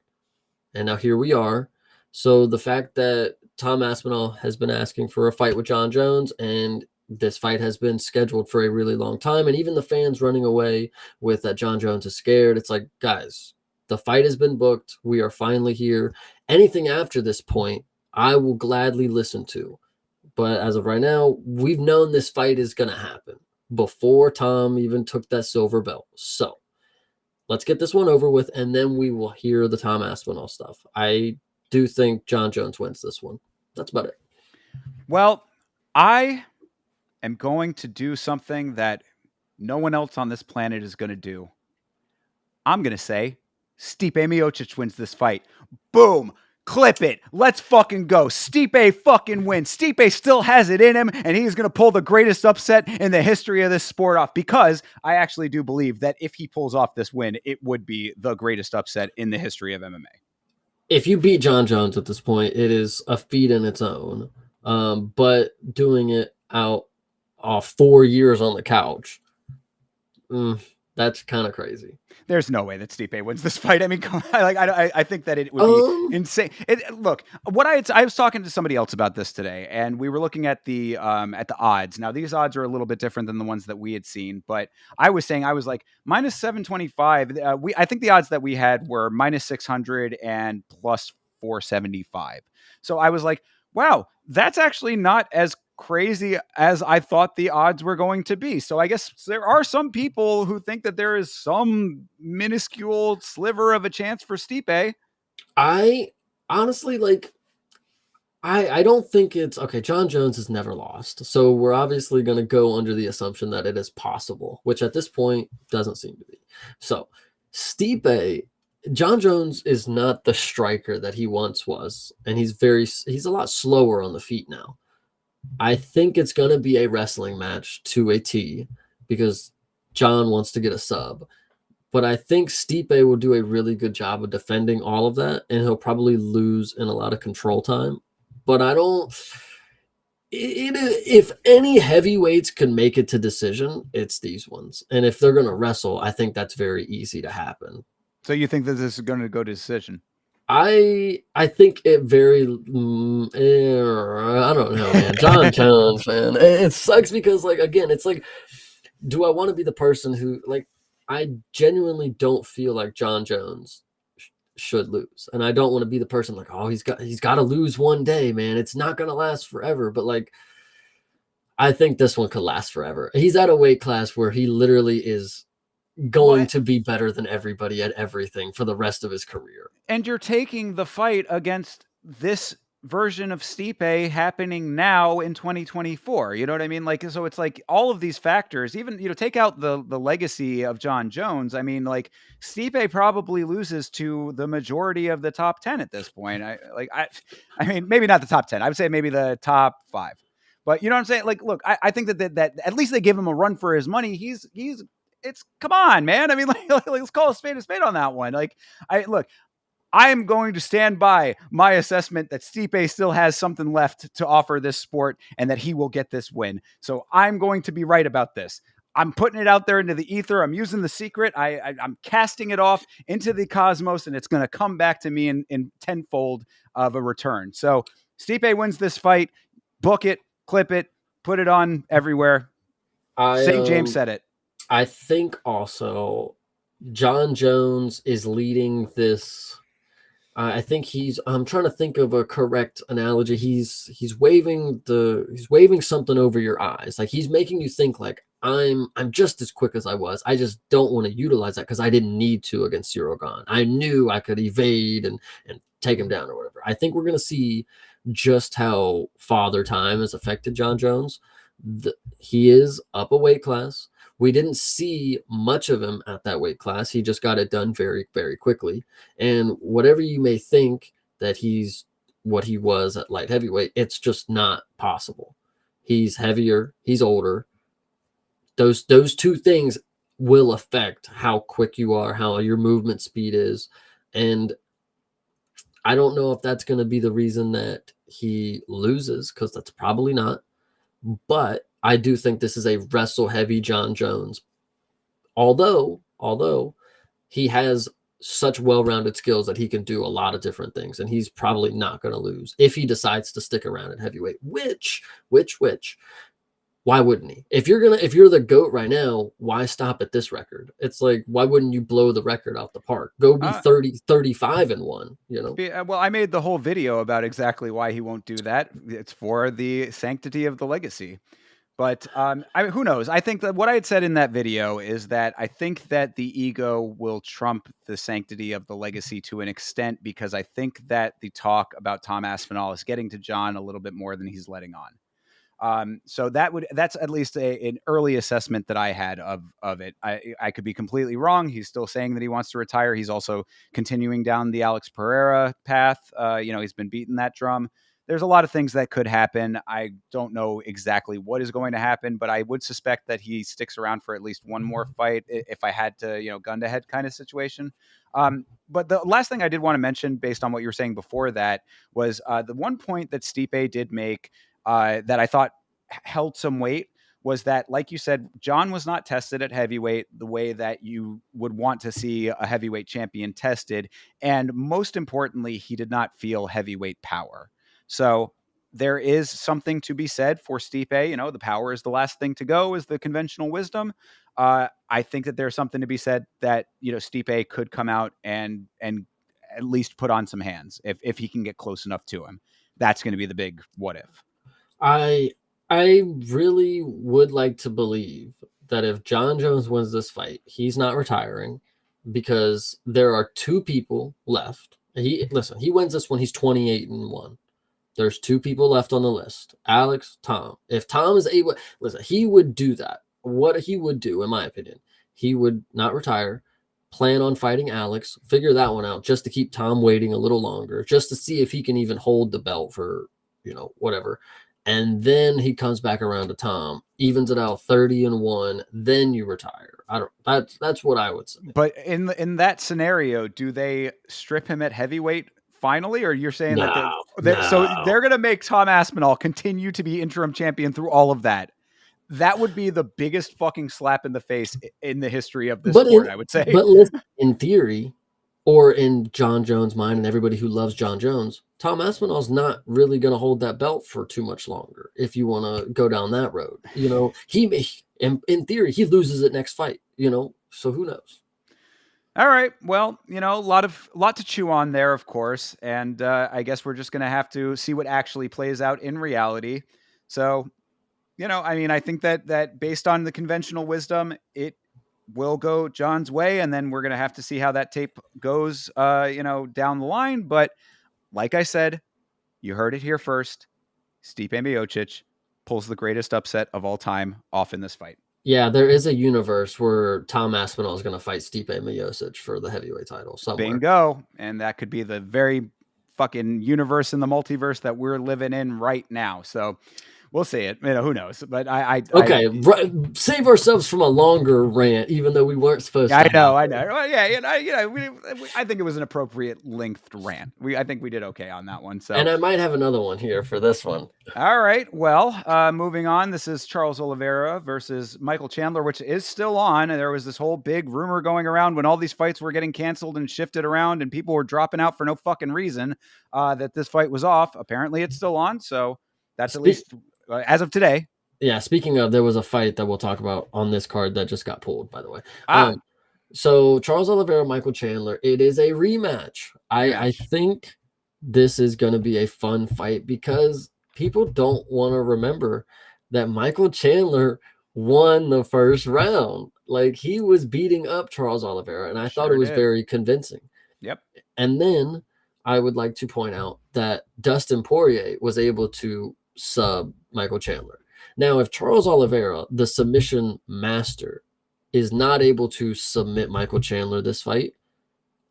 and now here we are. So the fact that Tom Aspinall has been asking for a fight with John Jones, and this fight has been scheduled for a really long time, and even the fans running away with that John Jones is scared. It's like, guys, the fight has been booked. We are finally here. Anything after this point, I will gladly listen to. But as of right now, we've known this fight is going to happen before Tom even took that silver belt. So let's get this one over with, and then we will hear the Tom Aspinall stuff. I do think John Jones wins this one. That's about it. Well, I am going to do something that no one else on this planet is going to do. I'm going to say Stipe Miocic wins this fight. Boom. Clip it. Let's fucking go. Stipe fucking wins. Stipe still has it in him, and he's going to pull the greatest upset in the history of this sport off, because I actually do believe that if he pulls off this win, it would be the greatest upset in the history of MMA. If you beat John Jones at this point, it is a feat in its own. But doing it out 4 years on the couch, that's kind of crazy. There's no way that Stipe wins this fight. I mean, I think that it would be insane. Look, I was talking to somebody else about this today, and we were looking at the odds. Now, these odds are a little bit different than the ones that we had seen, but I was like minus 725. I think the odds that we had were minus 600 and plus 475. So I was like, wow, that's actually not as crazy as I thought the odds were going to be. So I guess there are some people who think that there is some minuscule sliver of a chance for Stipe. I honestly I don't think it's okay. John Jones has never lost. So we're obviously going to go under the assumption that it is possible, which at this point doesn't seem to be. So Stipe, John Jones is not the striker that he once was, and he's a lot slower on the feet now. I think it's going to be a wrestling match to a T, because John wants to get a sub. But I think Stipe will do a really good job of defending all of that, and he'll probably lose in a lot of control time. But I don't. If any heavyweights can make it to decision, it's these ones. And if they're going to wrestle, I think that's very easy to happen. So you think that this is going to go to decision? I think it very. I don't know, man. John Jones, man. It sucks because, again, it's like, do I want to be the person who, I genuinely don't feel like John Jones should lose, and I don't want to be the person like, oh, he's got to lose one day, man. It's not gonna last forever. But I think this one could last forever. He's at a weight class where he literally is going to be better than everybody at everything for the rest of his career. And you're taking the fight against this version of Stipe happening now in 2024. You know what I mean? So it's like all of these factors, even, take out the legacy of John Jones. I mean, Stipe probably loses to the majority of the top 10 at this point. I mean, maybe not the top 10. I would say maybe the top 5. But you know what I'm saying? Look, I think that at least they give him a run for his money. It's come on, man. I mean, let's call a spade on that one. I am going to stand by my assessment that Stipe still has something left to offer this sport, and that he will get this win. So I'm going to be right about this. I'm putting it out there into the ether. I'm using the secret. I'm casting it off into the cosmos, and it's going to come back to me in tenfold of a return. So Stipe wins this fight. Book it, clip it, put it on everywhere. St. James said it. I think also John Jones is leading this. I think I'm trying to think of a correct analogy. He's waving something over your eyes. He's making you think I'm just as quick as I was. I just don't want to utilize that because I didn't need to against Cirogan. I knew I could evade and take him down or whatever. I think we're going to see just how Father Time has affected John Jones. He is up a weight class. We didn't see much of him at that weight class. He just got it done very, very quickly. And whatever you may think that he's what he was at light heavyweight, it's just not possible. He's heavier. He's older. Those two things will affect how quick you are, how your movement speed is. And I don't know if that's going to be the reason that he loses, because that's probably not. But I do think this is a wrestle heavy John Jones. Although he has such well-rounded skills that he can do a lot of different things, and he's probably not going to lose if he decides to stick around at heavyweight. Which, why wouldn't he? If you're the GOAT right now, why stop at this record? It's like, why wouldn't you blow the record out the park? Go be 35-1, you know? Well, I made the whole video about exactly why he won't do that. It's for the sanctity of the legacy. But who knows? I think that what I had said in that video is that I think that the ego will trump the sanctity of the legacy to an extent, because I think that the talk about Tom Aspinall is getting to John a little bit more than he's letting on. So that's at least an early assessment that I had of it. I could be completely wrong. He's still saying that he wants to retire. He's also continuing down the Alex Pereira path. He's been beating that drum. There's a lot of things that could happen. I don't know exactly what is going to happen, but I would suspect that he sticks around for at least one more fight if I had to, gun to head kind of situation. But the last thing I did want to mention, based on what you were saying before that, was the one point that Stipe did make that I thought held some weight, was that, like you said, John was not tested at heavyweight the way that you would want to see a heavyweight champion tested. And most importantly, he did not feel heavyweight power. So there is something to be said for Stipe. The power is the last thing to go, is the conventional wisdom. I think that there's something to be said that, Stipe could come out and at least put on some hands if he can get close enough to him. That's going to be the big what if. I really would like to believe that if John Jones wins this fight, he's not retiring, because there are two people left. He wins this when he's 28-1. There's two people left on the list, Alex, Tom. If Tom is able, he would do that. What he would do, in my opinion, he would not retire, plan on fighting Alex, figure that one out just to keep Tom waiting a little longer, just to see if he can even hold the belt for, whatever. And then he comes back around to Tom, evens it out 30-1, then you retire. That's what I would say. But in that scenario, do they strip him at heavyweight finally, or you're saying so they're going to make Tom Aspinall continue to be interim champion through all of that? That would be the biggest fucking slap in the face in the history of this sport, I would say. But listen, in theory, or in John Jones' mind and everybody who loves John Jones, Tom Aspinall's not really going to hold that belt for too much longer if you want to go down that road. He may, in theory, he loses it next fight, so who knows? All right. Well, a lot to chew on there, of course. And I guess we're just going to have to see what actually plays out in reality. So, I think that based on the conventional wisdom, it will go John's way. And then we're going to have to see how that tape goes, down the line. But like I said, you heard it here first. Stipe Miocic pulls the greatest upset of all time off in this fight. Yeah, there is a universe where Tom Aspinall is going to fight Stipe Miocic for the heavyweight title somewhere. Bingo. And that could be the very fucking universe in the multiverse that we're living in right now. So we'll see it. Who knows? But save ourselves from a longer rant, even though we weren't supposed to. I know. Well, yeah, I think it was an appropriate length rant. I think we did okay on that one. So, and I might have another one here for this one. All right. Well, moving on. This is Charles Oliveira versus Michael Chandler, which is still on. And there was this whole big rumor going around when all these fights were getting canceled and shifted around, and people were dropping out for no fucking reason, that this fight was off. Apparently, it's still on. So that's at least as of today. Yeah, speaking of, there was a fight that we'll talk about on this card that just got pulled, by the way. So Charles Oliveira, Michael Chandler, it is a rematch. I think this is going to be a fun fight because people don't want to remember that Michael Chandler won the first round. Like, he was beating up Charles Oliveira, and I thought it was very convincing. Yep. And then I would like to point out that Dustin Poirier was able to sub Michael Chandler. Now, if Charles Oliveira, the submission master, is not able to submit Michael Chandler this fight,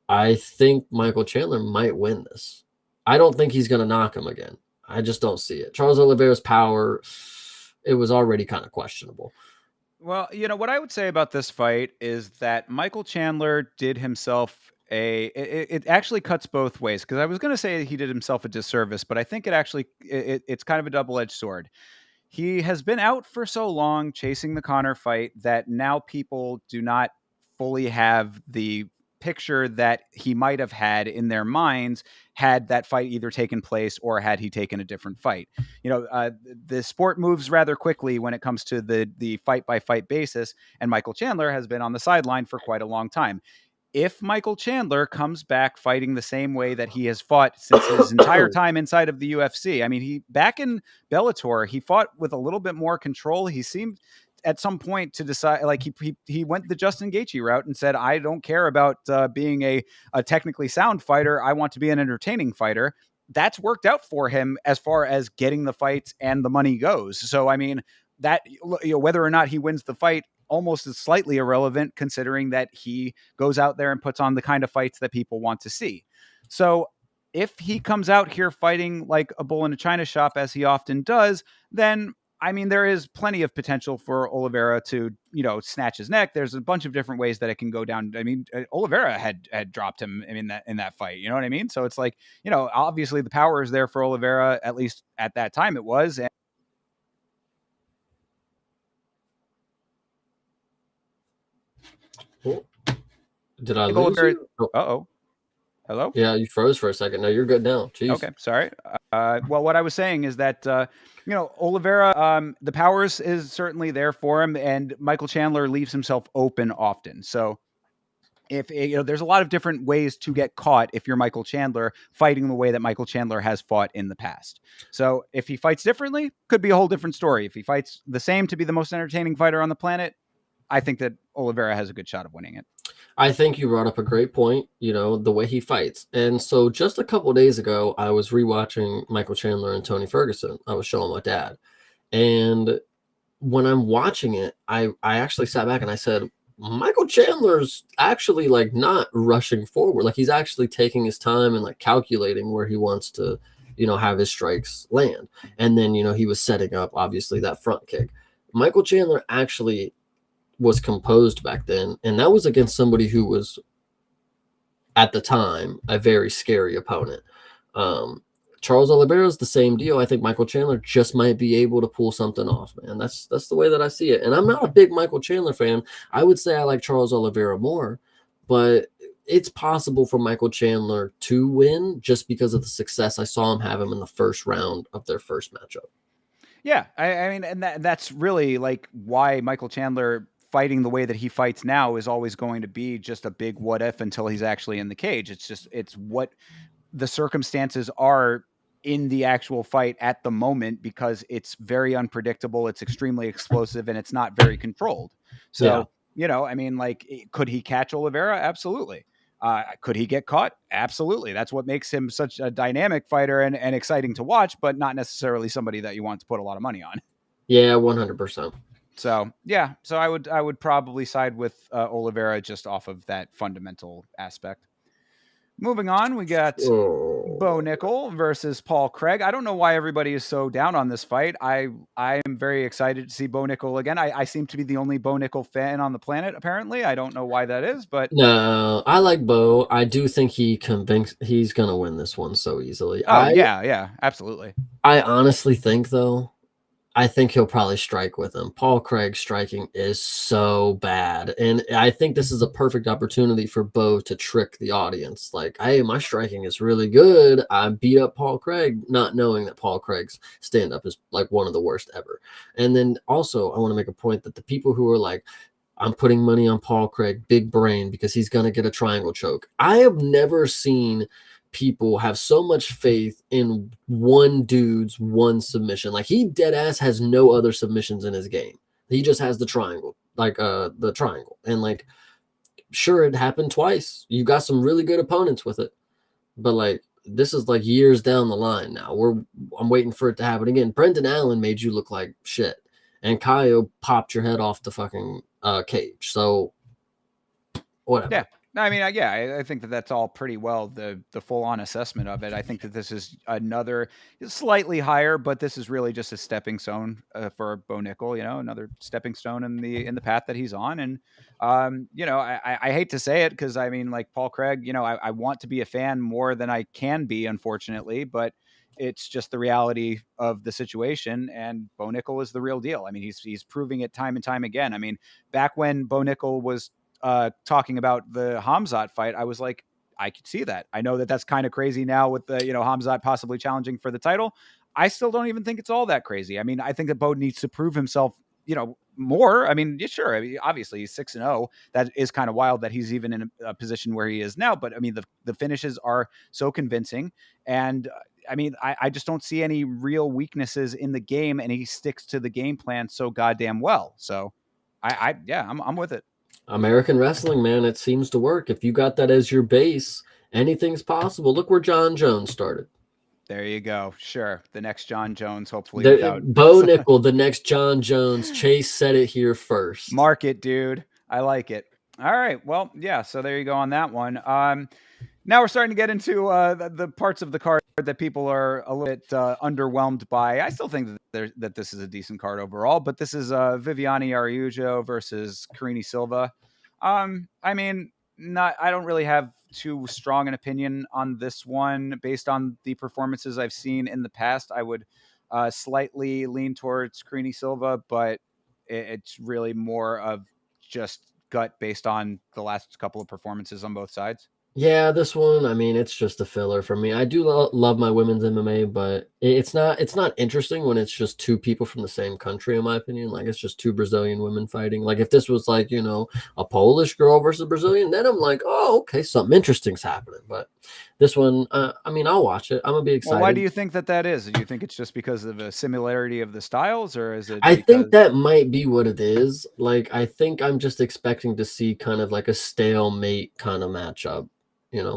I think Michael Chandler might win this. I don't think he's going to knock him again. I just don't see it. Charles Oliveira's power, it was already kind of questionable. Well, what I would say about this fight is that Michael Chandler did himself it actually cuts both ways, because I was going to say he did himself a disservice, but I think it's kind of a double-edged sword. He has been out for so long chasing the Conor fight that now people do not fully have the picture that he might have had in their minds had that fight either taken place or had he taken a different fight. The sport moves rather quickly when it comes to the fight by fight basis, and Michael Chandler has been on the sideline for quite a long time. If Michael Chandler comes back fighting the same way that he has fought since his entire time inside of the UFC, I mean, he back in Bellator, he fought with a little bit more control. He seemed at some point to decide, like he went the Justin Gaethje route and said, I don't care about being a technically sound fighter. I want to be an entertaining fighter. That's worked out for him as far as getting the fights and the money goes. So, I mean, that, whether or not he wins the fight almost is slightly irrelevant, considering that he goes out there and puts on the kind of fights that people want to see. So if he comes out here fighting like a bull in a china shop, as he often does, then I mean, there is plenty of potential for Oliveira to, snatch his neck. There's a bunch of different ways that it can go down. I mean, Oliveira had dropped him in that fight. You know what I mean? So it's like, obviously the power is there for Oliveira, at least at that time it was. And did I lose you? Uh-oh. Hello? Yeah, you froze for a second. No, you're good now. Jeez. Okay, sorry. Well, what I was saying is that, Oliveira, the powers is certainly there for him, and Michael Chandler leaves himself open often. So if there's a lot of different ways to get caught if you're Michael Chandler fighting the way that Michael Chandler has fought in the past. So if he fights differently, could be a whole different story. If he fights the same to be the most entertaining fighter on the planet, I think that Oliveira has a good shot of winning it. I think you brought up a great point, the way he fights. And so just a couple of days ago, I was rewatching Michael Chandler and Tony Ferguson. I was showing my dad. And when I'm watching it, I actually sat back and I said, Michael Chandler's actually like not rushing forward. Like he's actually taking his time and like calculating where he wants to, have his strikes land. And then, he was setting up obviously that front kick. Michael Chandler actually was composed back then, and that was against somebody who was at the time a very scary opponent. Charles Oliveira is the same deal. I think Michael Chandler just might be able to pull something off, man. That's the way that I see it. And I'm not a big Michael Chandler fan. I would say I like Charles Oliveira more, but it's possible for Michael Chandler to win just because of the success I saw him have him in the first round of their first matchup. Yeah, I mean, and that's really like why Michael Chandler fighting the way that he fights now is always going to be just a big what if until he's actually in the cage. It's what the circumstances are in the actual fight at the moment, because it's very unpredictable, it's extremely explosive, and it's not very controlled. So, I mean, like, could he catch Oliveira? Absolutely. Could he get caught? Absolutely. That's what makes him such a dynamic fighter and exciting to watch, but not necessarily somebody that you want to put a lot of money on. Yeah, 100%. So, yeah. So I would probably side with Oliveira just off of that fundamental aspect. Moving on, we got Bo Nickel versus Paul Craig. I don't know why everybody is so down on this fight. I am very excited to see Bo Nickel again. I seem to be the only Bo Nickel fan on the planet, apparently. I don't know why that is, but... No, I like Bo. I do think he's going to win this one so easily. Yeah, absolutely. I honestly think, though, I think he'll probably strike with him. Paul Craig's striking is so bad. And I think this is a perfect opportunity for Bo to trick the audience. Like, hey, my striking is really good. I beat up Paul Craig, not knowing that Paul Craig's stand-up is like one of the worst ever. And then also, I want to make a point that the people who are like, I'm putting money on Paul Craig, big brain, because he's going to get a triangle choke. I have never seen people have so much faith in one dude's one submission. Like, he dead ass has no other submissions in his game. He just has the triangle, the triangle. And like, sure, it happened twice. You got some really good opponents with it, but like, this is like years down the line now. I'm waiting for it to happen again. Brendan Allen made you look like shit, and Kaio popped your head off the fucking cage. So whatever. Yeah. I mean, I think that that's all pretty well the full on assessment of it. I think that this is another slightly higher, but this is really just a stepping stone for Bo Nickel. Another stepping stone in the path that he's on. And I hate to say it because I mean, like Paul Craig, I want to be a fan more than I can be, unfortunately, but it's just the reality of the situation. And Bo Nickel is the real deal. I mean, he's proving it time and time again. I mean, back when Bo Nickel was talking about the Hamzat fight, I was like, I could see that. I know that that's kind of crazy now with the, Hamzat possibly challenging for the title. I still don't even think it's all that crazy. I mean, I think that Bo needs to prove himself, more. I mean, yeah, sure. I mean, obviously he's 6-0. That is kind of wild that he's even in a position where he is now. But I mean, the finishes are so convincing. And I mean, I just don't see any real weaknesses in the game, and he sticks to the game plan so goddamn well. So I'm with it. American wrestling, man, it seems to work. If you got that as your base, anything's possible. Look where John Jones started. There you go. Sure. The next John Jones, hopefully without Bo Nickel, the next John Jones. Chase said it here first. Mark it, dude. I like it. All right. Well, yeah. So there you go on that one. Now we're starting to get into the parts of the card that people are a little bit underwhelmed by. I still think that this is a decent card overall, but this is Viviane Araújo versus Karine Silva. I mean, I don't really have too strong an opinion on this one based on the performances I've seen in the past. I would slightly lean towards Karine Silva, but it's really more of just gut based on the last couple of performances on both sides. Yeah, this one, I mean, it's just a filler for me. I do love my women's MMA, but it's not interesting when it's just two people from the same country, in my opinion. Like, it's just two Brazilian women fighting. Like, if this was like, a Polish girl versus a Brazilian, then I'm like, oh, okay, something interesting's happening. But this one, I mean, I'll watch it. I'm gonna be excited. Well, why do you think that is? Do you think it's just because of a similarity of the styles, or is it? I think that might be what it is. Like, I think I'm just expecting to see kind of like a stalemate kind of matchup.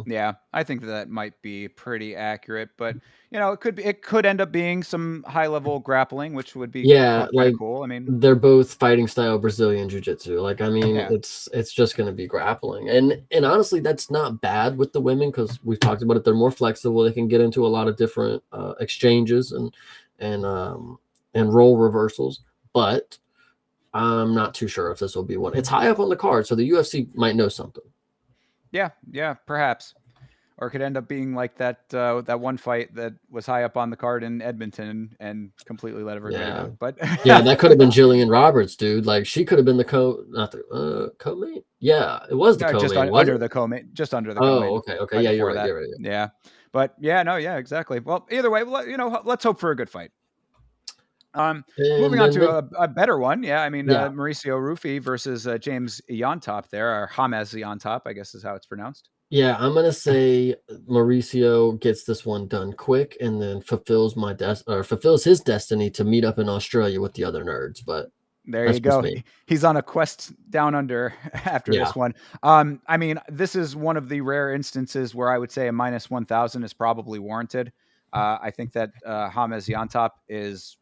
Yeah, I think that might be pretit accurate, but it could end up being some high level grappling, which would be kind like of cool. I mean, they're both fighting style Brazilian jiu-jitsu. Like, I mean, yeah. it's just going to be grappling, and honestly, that's not bad with the women because we've talked about it. They're more flexible. They can get into a lot of different exchanges and role reversals, but I'm not too sure if this will be one. It's high up on the card, so the UFC might know something. Yeah, perhaps. Or it could end up being like that one fight that was high up on the card in Edmonton and completely let everybody down. But yeah, that could have been Jillian Roberts, dude. Like, she could have been the co-main. Yeah, it was the co-main. Just under the co-main. Just under the co-main. Oh, okay. Right, yeah, you're right. Yeah, but yeah, exactly. Well, either way, let's hope for a good fight. Moving on to a better one. Yeah, I mean, Mauricio Rufy versus James Iontop there, or James Iontop, I guess is how it's pronounced. Yeah, I'm going to say Mauricio gets this one done quick and then fulfills his destiny to meet up in Australia with the other nerds. But there you go. He's on a quest down under after this one. I mean, this is one of the rare instances where I would say a minus 1,000 is probably warranted. I think that James Iontop is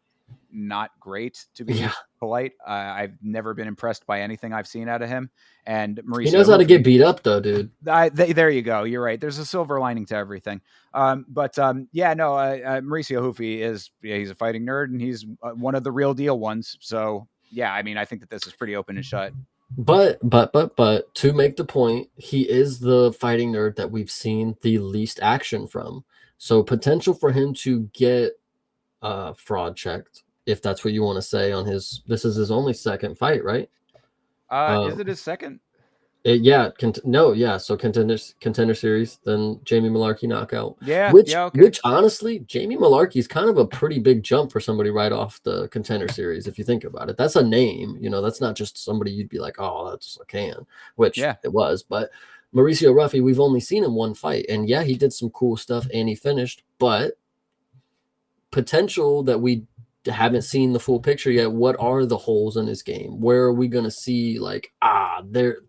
not great, to be polite. I've never been impressed by anything I've seen out of him. And Mauricio, he knows how to get beat up, though, dude. There you go. You're right. There's a silver lining to everything. Mauricio Hoofy he's a fighting nerd, and he's one of the real deal ones. So yeah, I mean, I think that this is pretty open and shut. But to make the point, he is the fighting nerd that we've seen the least action from. So potential for him to get fraud checked, if that's what you want to say, on this is his only second fight, right? Is it his second? So contender series, then Jamie Malarkey knockout. Okay. Which honestly, Jamie Malarkey is kind of a pretty big jump for somebody right off the contender series. If you think about it, that's a name. That's not just somebody you'd be like, oh, that's a can. Which it was, but Mauricio Rufy, we've only seen him one fight, and yeah, he did some cool stuff and he finished, but potential that we haven't seen the full picture yet. What are the holes in his game? Where are we going to see like,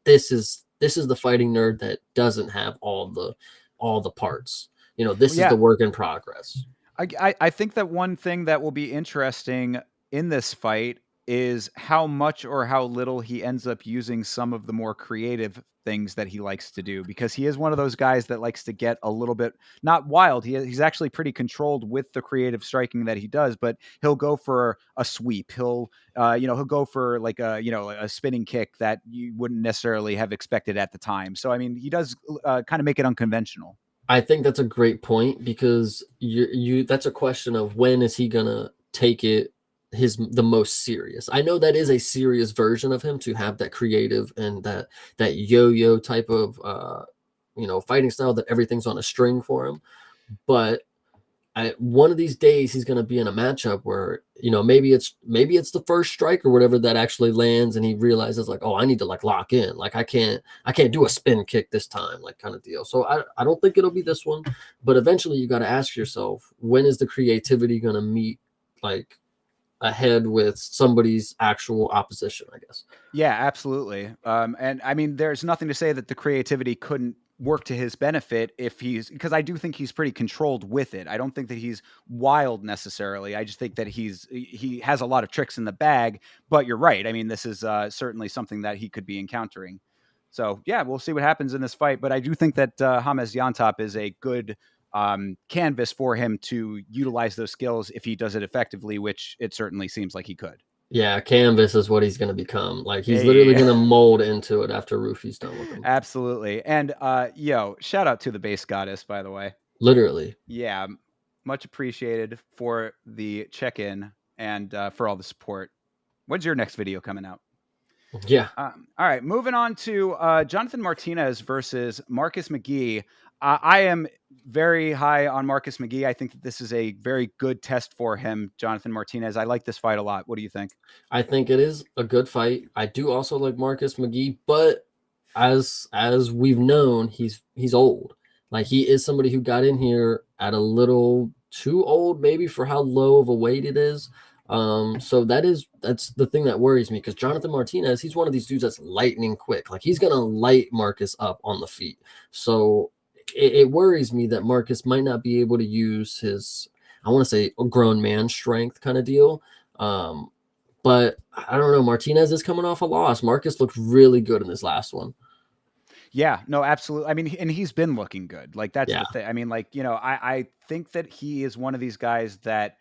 this is the fighting nerd that doesn't have all the parts. This is the work in progress. I think that one thing that will be interesting in this fight is how much or how little he ends up using some of the more creative things that he likes to do, because he is one of those guys that likes to get a little bit, not wild. He's actually pretty controlled with the creative striking that he does, but he'll go for a sweep. He'll go for like a spinning kick that you wouldn't necessarily have expected at the time. So, I mean, he does kind of make it unconventional. I think that's a great point, because you that's a question of when is he gonna take it the most serious. I know that is a serious version of him, to have that creative and that yo-yo type of fighting style, that everything's on a string for him. But one of these days he's going to be in a matchup where, maybe it's the first strike or whatever that actually lands, and he realizes like, oh, I need to like lock in, like I can't do a spin kick this time, like kind of deal. So I don't think it'll be this one, but eventually you got to ask yourself, when is the creativity going to meet like ahead with somebody's actual opposition, I guess. Yeah, absolutely. And I mean, there's nothing to say that the creativity couldn't work to his benefit because I do think he's pretty controlled with it. I don't think that he's wild necessarily. I just think that he has a lot of tricks in the bag, but you're right. I mean, this is certainly something that he could be encountering. So yeah, we'll see what happens in this fight. But I do think that James Yantop is a good canvas for him to utilize those skills if he does it effectively, which it certainly seems like he could. Yeah, canvas is what he's going to become. Like he's literally going to mold into it after Rufy's done with him. Absolutely. And shout out to the base goddess, by the way. Literally. Yeah, much appreciated for the check-in and for all the support. When's your next video coming out? Yeah. All right, moving on to Jonathan Martinez versus Marcus Magny. I am very high on Marcus Magny. I think that this is a very good test for him, Jonathan Martinez. I like this fight a lot. What do you think? I think it is a good fight. I do also like Marcus Magny, but as we've known, he's old. Like he is somebody who got in here at a little too old, maybe, for how low of a weight it is. So that's the thing that worries me, because Jonathan Martinez, he's one of these dudes that's lightning quick. Like he's gonna light Marcus up on the feet. So it worries me that Marcus might not be able to use his, I want to say, a grown man strength kind of deal. But I don't know. Martinez is coming off a loss. Marcus looked really good in this last one. Yeah, no, absolutely. I mean, and he's been looking good. Like that's the thing. I mean, like, I think that he is one of these guys that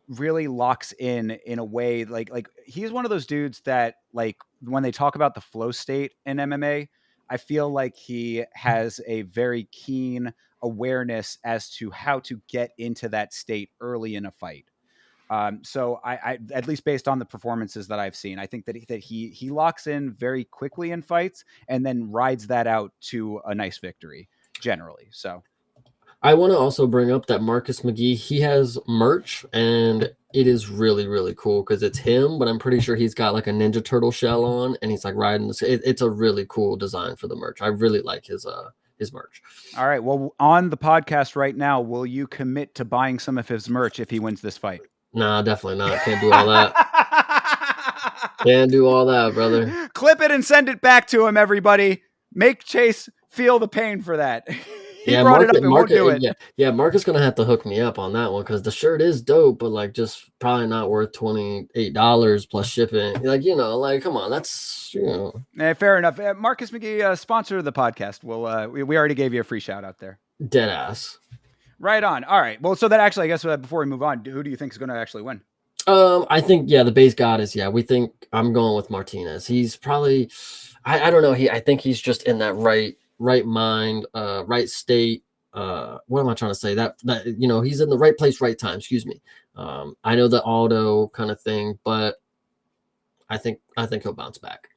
really locks in a way, like he's one of those dudes that, like, when they talk about the flow state in MMA, I feel like he has a very keen awareness as to how to get into that state early in a fight. So I at least based on the performances that I've seen, I think that he locks in very quickly in fights and then rides that out to a nice victory generally. So I want to also bring up that Marcus Magny, he has merch, and it is really, really cool because it's him, but I'm pretty sure he's got like a Ninja Turtle shell on, and he's like riding this. It's a really cool design for the merch. I really like his merch. All right. Well, on the podcast right now, will you commit to buying some of his merch if he wins this fight? Nah, definitely not. Can't do all that. Can't do all that, brother. Clip it and send it back to him, everybody. Make Chase feel the pain for that. He brought it up and won't do it. Yeah, Mark is gonna have to hook me up on that one, because the shirt is dope, but like just probably not worth $28 plus shipping. Like, like, come on, that's fair enough. Marcus Magny, sponsor of the podcast. We already gave you a free shout out there. Dead ass. Right on. All right. Well, so that actually, I guess before we move on, who do you think is going to actually win? I think the base goddess. Yeah, we think I'm going with Martinez. He's probably, I don't know. I think he's just in that right mind, right state. What am I trying to say? That he's in the right place, right time. Excuse me. I know the auto kind of thing, but I think he'll bounce back.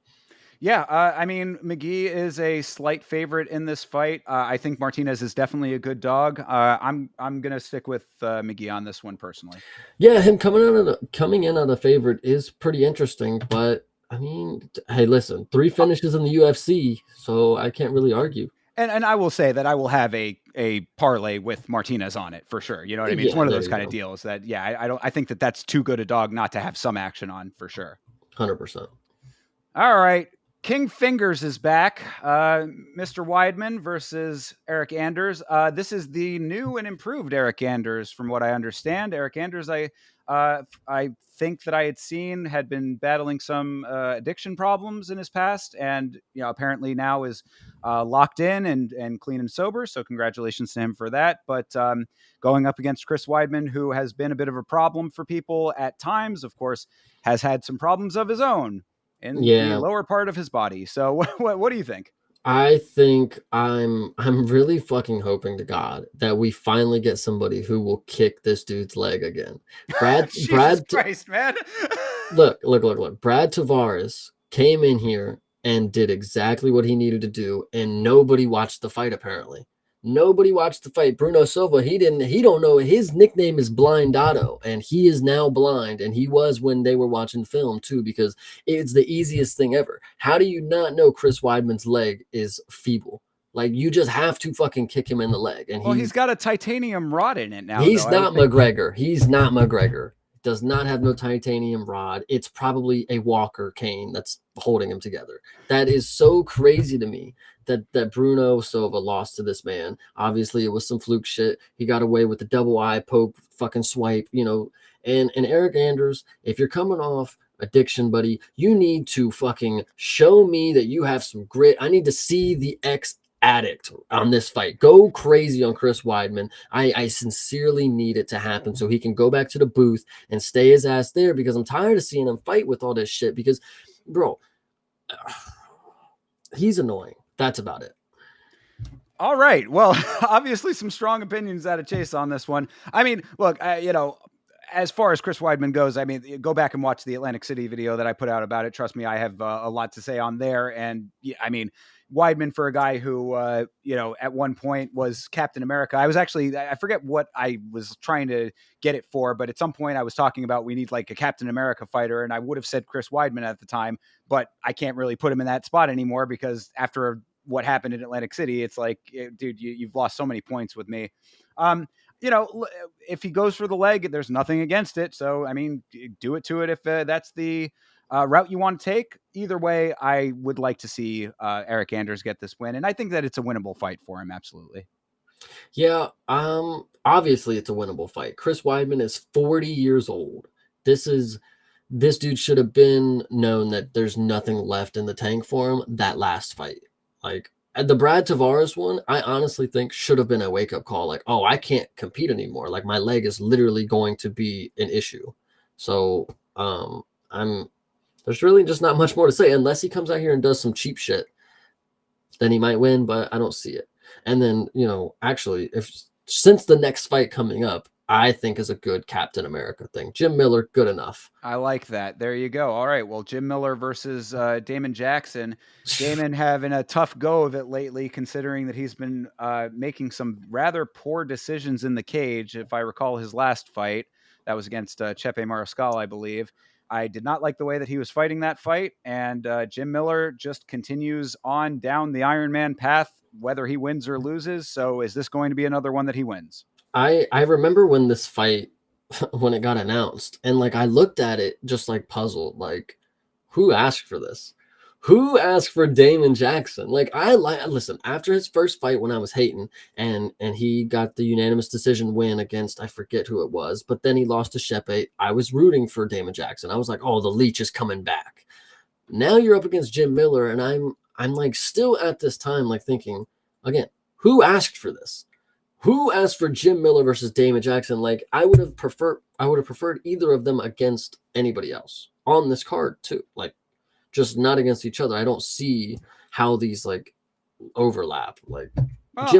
Yeah, I mean, Magny is a slight favorite in this fight. I think Martinez is definitely a good dog. I'm gonna stick with Magny on this one personally. Yeah, him coming in at a favorite is pretty interesting, but I mean, hey, listen, 3 finishes in the UFC, so I can't really argue. And I will say that I will have a parlay with Martinez on it for sure. You know what I mean? It's one of those kind of deals that, I think that that's too good a dog not to have some action on for sure. 100%. All right. King Fingers is back. Mr. Weidman versus Eric Anders. This is the new and improved Eric Anders, from what I understand. Eric Anders, I think that I had seen had been battling some addiction problems in his past, and apparently now is locked in and clean and sober. So congratulations to him for that. But going up against Chris Weidman, who has been a bit of a problem for people at times, of course, has had some problems of his own in the Yeah, lower part of his body. So what do you think? I think I'm really fucking hoping to God that we finally get somebody who will kick this dude's leg again. Brad Jesus Brad Christ, man. look. Brad Tavares came in here and did exactly what he needed to do, and nobody watched the fight apparently. Nobody watched the fight. Bruno Silva, he don't know. His nickname is Blind Otto, and he is now blind, and he was when they were watching film too, because it's the easiest thing ever. How do you not know Chris Weidman's leg is feeble? Like, you just have to fucking kick him in the leg, and Well, he's got a titanium rod in it now, though. he's I would not think. McGregor. He's not McGregor. Does not have no titanium rod. It's probably a walker cane that's holding him together. That is so crazy to me that Bruno Silva lost to this man. Obviously, it was some fluke shit. He got away with the double eye poke, fucking swipe, And Eric Anders, if you're coming off addiction, buddy, you need to fucking show me that you have some grit. I need to see the ex addict on this fight. Go crazy on Chris Weidman. I sincerely need it to happen so he can go back to the booth and stay his ass there, because I'm tired of seeing him fight with all this shit. Because, bro, he's annoying. That's about it. All right. Well, obviously some strong opinions out of Chase on this one. I mean, look, as far as Chris Weidman goes, I mean, go back and watch the Atlantic City video that I put out about it. Trust me, I have a lot to say on there. And I mean, Weidman, for a guy who, at one point was Captain America. I forget what I was trying to get it for, but at some point I was talking about we need like a Captain America fighter. And I would have said Chris Weidman at the time, but I can't really put him in that spot anymore, because after what happened in Atlantic City, it's like, dude, you've lost so many points with me. If he goes for the leg, there's nothing against it. So, I mean, do it to it if that's the route you want to take. Either way, I would like to see Eric Anders get this win, and I think that it's a winnable fight for him. Absolutely. Yeah, obviously it's a winnable fight. Chris Weidman is 40 years old. This dude should have been known that there's nothing left in the tank for him that last fight. Like, the Brad Tavares one, I honestly think should have been a wake-up call. Like, oh, I can't compete anymore. Like, my leg is literally going to be an issue. So, there's really just not much more to say, unless he comes out here and does some cheap shit. Then he might win, but I don't see it. And then, actually, since the next fight coming up, I think is a good Captain America thing. Jim Miller, good enough. I like that. There you go. All right. Well, Jim Miller versus Damon Jackson. Damon having a tough go of it lately, considering that he's been making some rather poor decisions in the cage. If I recall his last fight, that was against Chepe Mariscal, I believe. I did not like the way that he was fighting that fight. And Jim Miller just continues on down the Iron Man path, whether he wins or loses. So is this going to be another one that he wins? I remember when this fight, when it got announced, and like I looked at it just like puzzled, like, who asked for this? Who asked for Damon Jackson? Like, listen, after his first fight when I was hating, and he got the unanimous decision win against, I forget who it was, but then he lost to Shepe. I was rooting for Damon Jackson. I was like, oh, the leech is coming back. Now you're up against Jim Miller, and I'm like still at this time like thinking, again, who asked for this? Who asked for Jim Miller versus Damon Jackson? Like, I would have preferred either of them against anybody else on this card too. Like, just not against each other. I don't see how these like overlap. Like, Well,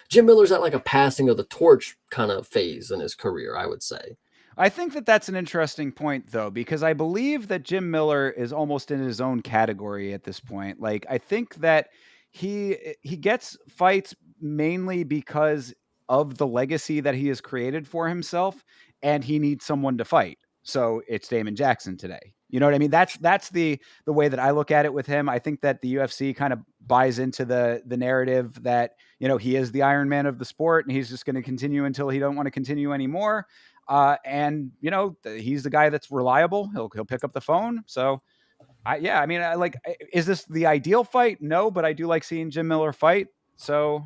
Jim Miller's at like a passing of the torch kind of phase in his career, I would say. I think that that's an interesting point, though, because I believe that Jim Miller is almost in his own category at this point. Like, I think that he gets fights mainly because of the legacy that he has created for himself, and he needs someone to fight. So it's Damon Jackson today. You know what I mean? That's the way that I look at it with him. I think that the UFC kind of buys into the narrative that he is the Iron Man of the sport, and he's just going to continue until he don't want to continue anymore. And he's the guy that's reliable. He'll pick up the phone. So Yeah, I mean, is this the ideal fight? No, but I do like seeing Jim Miller fight. So,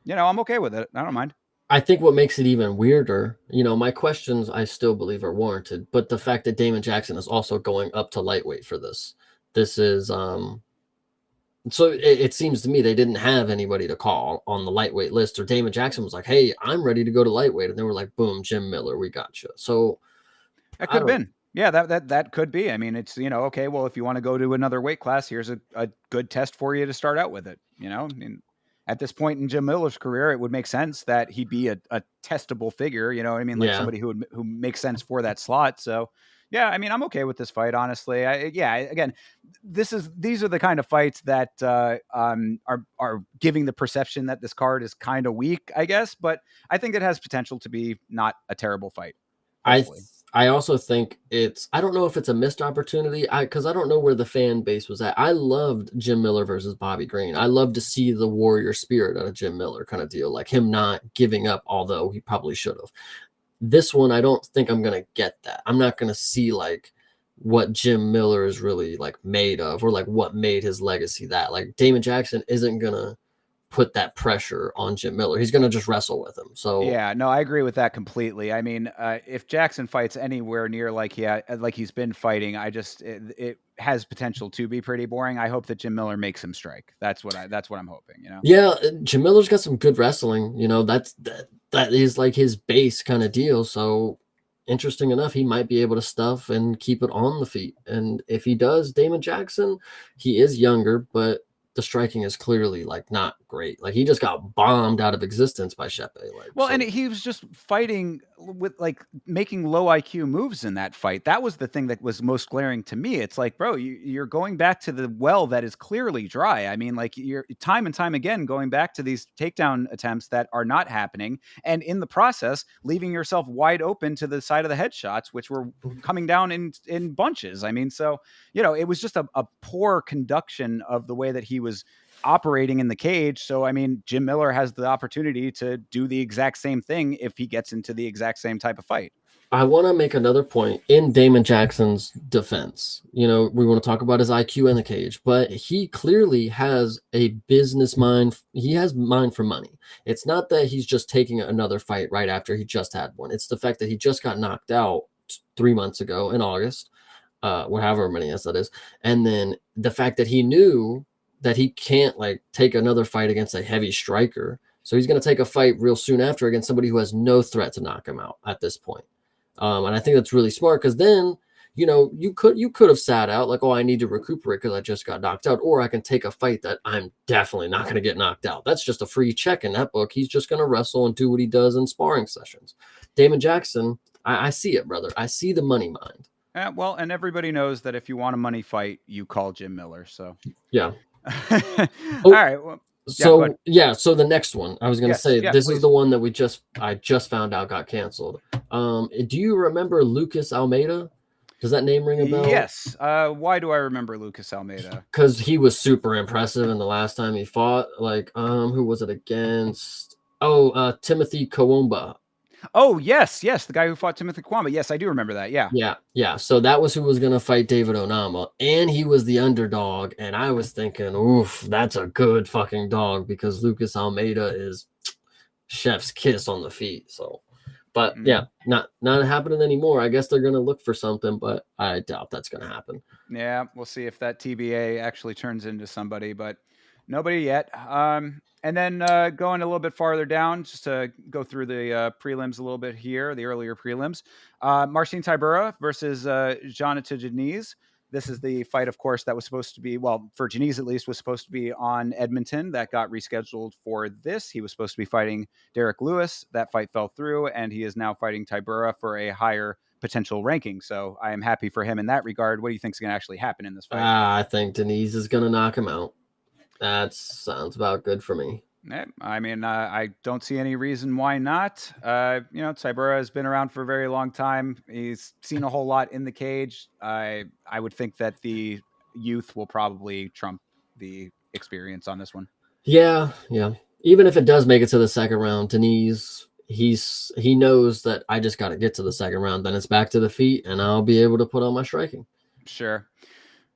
I'm okay with it. I don't mind. I think what makes it even weirder, my questions I still believe are warranted, but the fact that Damon Jackson is also going up to lightweight for this is so it seems to me they didn't have anybody to call on the lightweight list, or Damon Jackson was like, "Hey, I'm ready to go to lightweight," and they were like, "Boom, Jim Miller, we got you." So That I could have don't. been. Yeah, that could be. I mean, it's, okay, well, if you want to go to another weight class, here's a good test for you to start out with it. I mean, at this point in Jim Miller's career, it would make sense that he'd be a testable figure, you know what I mean? Like Yeah, somebody who makes sense for that slot. So yeah, I mean, I'm okay with this fight, honestly. Again, these are the kind of fights that are giving the perception that this card is kind of weak, I guess, but I think it has potential to be not a terrible fight. I Hopefully. I also think I don't know if it's a missed opportunity. Because I don't know where the fan base was at. I loved Jim Miller versus Bobby Green. I love to see the warrior spirit out of Jim Miller kind of deal, like him not giving up, although he probably should have. This one, I don't think I'm gonna get that. I'm not gonna see like what Jim Miller is really like made of, or like what made his legacy that. Like Damon Jackson isn't gonna put that pressure on Jim Miller. He's gonna just wrestle with him. So Yeah, no, I agree with that completely. I mean, if Jackson fights anywhere near like he's been fighting, it has potential to be pretty boring. I hope that Jim Miller makes him strike. That's what I'm hoping. yeah, Jim Miller's got some good wrestling. That is like his base kind of deal. So interesting enough, he might be able to stuff and keep it on the feet. And if he does, Damon Jackson, he is younger, but the striking is clearly like not great. Like he just got bombed out of existence by Shepe. Like Well, and so, he was just fighting with like making low IQ moves in that fight. That was the thing that was most glaring to me. It's like, bro, you're going back to the well that is clearly dry. I mean, like you're time and time again going back to these takedown attempts that are not happening, and in the process, leaving yourself wide open to the side of the headshots, which were coming down in bunches. I mean, so it was just a poor conduction of the way that he was operating in the cage. So, I mean, Jim Miller has the opportunity to do the exact same thing if he gets into the exact same type of fight. I want to make another point in Damon Jackson's defense. We want to talk about his IQ in the cage, but he clearly has a business mind. He has mind for money. It's not that he's just taking another fight right after he just had one. It's the fact that he just got knocked out 3 months ago in August, however many as that is. And then the fact that he knew that he can't like take another fight against a heavy striker. So he's going to take a fight real soon after against somebody who has no threat to knock him out at this point. And I think that's really smart, because then, you could have sat out like, oh, I need to recuperate because I just got knocked out, or I can take a fight that I'm definitely not going to get knocked out. That's just a free check in that book. He's just going to wrestle and do what he does in sparring sessions. Damon Jackson, I see it, brother. I see the money mind. Well, and everybody knows that if you want a money fight, you call Jim Miller. So, Yeah. all Oh, right. Well, yeah, go ahead. So the next one, I was going to say, Yeah, this please. is the one that I just found out got canceled. Do you remember Lucas Almeida? Does that name ring a bell? Yes. Why do I remember Lucas Almeida? Because he was super impressive in the last time he fought. Like, who was it against? Oh, Timothy Kawumba. Oh, yes, the guy who fought Timothy Kwamba. Yes, I do remember that. Yeah. Yeah. So that was who was gonna fight David Onama, and he was the underdog. And I was thinking, oof, that's a good fucking dog, because Lucas Almeida is chef's kiss on the feet. So, but yeah, not happening anymore. I guess they're gonna look for something, but I doubt that's gonna happen. Yeah, we'll see if that TBA actually turns into somebody, but nobody yet. And then going a little bit farther down, just to go through the prelims a little bit here, the earlier prelims. Marcin Tybura versus Jonathan Diniz. This is the fight, of course, that was supposed to be, well, for Diniz at least, was supposed to be on Edmonton. That got rescheduled for this. He was supposed to be fighting Derek Lewis. That fight fell through, and he is now fighting Tybura for a higher potential ranking. So I am happy for him in that regard. What do you think is going to actually happen in this fight? I think Diniz is gonna knock him out. That sounds about good for me. I mean, I don't see any reason why not. Tybura has been around for a very long time. He's seen a whole lot in the cage. I would think that the youth will probably trump the experience on this one. Yeah. Even if it does make it to the second round, Diniz, he knows that I just got to get to the second round. Then it's back to the feet, and I'll be able to put on my striking. Sure.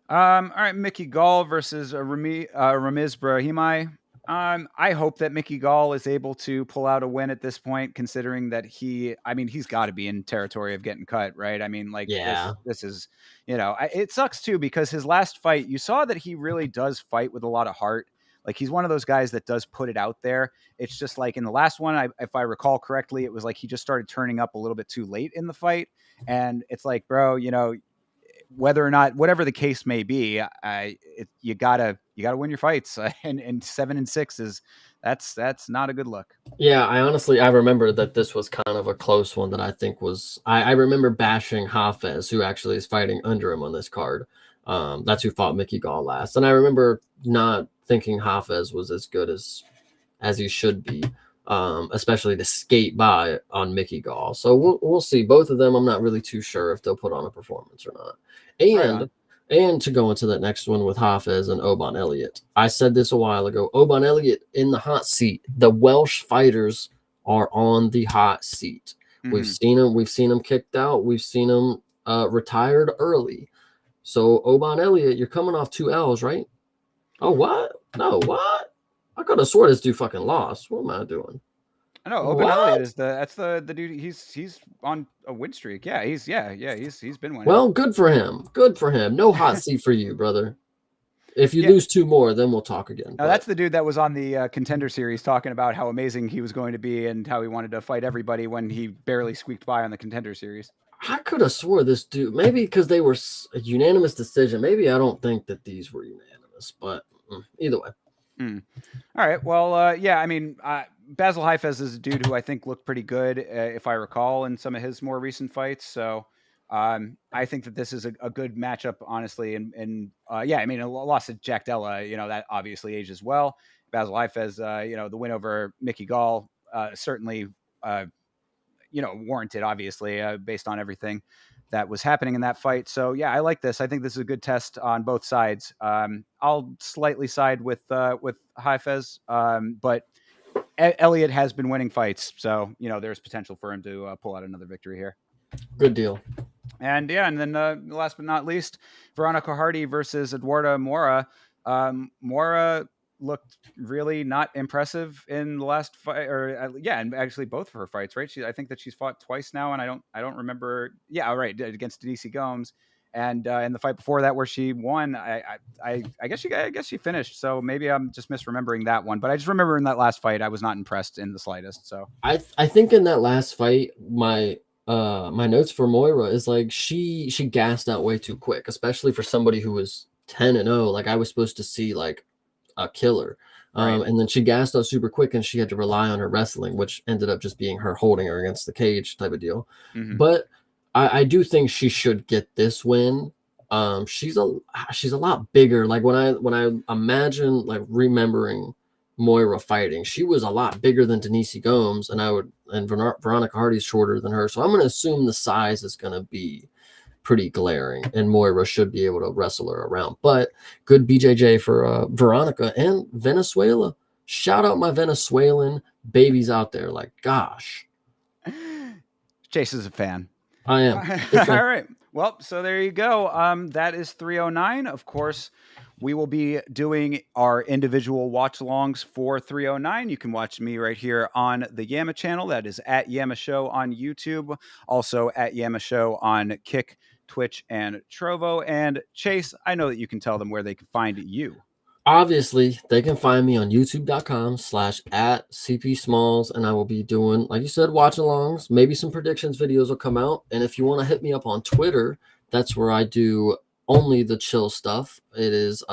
All right, Mickey Gall versus Ramiz Brahimaj. I hope that Mickey Gall is able to pull out a win at this point, considering that he's got to be in territory of getting cut, right? I mean, like Yeah. this is, it sucks too because his last fight, you saw that he really does fight with a lot of heart. Like he's one of those guys that does put it out there. It's just like in the last one, if I recall correctly, it was like he just started turning up a little bit too late in the fight, and it's like, bro, whether or not, whatever the case may be, you gotta win your fights, and 7-6 is that's not a good look. Yeah, I remember that this was kind of a close one that I think was I remember bashing Hafez, who actually is fighting under him on this card. That's who fought Mickey Gall last. And I remember not thinking Hafez was as good as he should be, especially to skate by on Mickey Gall. So we'll see. Both of them, I'm not really too sure if they'll put on a performance or not. And to go into that next one with Hafez and Oban Elliott, I said this a while ago. Oban Elliott in the hot seat. The Welsh fighters are on the hot seat. Mm-hmm. We've seen him kicked out. We've seen him retired early. So Oban Elliott, you're coming off 2 L's, right? Oh, what? No, what? I could have swore this dude fucking lost. What am I doing? I know Oban Elliott is that's the dude. He's on a win streak. Yeah, he's been winning. Well, good for him. Good for him. No hot seat for you, brother. If you lose 2 more, then we'll talk again. No, that's the dude that was on the Contender Series talking about how amazing he was going to be and how he wanted to fight everybody when he barely squeaked by on the Contender Series. I could have swore this dude, maybe because they were a unanimous decision. Maybe I don't think that these were unanimous, but either way. All right. Well, yeah, I mean, Basil Hafez is a dude who I think looked pretty good, if I recall, in some of his more recent fights. So I think that this is a good matchup, honestly. And yeah, I mean, a loss to Jack Della, that obviously ages well. Basil Hafez, the win over Mickey Gall, certainly, warranted, obviously, based on everything that was happening in that fight. So yeah, I like this. I think this is a good test on both sides. I'll slightly side with Hafez, but Elliott has been winning fights, so there's potential for him to pull out another victory here. Good deal. And yeah, and then last but not least, Veronica Hardy versus Eduarda Mora. Mora looked really not impressive in the last fight, and actually both of her fights, right? I think that she's fought twice now, and I don't remember. Yeah, right, against Denise Gomes, and in the fight before that where she won, I guess she finished. So maybe I'm just misremembering that one, but I just remember in that last fight I was not impressed in the slightest. So I think in that last fight, my notes for Moira is like she gassed out way too quick, especially for somebody who was 10-0. Like I was supposed to see like a killer. Right. And then she gassed out super quick and she had to rely on her wrestling, which ended up just being her holding her against the cage type of deal. Mm-hmm. But I do think she should get this win. She's a lot bigger. Like when I imagine like remembering Moira fighting, she was a lot bigger than Denise Gomes, and Veronica Hardy's shorter than her. So I'm going to assume the size is going to be pretty glaring, and Moira should be able to wrestle her around. But good BJJ for Veronica and Venezuela. Shout out my Venezuelan babies out there. Like, gosh. Chase is a fan. I am. All right. Well, so there you go. That is 309. Of course, we will be doing our individual watch-alongs for 309. You can watch me right here on the Yama channel. That is at Yama Show on YouTube. Also at Yama Show on Kick, Twitch, and Trovo. And Chase, I know that you can tell them where they can find you. Obviously, they can find me on youtube.com/@CPSmalls, and I will be doing, like you said, watch-alongs. Maybe some predictions videos will come out. And if you want to hit me up on Twitter, that's where I do only the chill stuff. It is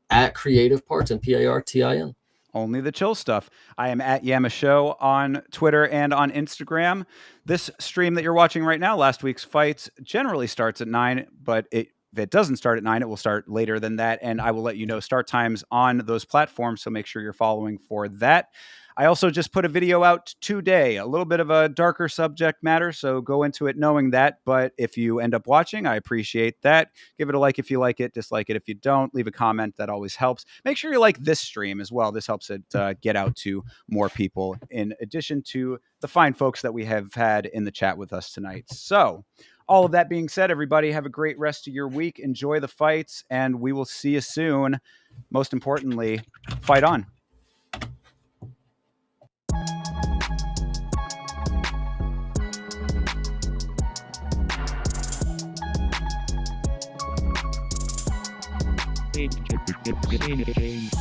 at Creative Parts and PARTIN. Only the chill stuff. I am at Yama Show on Twitter and on Instagram. This stream that you're watching right now, last week's fights, generally starts at 9, but if it doesn't start at 9, it will start later than that, and I will let you know start times on those platforms, so make sure you're following for that. I also just put a video out today, a little bit of a darker subject matter, so go into it knowing that, but if you end up watching, I appreciate that. Give it a like if you like it, dislike it if you don't, leave a comment, that always helps. Make sure you like this stream as well. This helps it get out to more people, in addition to the fine folks that we have had in the chat with us tonight. So, All of that being said, everybody, have a great rest of your week. Enjoy the fights, and we will see you soon. Most importantly, fight on. Change.